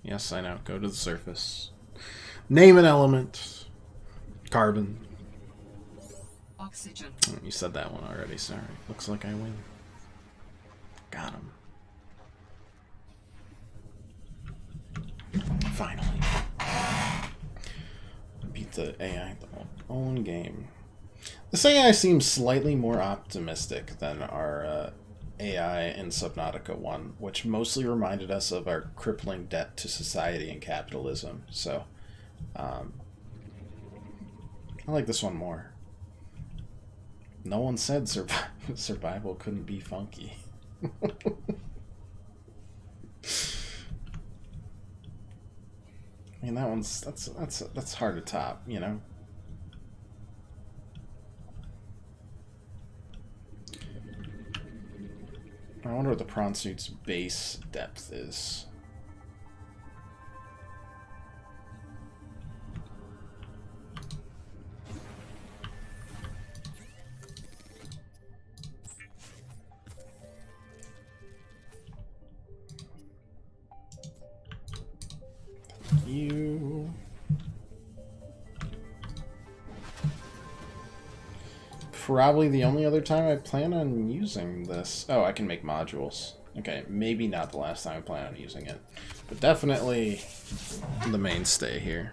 Yes, I know. Go to the surface. Name an element. Carbon. Oxygen. Oh, you said that one already. Sorry. Looks like I win. Got him. Finally. Beat the AI the own game. This AI seems slightly more optimistic than our AI in Subnautica 1, which mostly reminded us of our crippling debt to society and capitalism. So, I like this one more. No one said survival couldn't be funky. I mean, that one's that's hard to top, you know. I wonder what the prawn suit's base depth is. You. Probably the only other time I plan on using this. Oh, I can make modules. Okay, maybe not the last time I plan on using it, but definitely the mainstay here.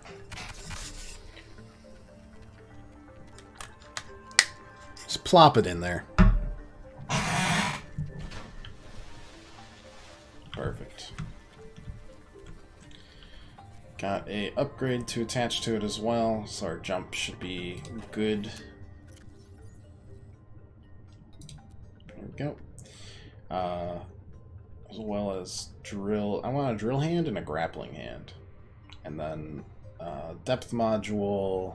Just plop it in there. Perfect. Got a upgrade to attach to it as well, so our jump should be good. There we go. As well as drill. I want a drill hand and a grappling hand. And then depth module.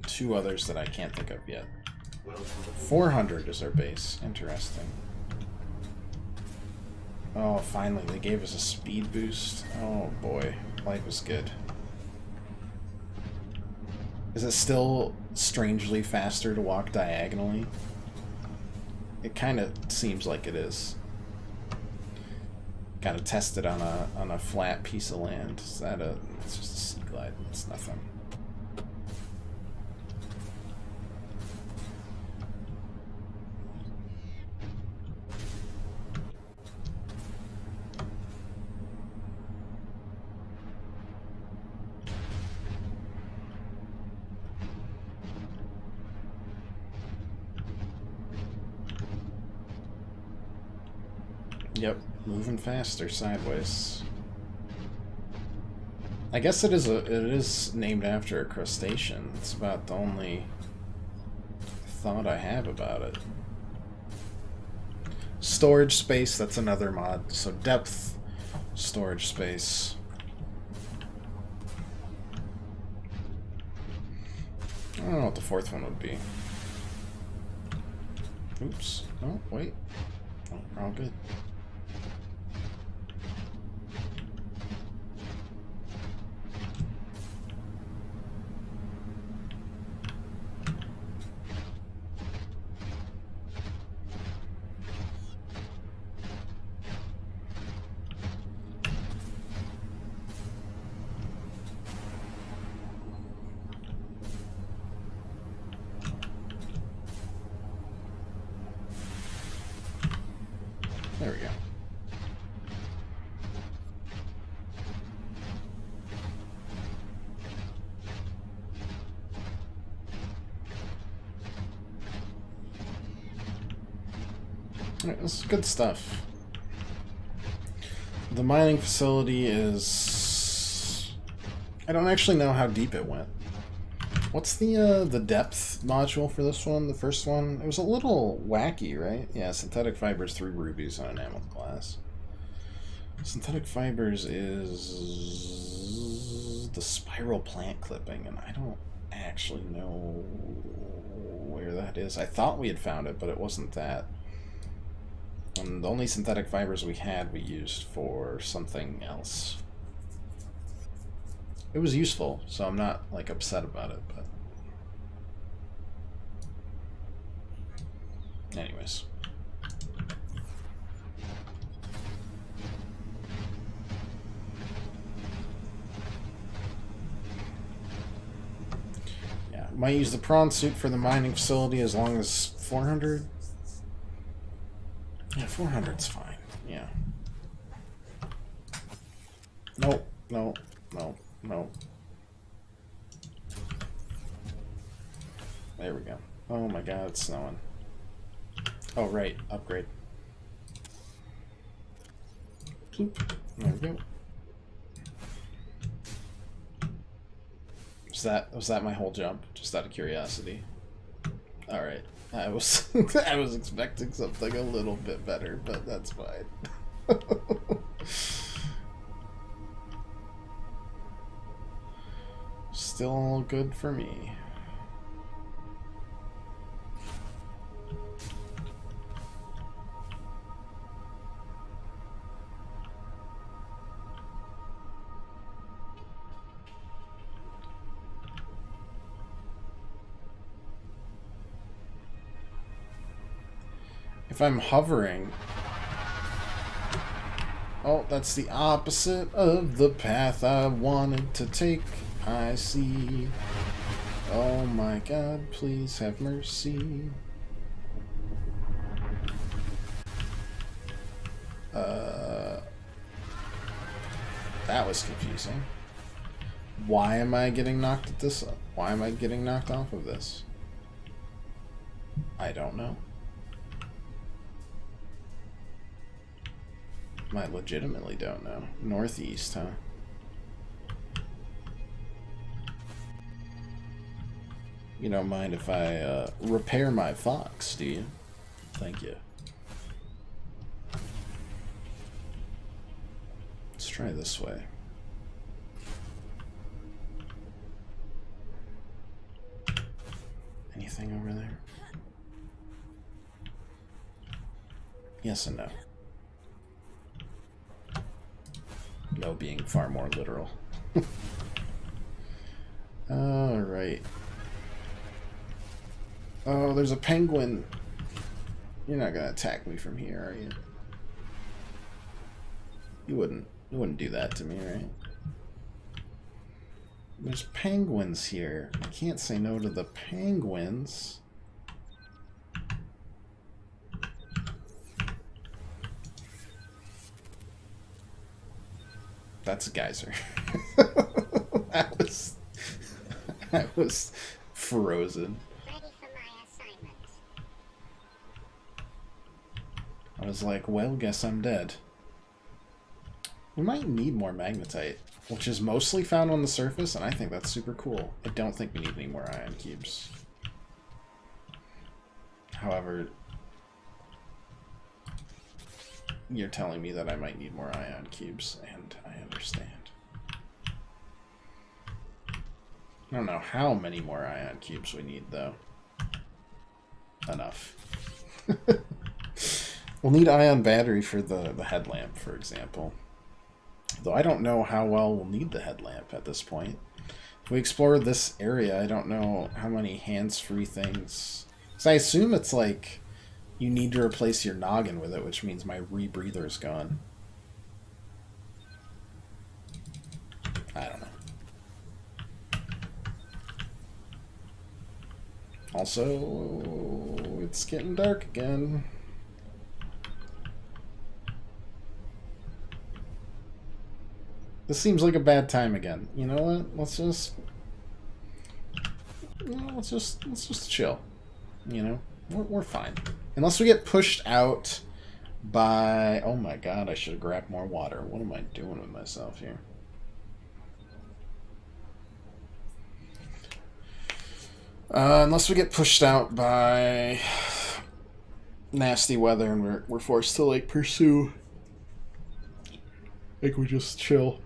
2 others that I can't think of yet. 400 is our base. Interesting. Oh, finally, they gave us a speed boost. Oh boy, life is good. Is it still strangely faster to walk diagonally? It kind of seems like it is. Gotta test it on a flat piece of land. Is that a? It's just a sea glide. It's nothing. Yep, moving faster sideways. I guess it is named after a crustacean. It's about the only thought I have about it. Storage space, that's another mod. So depth, storage space. I don't know what the fourth one would be. Oops. Oh, wait. Oh, we're all good. There we go. This is good stuff. The mining facility is... I don't actually know how deep it went. What's the depth module for this one? The first one? It was a little wacky, right? Yeah, synthetic fibers, 3 rubies on enameled glass. Synthetic fibers is the spiral plant clipping, and I don't actually know where that is. I thought we had found it, but it wasn't that. And the only synthetic fibers we had, we used for something else. It was useful, so I'm not, like, upset about it, but... Anyways. Yeah, might use the prawn suit for the mining facility as long as 400? Yeah, 400's fine, yeah. Nope, no, no. No. There we go. Oh my god, it's snowing. Oh, right. Upgrade. Bloop. There we go. Was that my whole jump? Just out of curiosity. Alright. I was I was expecting something a little bit better, but that's fine. Still good for me. If I'm hovering... Oh, that's the opposite of the path I wanted to take. I see. Oh my god, please have mercy. That was confusing. Why am I getting knocked at this? Why am I getting knocked off of this? I don't know. I legitimately don't know. Northeast, huh? You don't mind if I repair my fox, do you? Thank you. Let's try this way. Anything over there? Yes and no. No being far more literal. Alright. Oh, there's a penguin. You're not gonna attack me from here, are you? You wouldn't do that to me, right? There's penguins here. I can't say no to the penguins. That's a geyser. I was frozen. Ready for my assignment. I was like, well, guess I'm dead. We might need more magnetite, which is mostly found on the surface, and I think that's super cool. I don't think we need any more ion cubes. However, you're telling me that I might need more ion cubes, and I understand. I don't know how many more ion cubes we need, though. Enough. We'll need ion battery for the headlamp, for example. Though I don't know how well we'll need the headlamp at this point. If we explore this area, I don't know how many hands-free things... Because I assume it's like you need to replace your noggin with it, which means my rebreather's gone. I don't know. Also, it's getting dark again. This seems like a bad time again. You know what? Let's just chill. You know, we're fine. Unless we get pushed out by... Oh my god, I should have grabbed more water. What am I doing with myself here? Unless we get pushed out by nasty weather and we're forced to, like, pursue. Like, we just chill.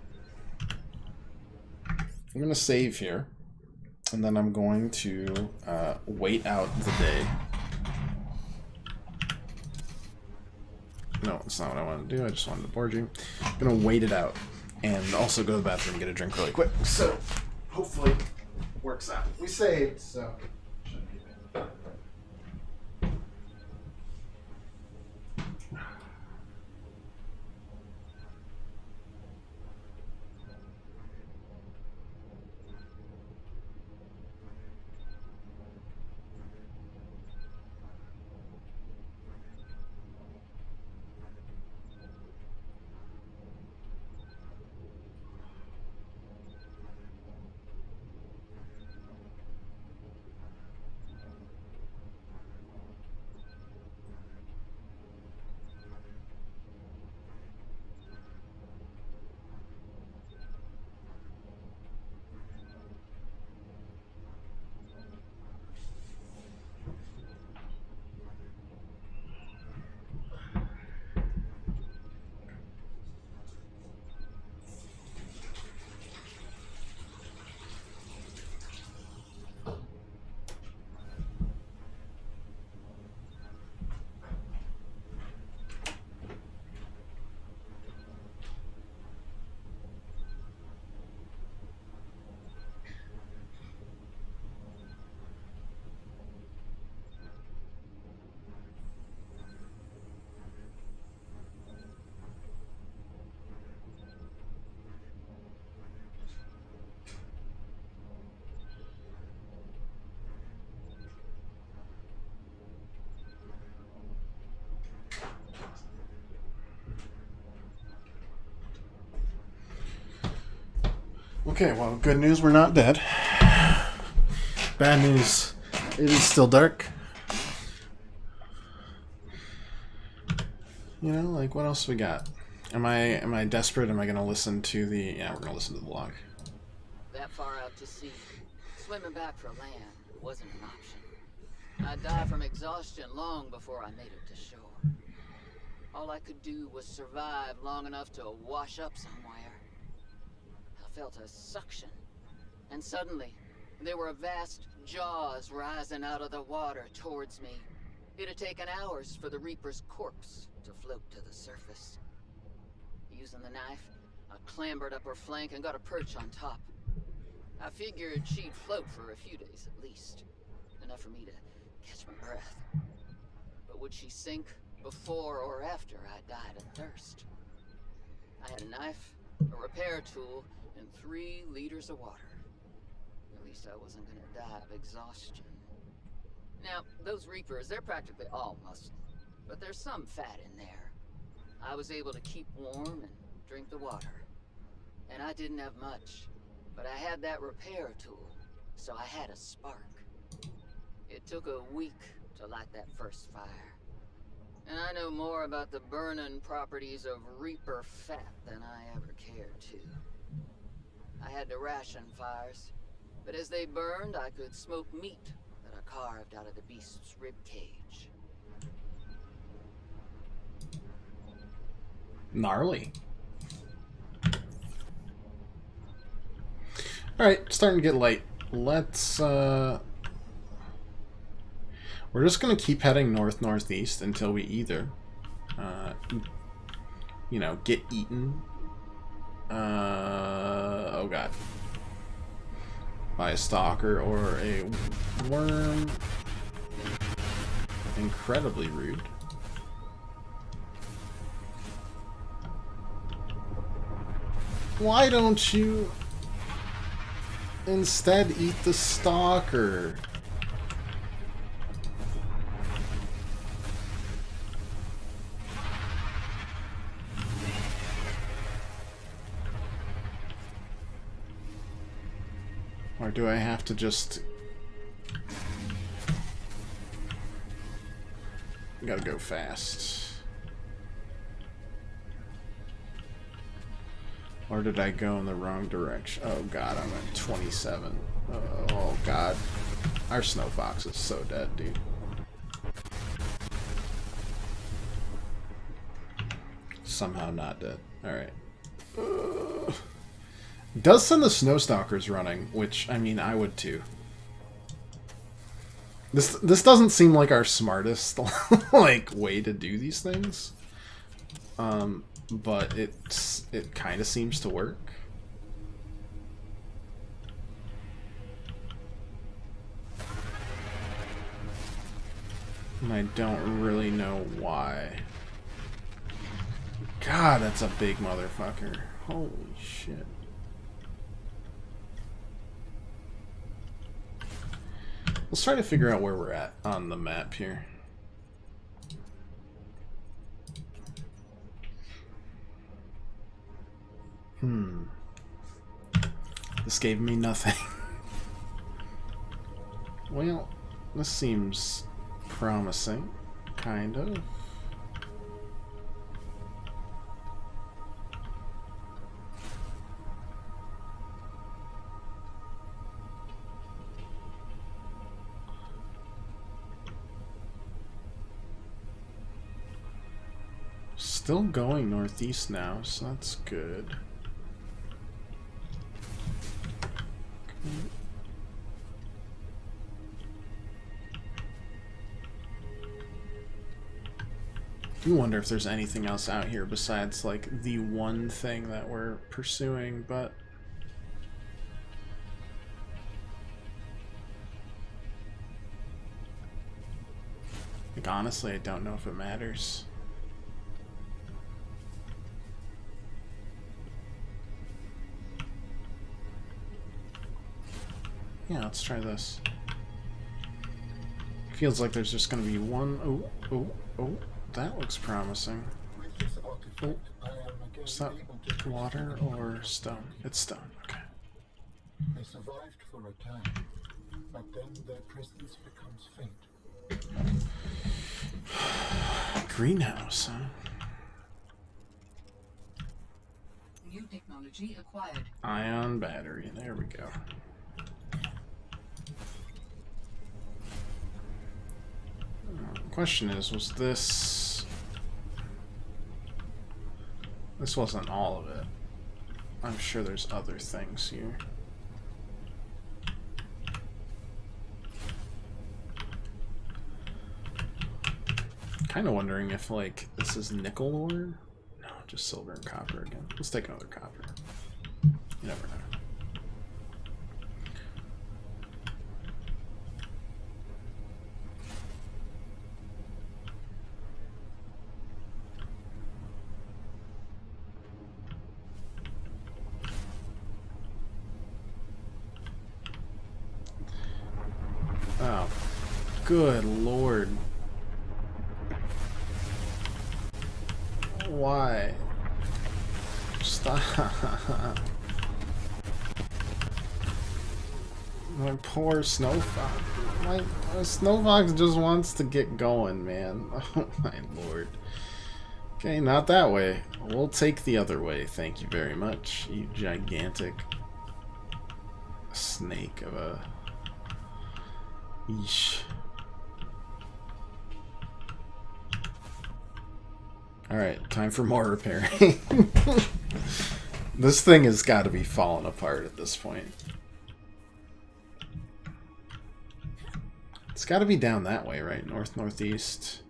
I'm gonna save here. And then I'm going to wait out the day. No, that's not what I wanted to do. I just wanted to board you. I'm going to wait it out. And also go to the bathroom and get a drink really quick. So, hopefully, it works out. We saved, so... shouldn't be bad. Okay, well, good news, we're not dead. Bad news, it is still dark. You know, like, what else we got? Am I desperate? Am I gonna listen to the... Yeah, we're gonna listen to the vlog. That far out to sea, swimming back for land wasn't an option. I'd die from exhaustion long before I made it to shore. All I could do was survive long enough to wash up somewhere. I felt a suction, and suddenly, there were vast jaws rising out of the water towards me. It had taken hours for the Reaper's corpse to float to the surface. Using the knife, I clambered up her flank and got a perch on top. I figured she'd float for a few days at least, enough for me to catch my breath. But would she sink before or after I died of thirst? I had a knife, a repair tool, and 3 liters of water. At least I wasn't gonna die of exhaustion. Now, those Reapers, they're practically all muscle, but there's some fat in there. I was able to keep warm and drink the water. And I didn't have much, but I had that repair tool, so I had a spark. It took a week to light that first fire. And I know more about the burning properties of Reaper fat than I ever cared to. I had to ration fires, but as they burned, I could smoke meat that I carved out of the beast's rib cage. Gnarly. Alright, starting to get late. Let's, we're just gonna keep heading north-northeast until we either, you know, get eaten. Oh god. By a stalker or a worm. Incredibly rude. Why don't you instead eat the stalker? Or do I have to just... Gotta go fast. Or did I go in the wrong direction? Oh god, I'm at 27. Oh god. Our snow fox is so dead, dude. Somehow not dead. Alright. Does send the snow stalkers running, which, I mean, I would too. This doesn't seem like our smartest like way to do these things. But it kind of seems to work. And I don't really know why. God, that's a big motherfucker. Holy shit. Let's try to figure out where we're at on the map here. This gave me nothing. Well, this seems promising, kind of. Still going northeast now, so that's good. Okay. I do wonder if there's anything else out here besides like the one thing that we're pursuing, but like honestly I don't know if it matters. Yeah, let's try this. Feels like there's just gonna be one. Oh, that looks promising. Oh, is that water or stone? It's stone, okay. They survived for a time, but then their presence becomes faint. Greenhouse, huh? New technology acquired. Ion battery, there we go. Question is, was this... This wasn't all of it. I'm sure there's other things here. Kind of wondering if, like, this is nickel ore? No, just silver and copper again. Let's take another copper. You never know. Oh, good lord. Why? Stop. My poor snowfox. My snowfox just wants to get going, man. Oh my lord. Okay, not that way. We'll take the other way. Thank you very much, you gigantic snake of a... Yeesh. Alright, time for more repairing. This thing has got to be falling apart at this point. It's got to be down that way, right? North-northeast.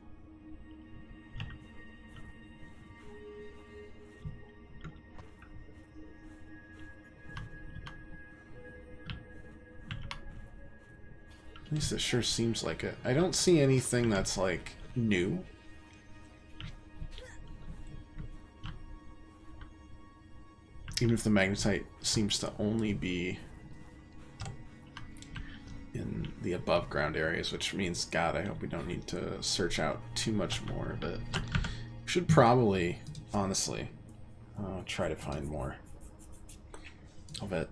At least it sure seems like it. I don't see anything that's, like, new. Even if the magnetite seems to only be in the above ground areas, which means, God, I hope we don't need to search out too much more, but we should probably, honestly, try to find more of it.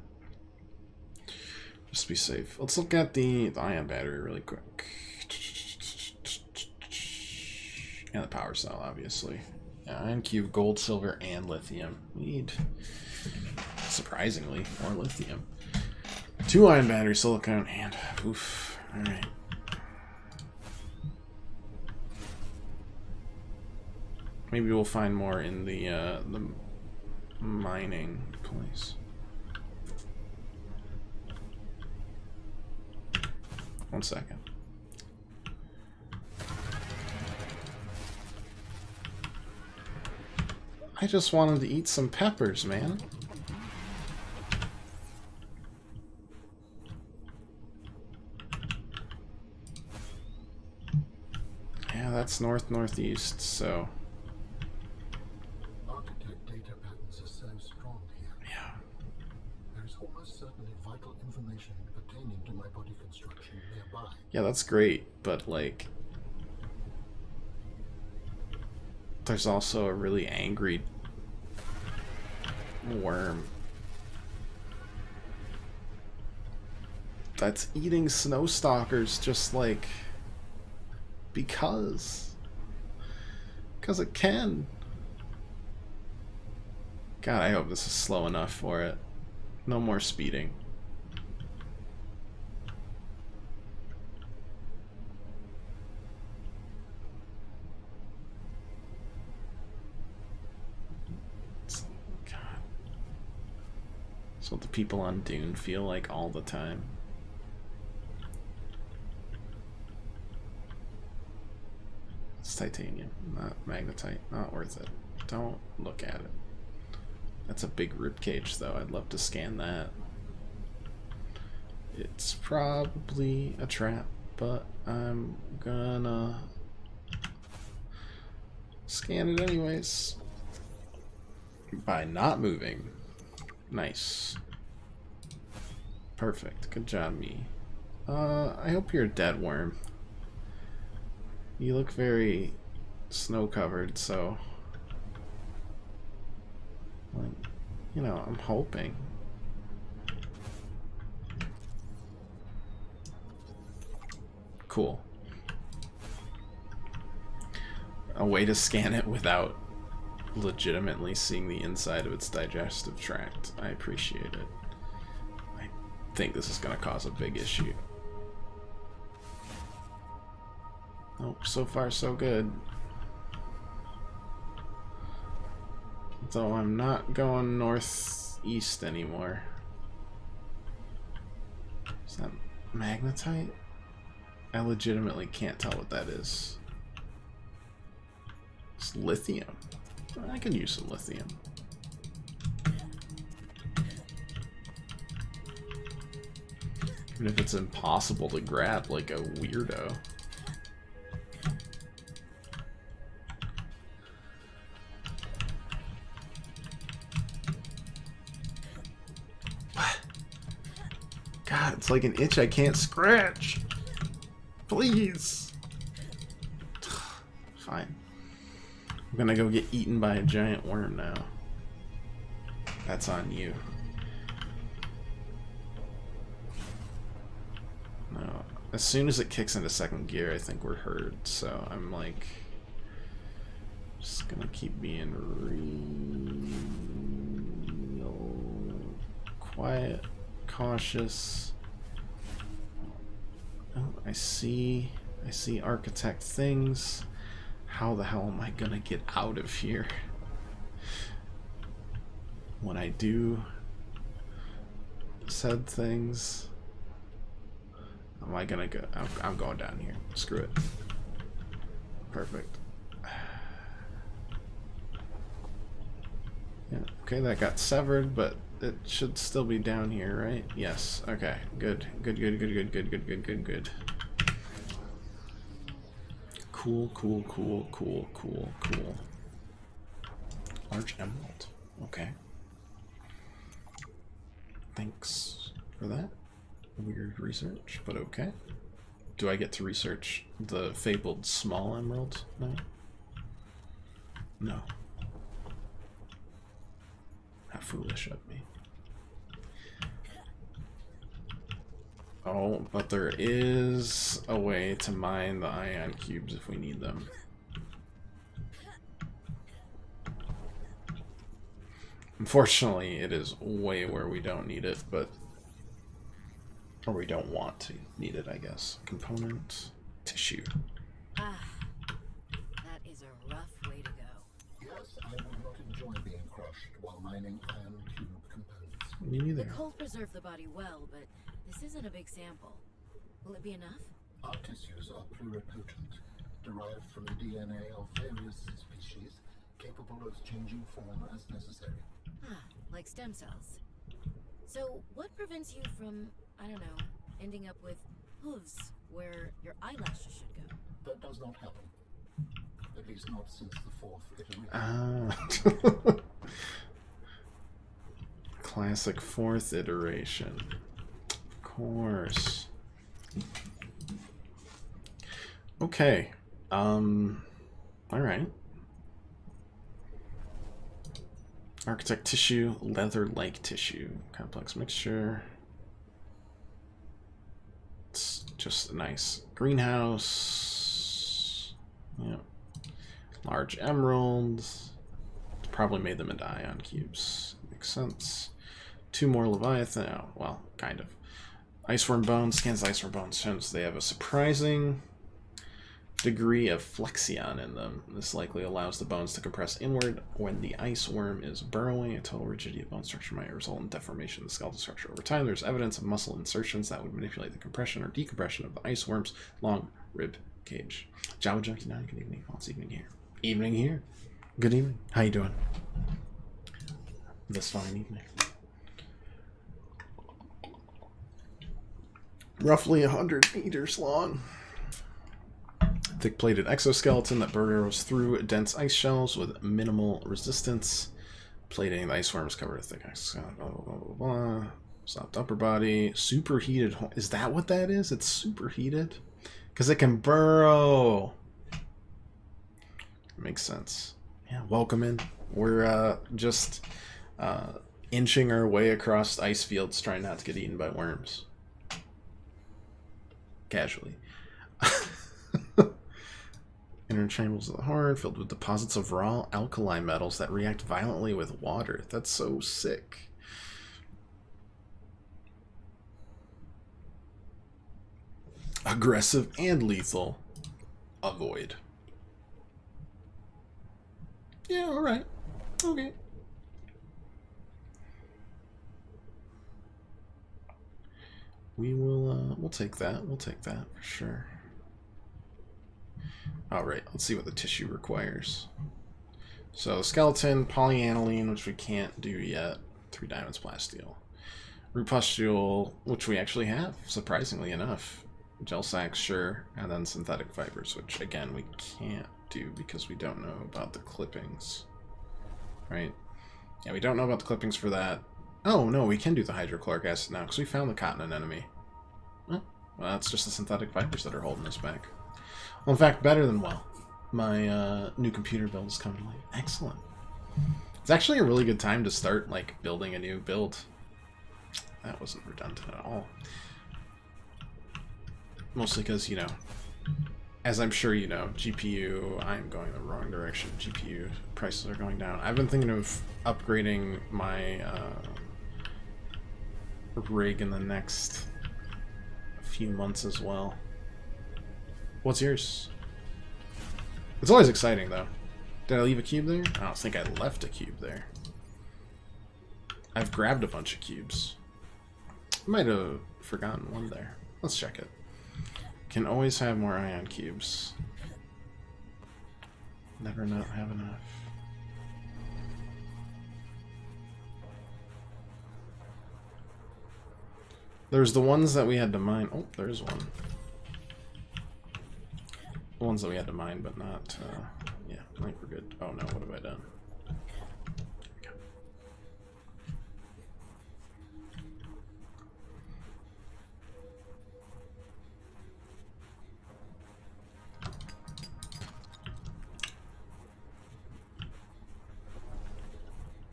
Just be safe. Let's look at the ion battery really quick. And the power cell, obviously. Yeah, ion cube, gold, silver, and lithium. We need Surprisingly, more lithium. 2 ion battery, silicone, and oof. Alright. Maybe we'll find more in the mining place. One second. I just wanted to eat some peppers, man. Yeah, that's north-northeast, so... Architect data patterns are so strong here. Yeah. There is almost certainly vital information pertaining to my body construction nearby. Yeah, that's great, but, like... There's also a really angry worm that's eating snow stalkers just like because it can. God, I hope this is slow enough for it. No more speeding. That's what the people on Dune feel like all the time. It's titanium, not magnetite. Not worth it. Don't look at it. That's a big ribcage, though. I'd love to scan that. It's probably a trap, but I'm gonna scan it anyways. By not moving. Nice. Perfect. Good job, me. I hope you're a dead worm. You look very snow-covered, so... like, you know, I'm hoping. Cool. A way to scan it without legitimately seeing the inside of its digestive tract. I appreciate it. I think this is going to cause a big issue. Oh, so far so good. Though I'm not going northeast anymore. Is that magnetite? I legitimately can't tell what that is. It's lithium. I can use some lithium. Even if it's impossible to grab like a weirdo. God, it's like an itch I can't scratch. Please. Fine. I'm gonna go get eaten by a giant worm now. That's on you. No. As soon as it kicks into second gear, I think we're heard. So I'm like, just gonna keep being real quiet, cautious. Oh, I see architect things. How the hell am I gonna get out of here? When I do said things, am I gonna go? I'm going down here. Screw it. Perfect. Yeah, okay, that got severed, but it should still be down here, right? Yes. Okay. Good. Good. Cool. Large emerald. Okay. Thanks for that. Weird research, but okay. Do I get to research the fabled small emerald now? No. How foolish of me. Oh, but there is a way to mine the ion cubes if we need them. Unfortunately, it is way where we don't need it, but... Or we don't want to need it, I guess. Component, tissue. Ah, that is a rough way to go. Yes, I would not enjoy being crushed while mining iron cube components. Me neither. The cold preserved the body well, but this isn't a big sample. Will it be enough? Our tissues are pluripotent, derived from the DNA of various species, capable of changing form as necessary. Ah, like stem cells. So, what prevents you from, I don't know, ending up with hooves where your eyelashes should go? That does not happen. At least not since the fourth iteration. Ah. Classic fourth iteration. Of course. Okay. Alright. Architect tissue, leather-like tissue. Complex mixture. It's just a nice greenhouse. Yep. Large emeralds. Probably made them into ion cubes. Makes sense. 2 more Leviathan. Oh, well, kind of. Iceworm bones. Scans iceworm bones shows they have a surprising degree of flexion in them. This likely allows the bones to compress inward when the ice worm is burrowing. A total rigidity of bone structure might result in deformation of the skeletal structure. Over time, there's evidence of muscle insertions that would manipulate the compression or decompression of the ice worm's long rib cage. Java Junkie 9, good evening. Well, it's evening here. Evening here. Good evening. How you doing? This fine evening. Roughly 100 meters long. Thick-plated exoskeleton that burrows through dense ice shelves with minimal resistance. Plating, the ice worms covered with thick exoskeleton. Blah, blah, blah, blah, blah. Soft upper body. Superheated. Is that what that is? It's superheated? Because it can burrow. Makes sense. Yeah, welcome in. We're just inching our way across ice fields trying not to get eaten by worms. Casually. Inner chambers of the heart filled with deposits of raw alkali metals that react violently with water. That's so sick. Aggressive and lethal. Avoid. Yeah, alright. Okay. We will, we'll take that. We'll take that for sure. Alright, let's see what the tissue requires. So, skeleton, polyaniline, which we can't do yet. 3 diamonds, plasteel. Root pustule, which we actually have, surprisingly enough. Gel sacks, sure. And then synthetic fibers, which, again, we can't do because we don't know about the clippings. Right? Yeah, we don't know about the clippings for that. Oh, no, we can do the hydrochloric acid now, because we found the cotton anemone. Well, that's just the synthetic fibers that are holding us back. Well, in fact, better than well. My new computer build is coming late. Excellent. It's actually a really good time to start, like, building a new build. That wasn't redundant at all. Mostly because, you know, as I'm sure you know, GPU, I'm going the wrong direction. GPU prices are going down. I've been thinking of upgrading my rig in the next few months as well. What's yours? It's always exciting, though. Did I leave a cube there? I don't think I left a cube there. I've grabbed a bunch of cubes. I might have forgotten one there. Let's check it. Can always have more ion cubes. Never not have enough. There's the ones that we had to mine. Oh, there's one. The ones that we had to mine, but not, yeah, I think we're good. Oh no, what have I done?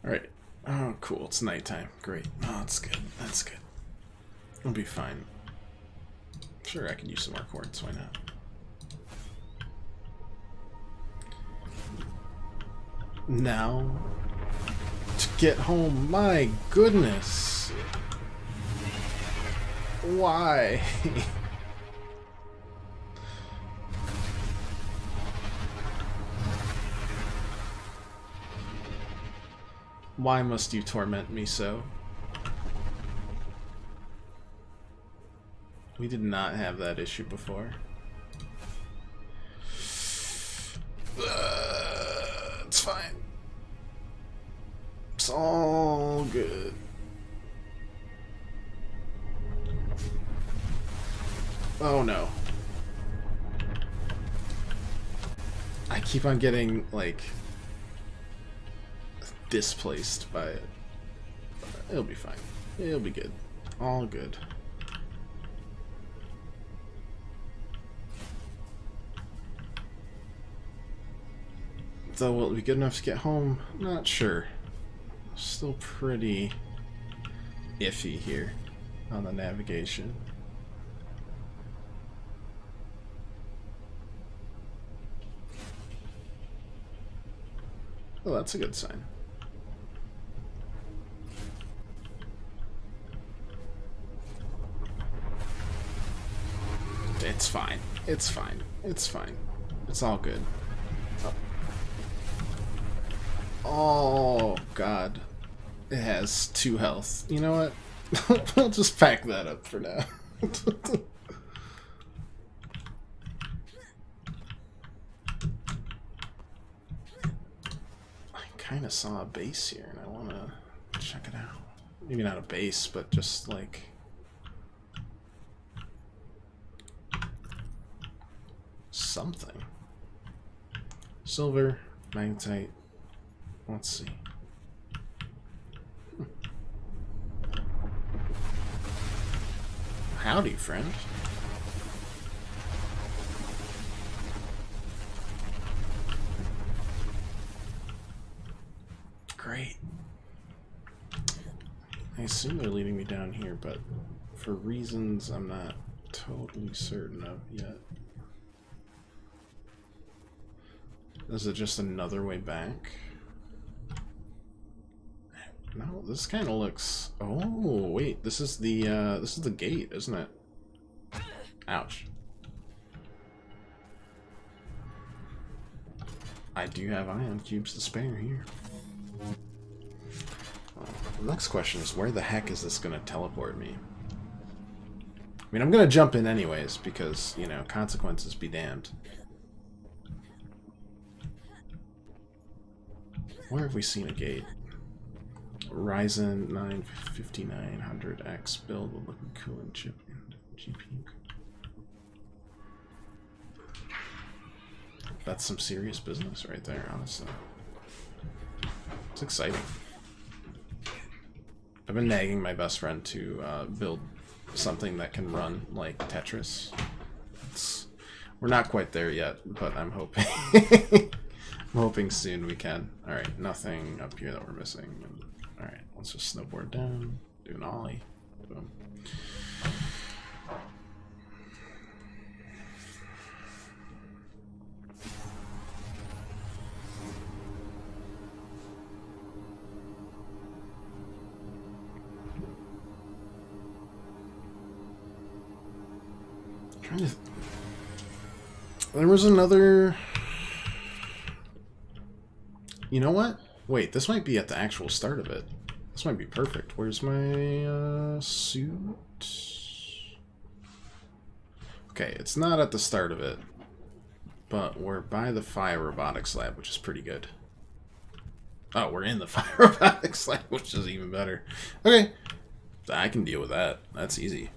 Alright. Oh, cool. It's nighttime. Great. Oh, that's good. That's good. We'll be fine. Sure, I can use some more quartz. Why not? Now to get home. My goodness. Why? Why must you torment me so? We did not have that issue before. It's fine. It's all good. Oh no. I keep on getting, like, displaced by it. It'll be fine. It'll be good. All good. Though will it be good enough to get home? Not sure. Still pretty iffy here on the navigation. Oh, that's a good sign. It's fine. It's fine. It's fine. It's all good. Oh, God. It has 2 health. You know what? I'll just pack that up for now. I kind of saw a base here, and I want to check it out. Maybe not a base, but just like... something. Silver, magnetite. Let's see. Howdy, friend. Great. I assume they're leading me down here, but for reasons I'm not totally certain of yet. Is it just another way back? No, this kind of looks... Oh, wait, this is the gate, isn't it? Ouch. I do have ion cubes to spare here. The next question is, where the heck is this going to teleport me? I mean, I'm going to jump in anyways, because, you know, consequences be damned. Where have we seen a gate? Ryzen 9 5900X build with liquid cooling chip and GPU. That's some serious business right there, honestly. It's exciting. I've been nagging my best friend to build something that can run like Tetris. We're not quite there yet, but I'm hoping. I'm hoping soon we can. Alright, nothing up here that we're missing. Alright, let's just snowboard down, do an ollie. Boom. There was another... You know what? Wait, this might be at the actual start of it. This might be perfect. Where's my suit? Okay, it's not at the start of it, but we're by the Fire Robotics Lab, which is pretty good. Oh, we're in the Fire Robotics Lab, which is even better. Okay, I can deal with that. That's easy.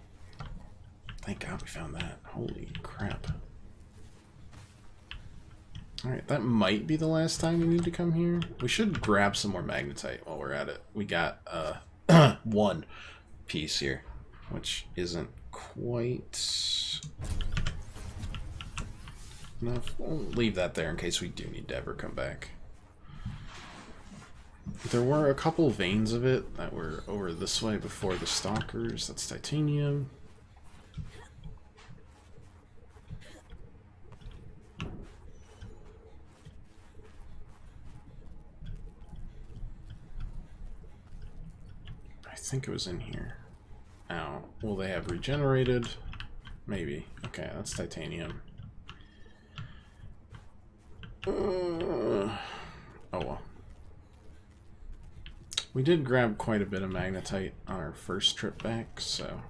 Thank God we found that. Holy crap. Alright, that might be the last time we need to come here. We should grab some more magnetite while we're at it. We got 1 piece here, which isn't quite enough. We'll leave that there in case we do need to ever come back. There were a couple veins of it that were over this way before the stalkers. That's titanium. I think it was in here. Now, will they have regenerated? Maybe. Okay, that's titanium. Oh well. We did grab quite a bit of magnetite on our first trip back, so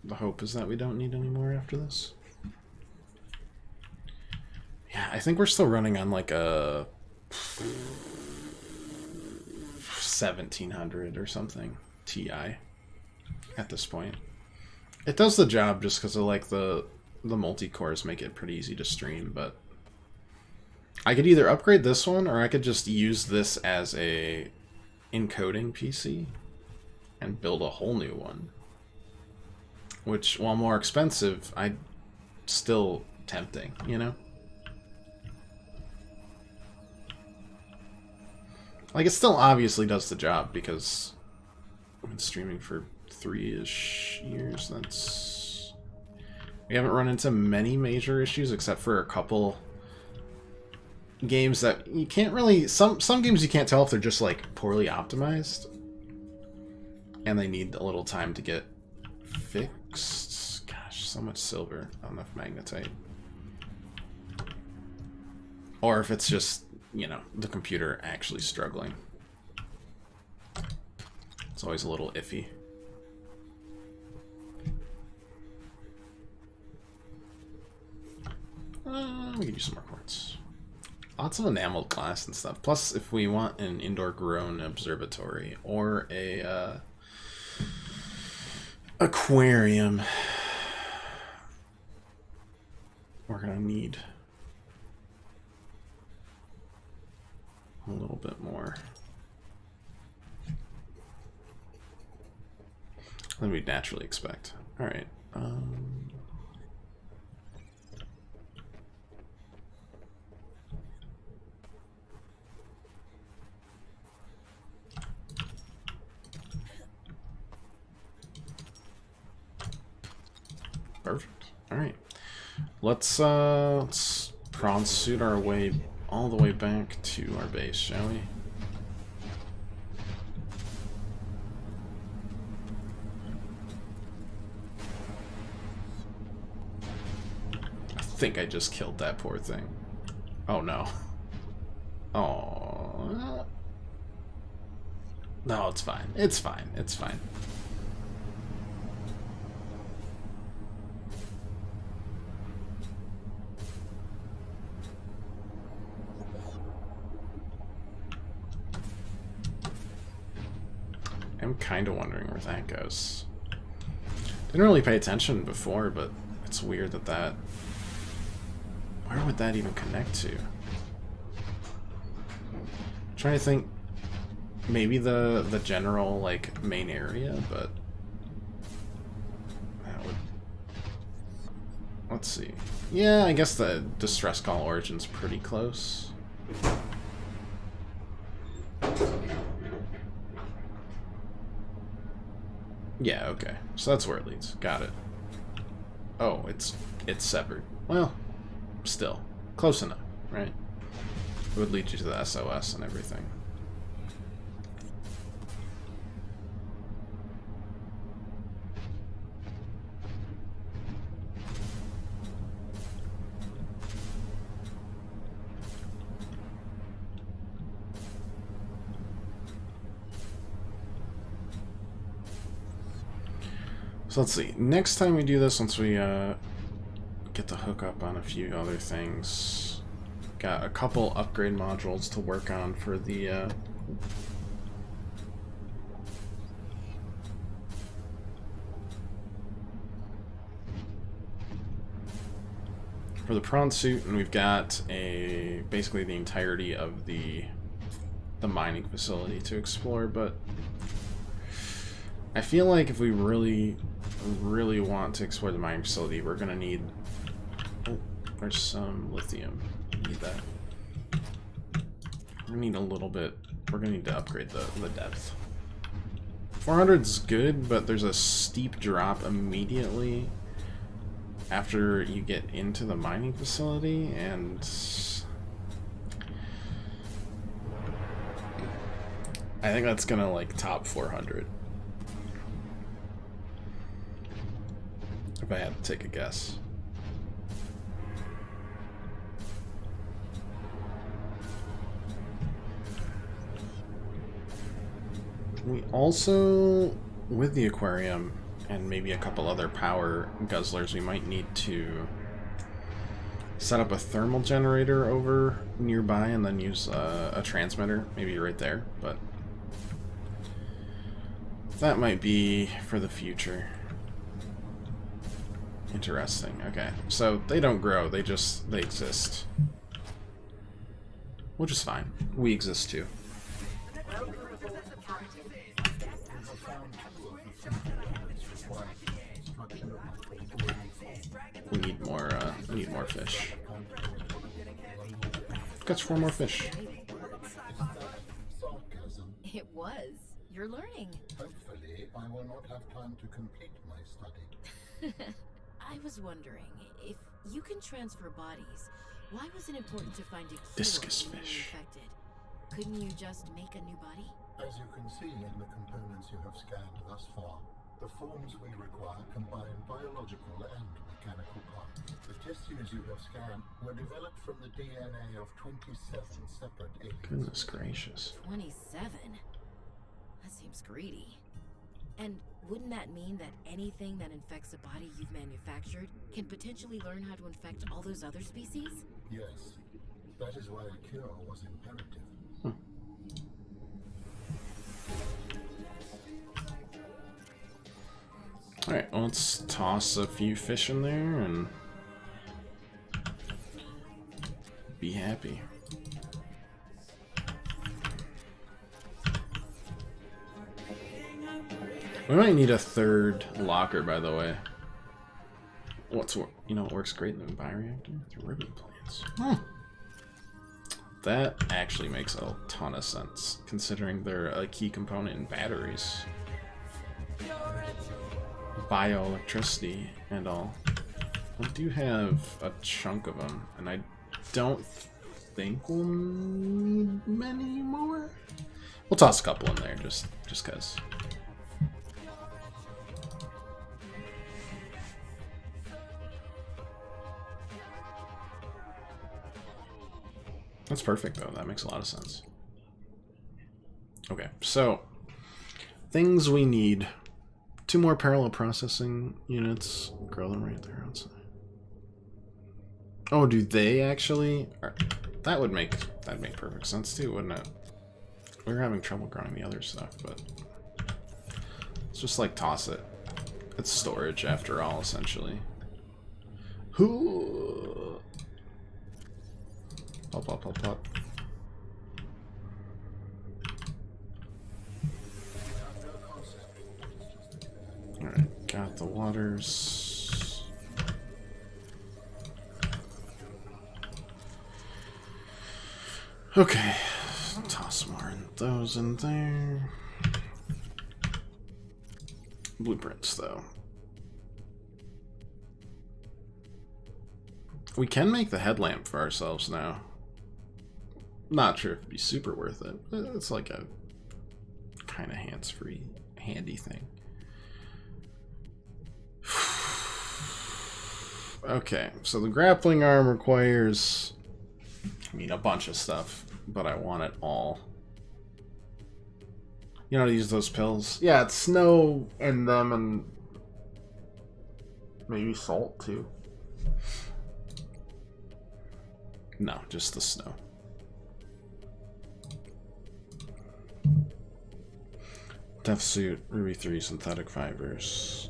the hope is that we don't need any more after this. Yeah, I think we're still running on like a 1700 or something Ti at this point. It does the job just because of like the multi-cores make it pretty easy to stream, but I could either upgrade this one or I could just use this as a encoding PC and build a whole new one. Which, while more expensive, I'd still tempting, you know? Like, it still obviously does the job because I've been streaming for 3-ish years. That's... We haven't run into many major issues except for a couple games that you can't really... Some games you can't tell if they're just, like, poorly optimized. And they need a little time to get fixed. Gosh, so much silver, not enough magnetite. Or if it's just, you know, the computer actually struggling. It's always a little iffy. We can use some more quartz. Lots of enameled glass and stuff. Plus, if we want an indoor grown observatory or a aquarium, we're gonna need a little bit more than we'd naturally expect. All right. Perfect. All right. Let's prawn suit our way all the way back to our base, shall we? I think I just killed that poor thing. Oh no. Oh. No, it's fine. It's fine. It's fine. I'm kind of wondering where that goes. Didn't really pay attention before, but it's weird that where would that even connect to? I'm trying to think, maybe the general like main area, but that would. Let's see. Yeah, I guess the distress call origin's pretty close. Yeah, okay. So that's where it leads. Got it. Oh, it's severed. Well, still. Close enough, right? It would lead you to the SOS and everything. So let's see. Next time we do this, once we get the hookup on a few other things, got a couple upgrade modules to work on for the prawn suit, and we've got basically the entirety of the mining facility to explore. But I feel like if we really want to explore the mining facility, we're gonna need... Oh, there's some lithium. Need that. We're gonna need a little bit... We're gonna need to upgrade the depth. 400's good, but there's a steep drop immediately after you get into the mining facility, and... I think that's gonna, like, top 400. If I had to take a guess. We also, with the aquarium and maybe a couple other power guzzlers, we might need to set up a thermal generator over nearby and then use a transmitter, maybe right there, but that might be for the future. Interesting. Okay, so they don't grow, they exist. Which is fine. We exist too. We need more fish. Catch 4 more fish. It was. You're learning. Hopefully, I will not have time to complete my study. I was wondering, if you can transfer bodies, why was it important to find a cure Discus for the fish. infected? Couldn't you just make a new body? As you can see in the components you have scanned thus far, the forms we require combine biological and mechanical parts. The tissues you have scanned were developed from the DNA of 27 separate aliens. Goodness gracious. 27? That seems greedy. And wouldn't that mean that anything that infects a body you've manufactured can potentially learn how to infect all those other species? Yes, that is why a cure was imperative. Alright, well, let's toss a few fish in there and be happy. We might need a third locker, by the way. You know what works great in the bioreactor? The ribbon plants. That actually makes a ton of sense, considering they're a key component in batteries. Bioelectricity and all. I do have a chunk of them, and I don't think we'll need many more. We'll toss a couple in there, just cause. That's perfect, though. That makes a lot of sense. Okay, so things we need. 2 more parallel processing units. Grow them right there outside. Oh, do they actually? That'd make perfect sense too, wouldn't it? We were having trouble growing the other stuff, but let's just like toss it. It's storage after all, essentially. Pop, pop, pop, pop. Alright, got the waters. Okay, toss more in those in there. Blueprints, though. We can make the headlamp for ourselves now. Not sure if it'd be super worth it, but it's like a kind of hands-free, handy thing. Okay, so the grappling arm requires, I mean, a bunch of stuff, but I want it all. You know how to use those pills? Yeah, it's snow in them and maybe salt too. No, just the snow. Death suit, Ruby 3, synthetic fibers.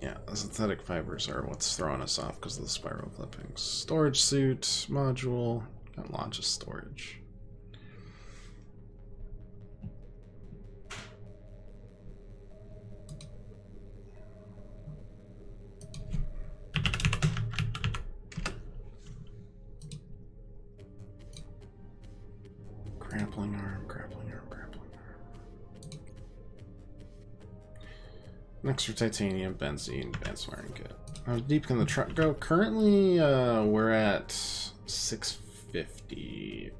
Yeah, the synthetic fibers are what's throwing us off because of the spiral clippings. Storage suit, module, got launch of storage. Grappling arm, grappling arm, grappling arm. Next for titanium, benzene, advanced wiring kit. How deep can the truck go? Currently, we're at 650.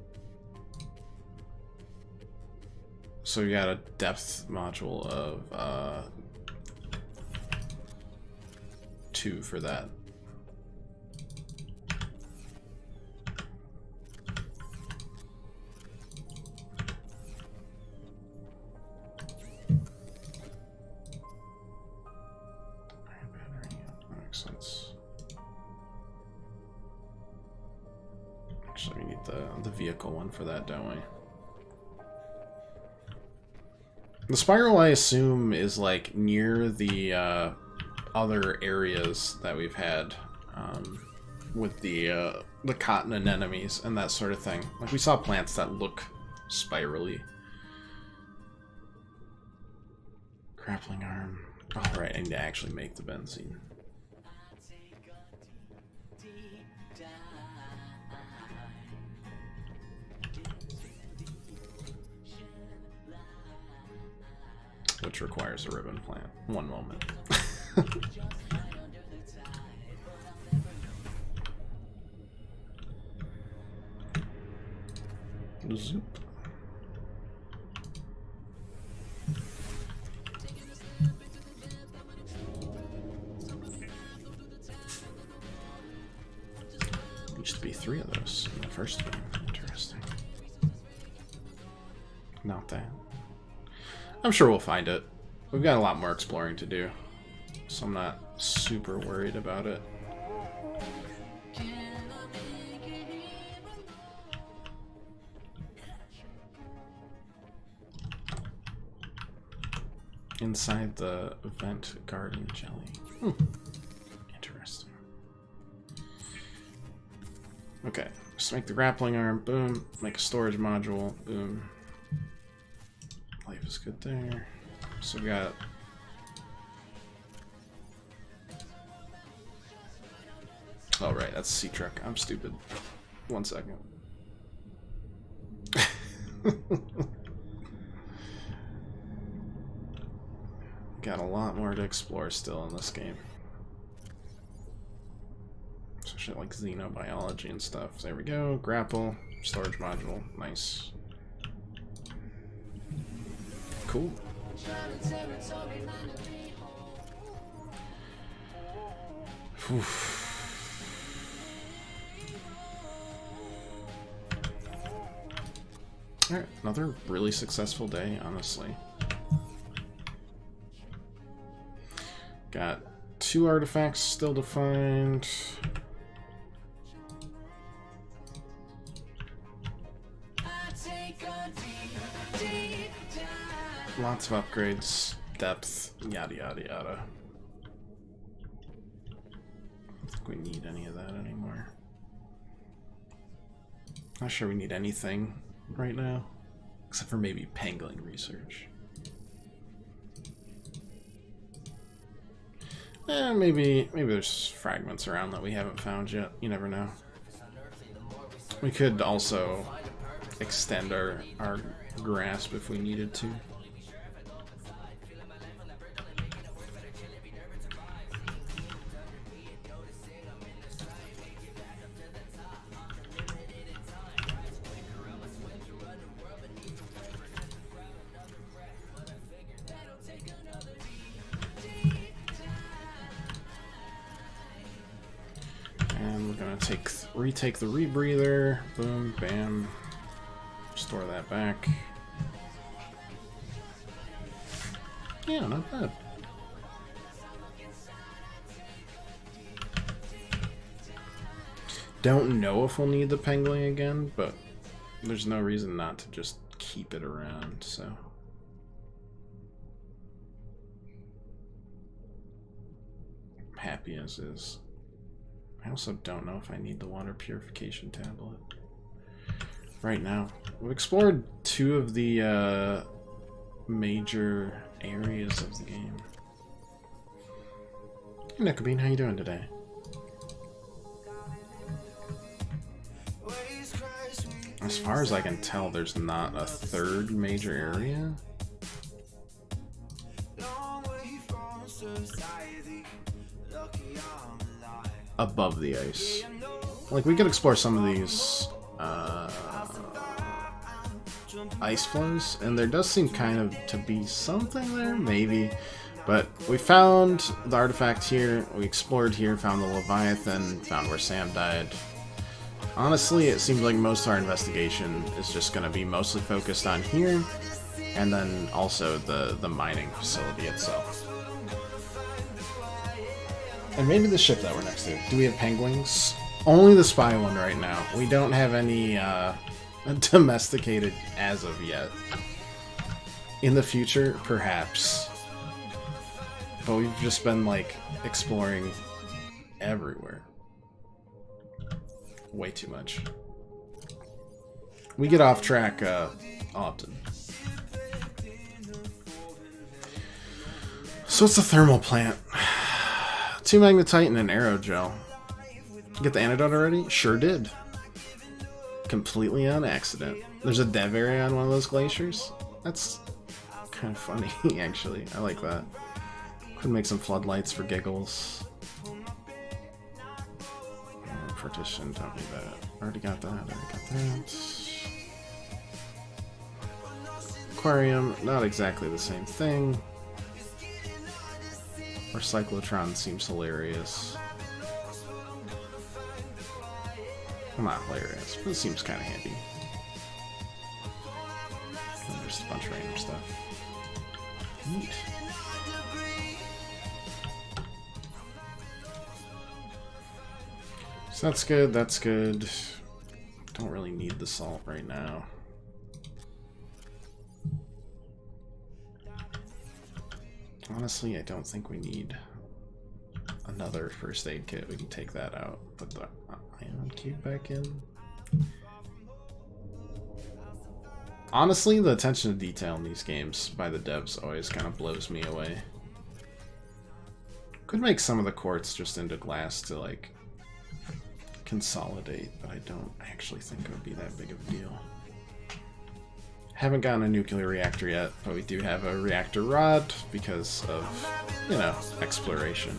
So we got a depth module of 2 for that. That makes sense. Actually, we need the vehicle one for that, don't we? The spiral, I assume, is like near the other areas that we've had with the cotton anemones and that sort of thing. Like we saw plants that look spirally. Grappling arm. Oh, right, I need to actually make the benzene. Which requires a ribbon plant. One moment. Zoop. Used to be 3 of those in the first one. Interesting. Not that. I'm sure we'll find it. We've got a lot more exploring to do, so I'm not super worried about it. Inside the vent garden jelly. Interesting. Okay, just make the grappling arm, boom. Make a storage module, boom. Life is good there. So we got... Oh right, that's a sea truck. I'm stupid. 1 second. Got a lot more to explore still in this game. Especially like xenobiology and stuff. There we go. Grapple. Storage module. Nice. Cool. Alright, another really successful day, honestly. Got 2 artifacts still to find. Lots of upgrades, depth, yada yada yada. I don't think we need any of that anymore. Not sure we need anything right now, except for maybe pangolin research. Maybe there's fragments around that we haven't found yet. You never know. We could also extend our grasp if we needed to. Retake the rebreather. Boom, bam. Store that back. Yeah, not bad. Don't know if we'll need the pangolin again, but there's no reason not to just keep it around, so. I'm happy as is. I also don't know if I need the water purification tablet right now. We've explored 2 of the major areas of the game. Hey, Nicobene, how you doing today? As far as I can tell, there's not a 3rd major area. Above the ice. Like, we could explore some of these ice flows, and there does seem kind of to be something there, maybe. But we found the artifact here, we explored here, found the Leviathan, found where Sam died. Honestly, it seems like most of our investigation is just going to be mostly focused on here, and then also the mining facility itself. And maybe the ship that we're next to. Do we have penguins? Only the spy one right now. We don't have any domesticated as of yet. In the future, perhaps. But we've just been, like, exploring everywhere. Way too much. We get off track often. So it's a thermal plant. 2 magnetite and an aerogel. Get the antidote already? Sure did. Completely on accident. There's a dev area on one of those glaciers. That's kind of funny, actually. I like that. Could make some floodlights for giggles. Partition, don't need that. Already got that, already got that. Aquarium, not exactly the same thing. Or cyclotron seems hilarious. Well, not hilarious, but it seems kind of handy. And there's a bunch of random stuff. Neat. So that's good, that's good. Don't really need the salt right now. Honestly, I don't think we need another first aid kit. We can take that out. Put the ion cube back in. Honestly, the attention to detail in these games by the devs always kind of blows me away. Could make some of the quartz just into glass to, like, consolidate, but I don't actually think it would be that big of a deal. Haven't gotten a nuclear reactor yet, but we do have a reactor rod because of, you know, exploration.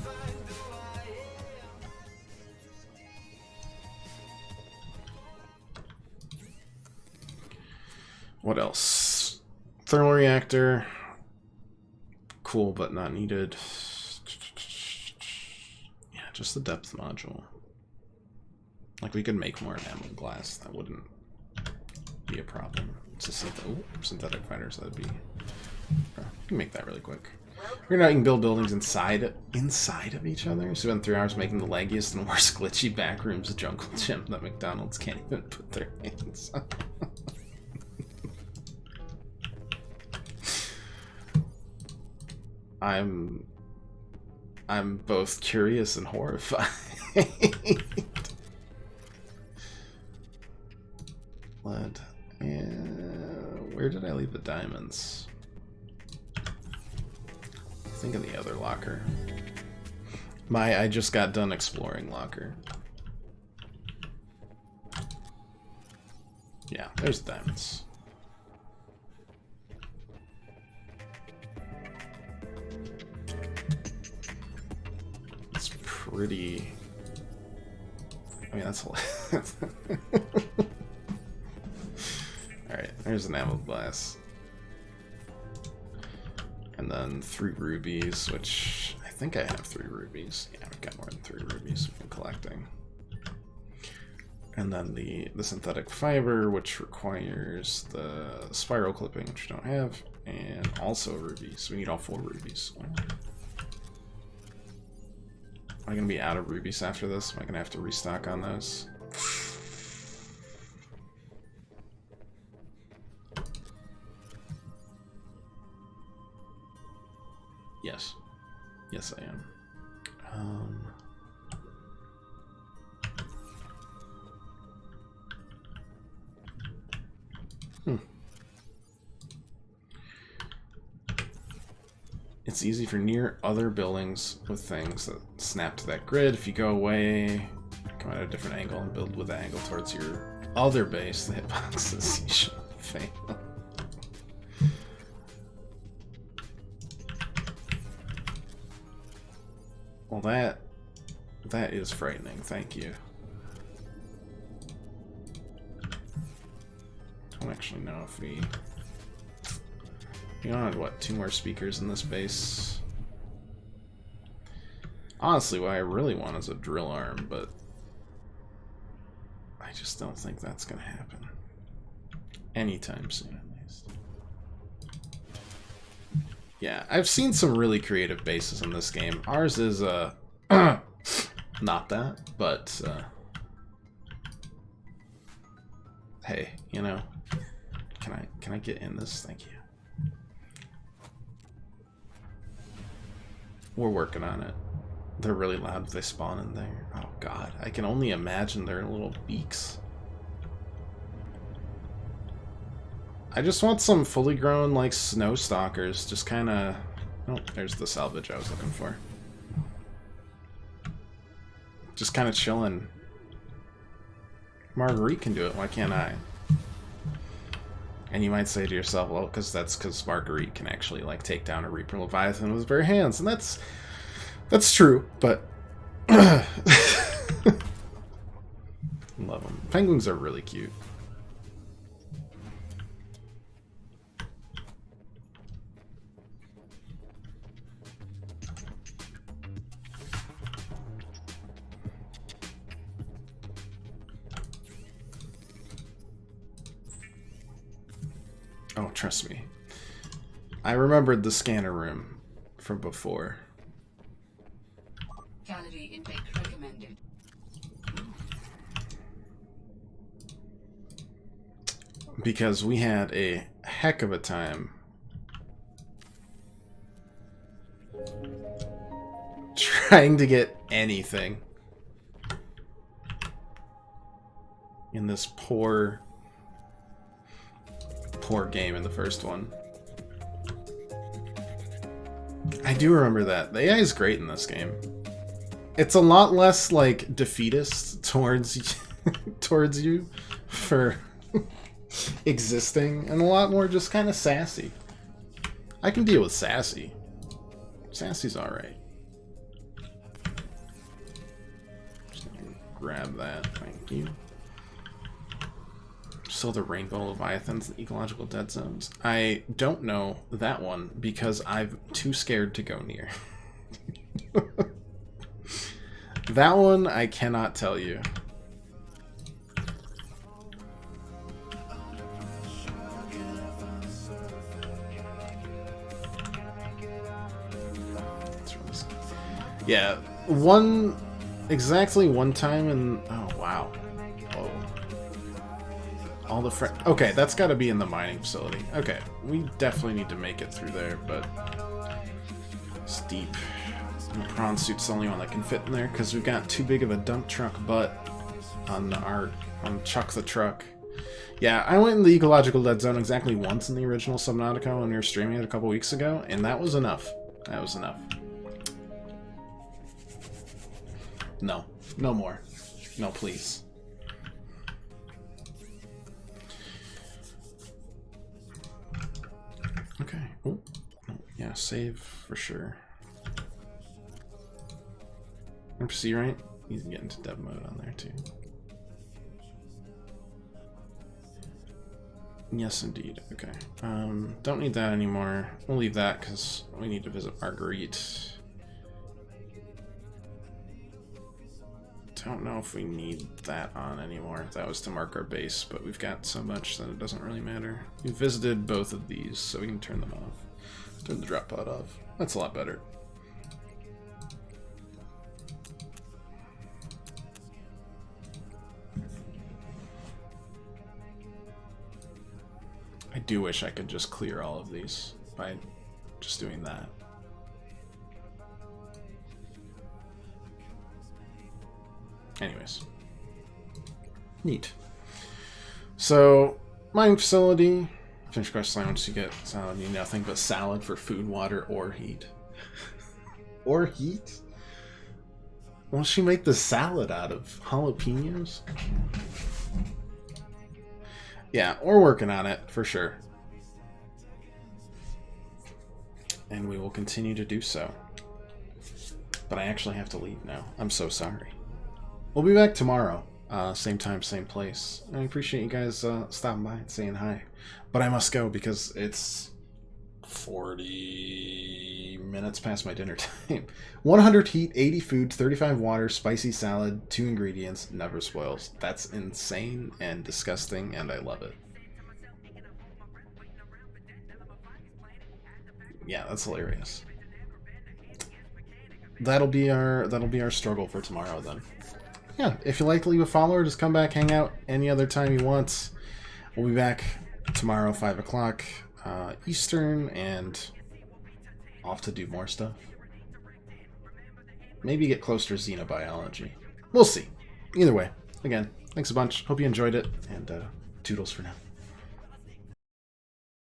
What else? Thermal reactor. Cool, but not needed. Yeah, just the depth module. Like, we could make more enamel glass. That wouldn't be a problem. It's a synthetic fighter, so that'd be... we can make that really quick. We're not, you can build buildings inside of each other. So we spent 3 hours making the laggiest and worst glitchy backrooms jungle gym that McDonald's can't even put their hands on. I'm both curious and horrified. Lead. And where did I leave the diamonds? I think in the other locker. I just got done exploring locker. Yeah, there's the diamonds. It's pretty... I mean, that's... Alright, there's an ammo glass. And then 3 rubies, which I think I have 3 rubies. Yeah, I've got more than 3 rubies we've been collecting. And then the synthetic fiber, which requires the spiral clipping, which we don't have, and also rubies. We need all 4 rubies. Am I going to be out of rubies after this? Am I going to have to restock on those? Yes. Yes, I am. It's easy for near other buildings with things that snap to that grid. If you go away, come at a different angle and build with the angle towards your other base, the hitboxes you should fail. Well, that is frightening. Thank you. I don't actually know if we... You don't have, what, 2 more speakers in this base? Honestly, what I really want is a drill arm, but I just don't think that's going to happen. Anytime soon, at least. Yeah, I've seen some really creative bases in this game. Ours is, not that, but, hey, you know, can I get in this? Thank you. We're working on it. They're really loud if they spawn in there. Oh god, I can only imagine their little beaks. I just want some fully grown, like, snow stalkers. Just kind of... Oh, there's the salvage I was looking for. Just kind of chilling. Marguerite can do it, why can't I? And you might say to yourself, well, because Marguerite can actually, like, take down a Reaper Leviathan with his bare hands, and that's true, but love them. Penguins are really cute. Oh, trust me. I remembered the scanner room from before. Calorie intake recommended. Because we had a heck of a time trying to get anything in this poor game in the first one. I do remember that. The AI is great in this game. It's a lot less, like, defeatist towards you for existing, and a lot more just kind of sassy. I can deal with sassy. Sassy's alright. Just gonna grab that, thank you. Still the Rainbow Leviathans, the Ecological Dead Zones. I don't know that one because I'm too scared to go near. That one I cannot tell you. Yeah, exactly one time in, oh wow. Whoa. All the okay, that's got to be in the mining facility. Okay, we definitely need to make it through there, but it's deep. And the prawn suit's the only one that can fit in there because we've got too big of a dump truck butt on Chuck the Truck. Yeah, I went in the Ecological Dead Zone exactly once in the original Subnautica when we were streaming it a couple weeks ago, and that was enough. That was enough. No. No more. No, please. Okay. Oh, yeah, save for sure. MC, right? You can get into dev mode on there too. Yes, indeed. Okay. Don't need that anymore. We'll leave that because we need to visit Marguerite. Don't know if we need that on anymore. That was to mark our base, but we've got so much that it doesn't really matter. We visited both of these, so we can turn them off. Turn the drop pod off. That's a lot better. I do wish I could just clear all of these by just doing that. Anyways. Neat. So, mining facility. Finish quest line once you get salad, you need nothing but salad for food, water, or heat. Or heat? Won't she make the salad out of jalapenos? Yeah, we're working on it, for sure. And we will continue to do so. But I actually have to leave now. I'm so sorry. We'll be back tomorrow. Same time, same place. I appreciate you guys stopping by and saying hi. But I must go because it's 40 minutes. minutes past my dinner time. 100 heat, 80 food, 35 water, spicy salad, 2 ingredients, never spoils. That's insane and disgusting, and I love it. Yeah, that's hilarious. That'll be our struggle for tomorrow then. Yeah, if you like to leave a follow, just come back, hang out any other time you want. We'll be back tomorrow, 5 o'clock Eastern, and off to do more stuff. Maybe get closer to xenobiology. We'll see. Either way, again, thanks a bunch. Hope you enjoyed it, and toodles for now.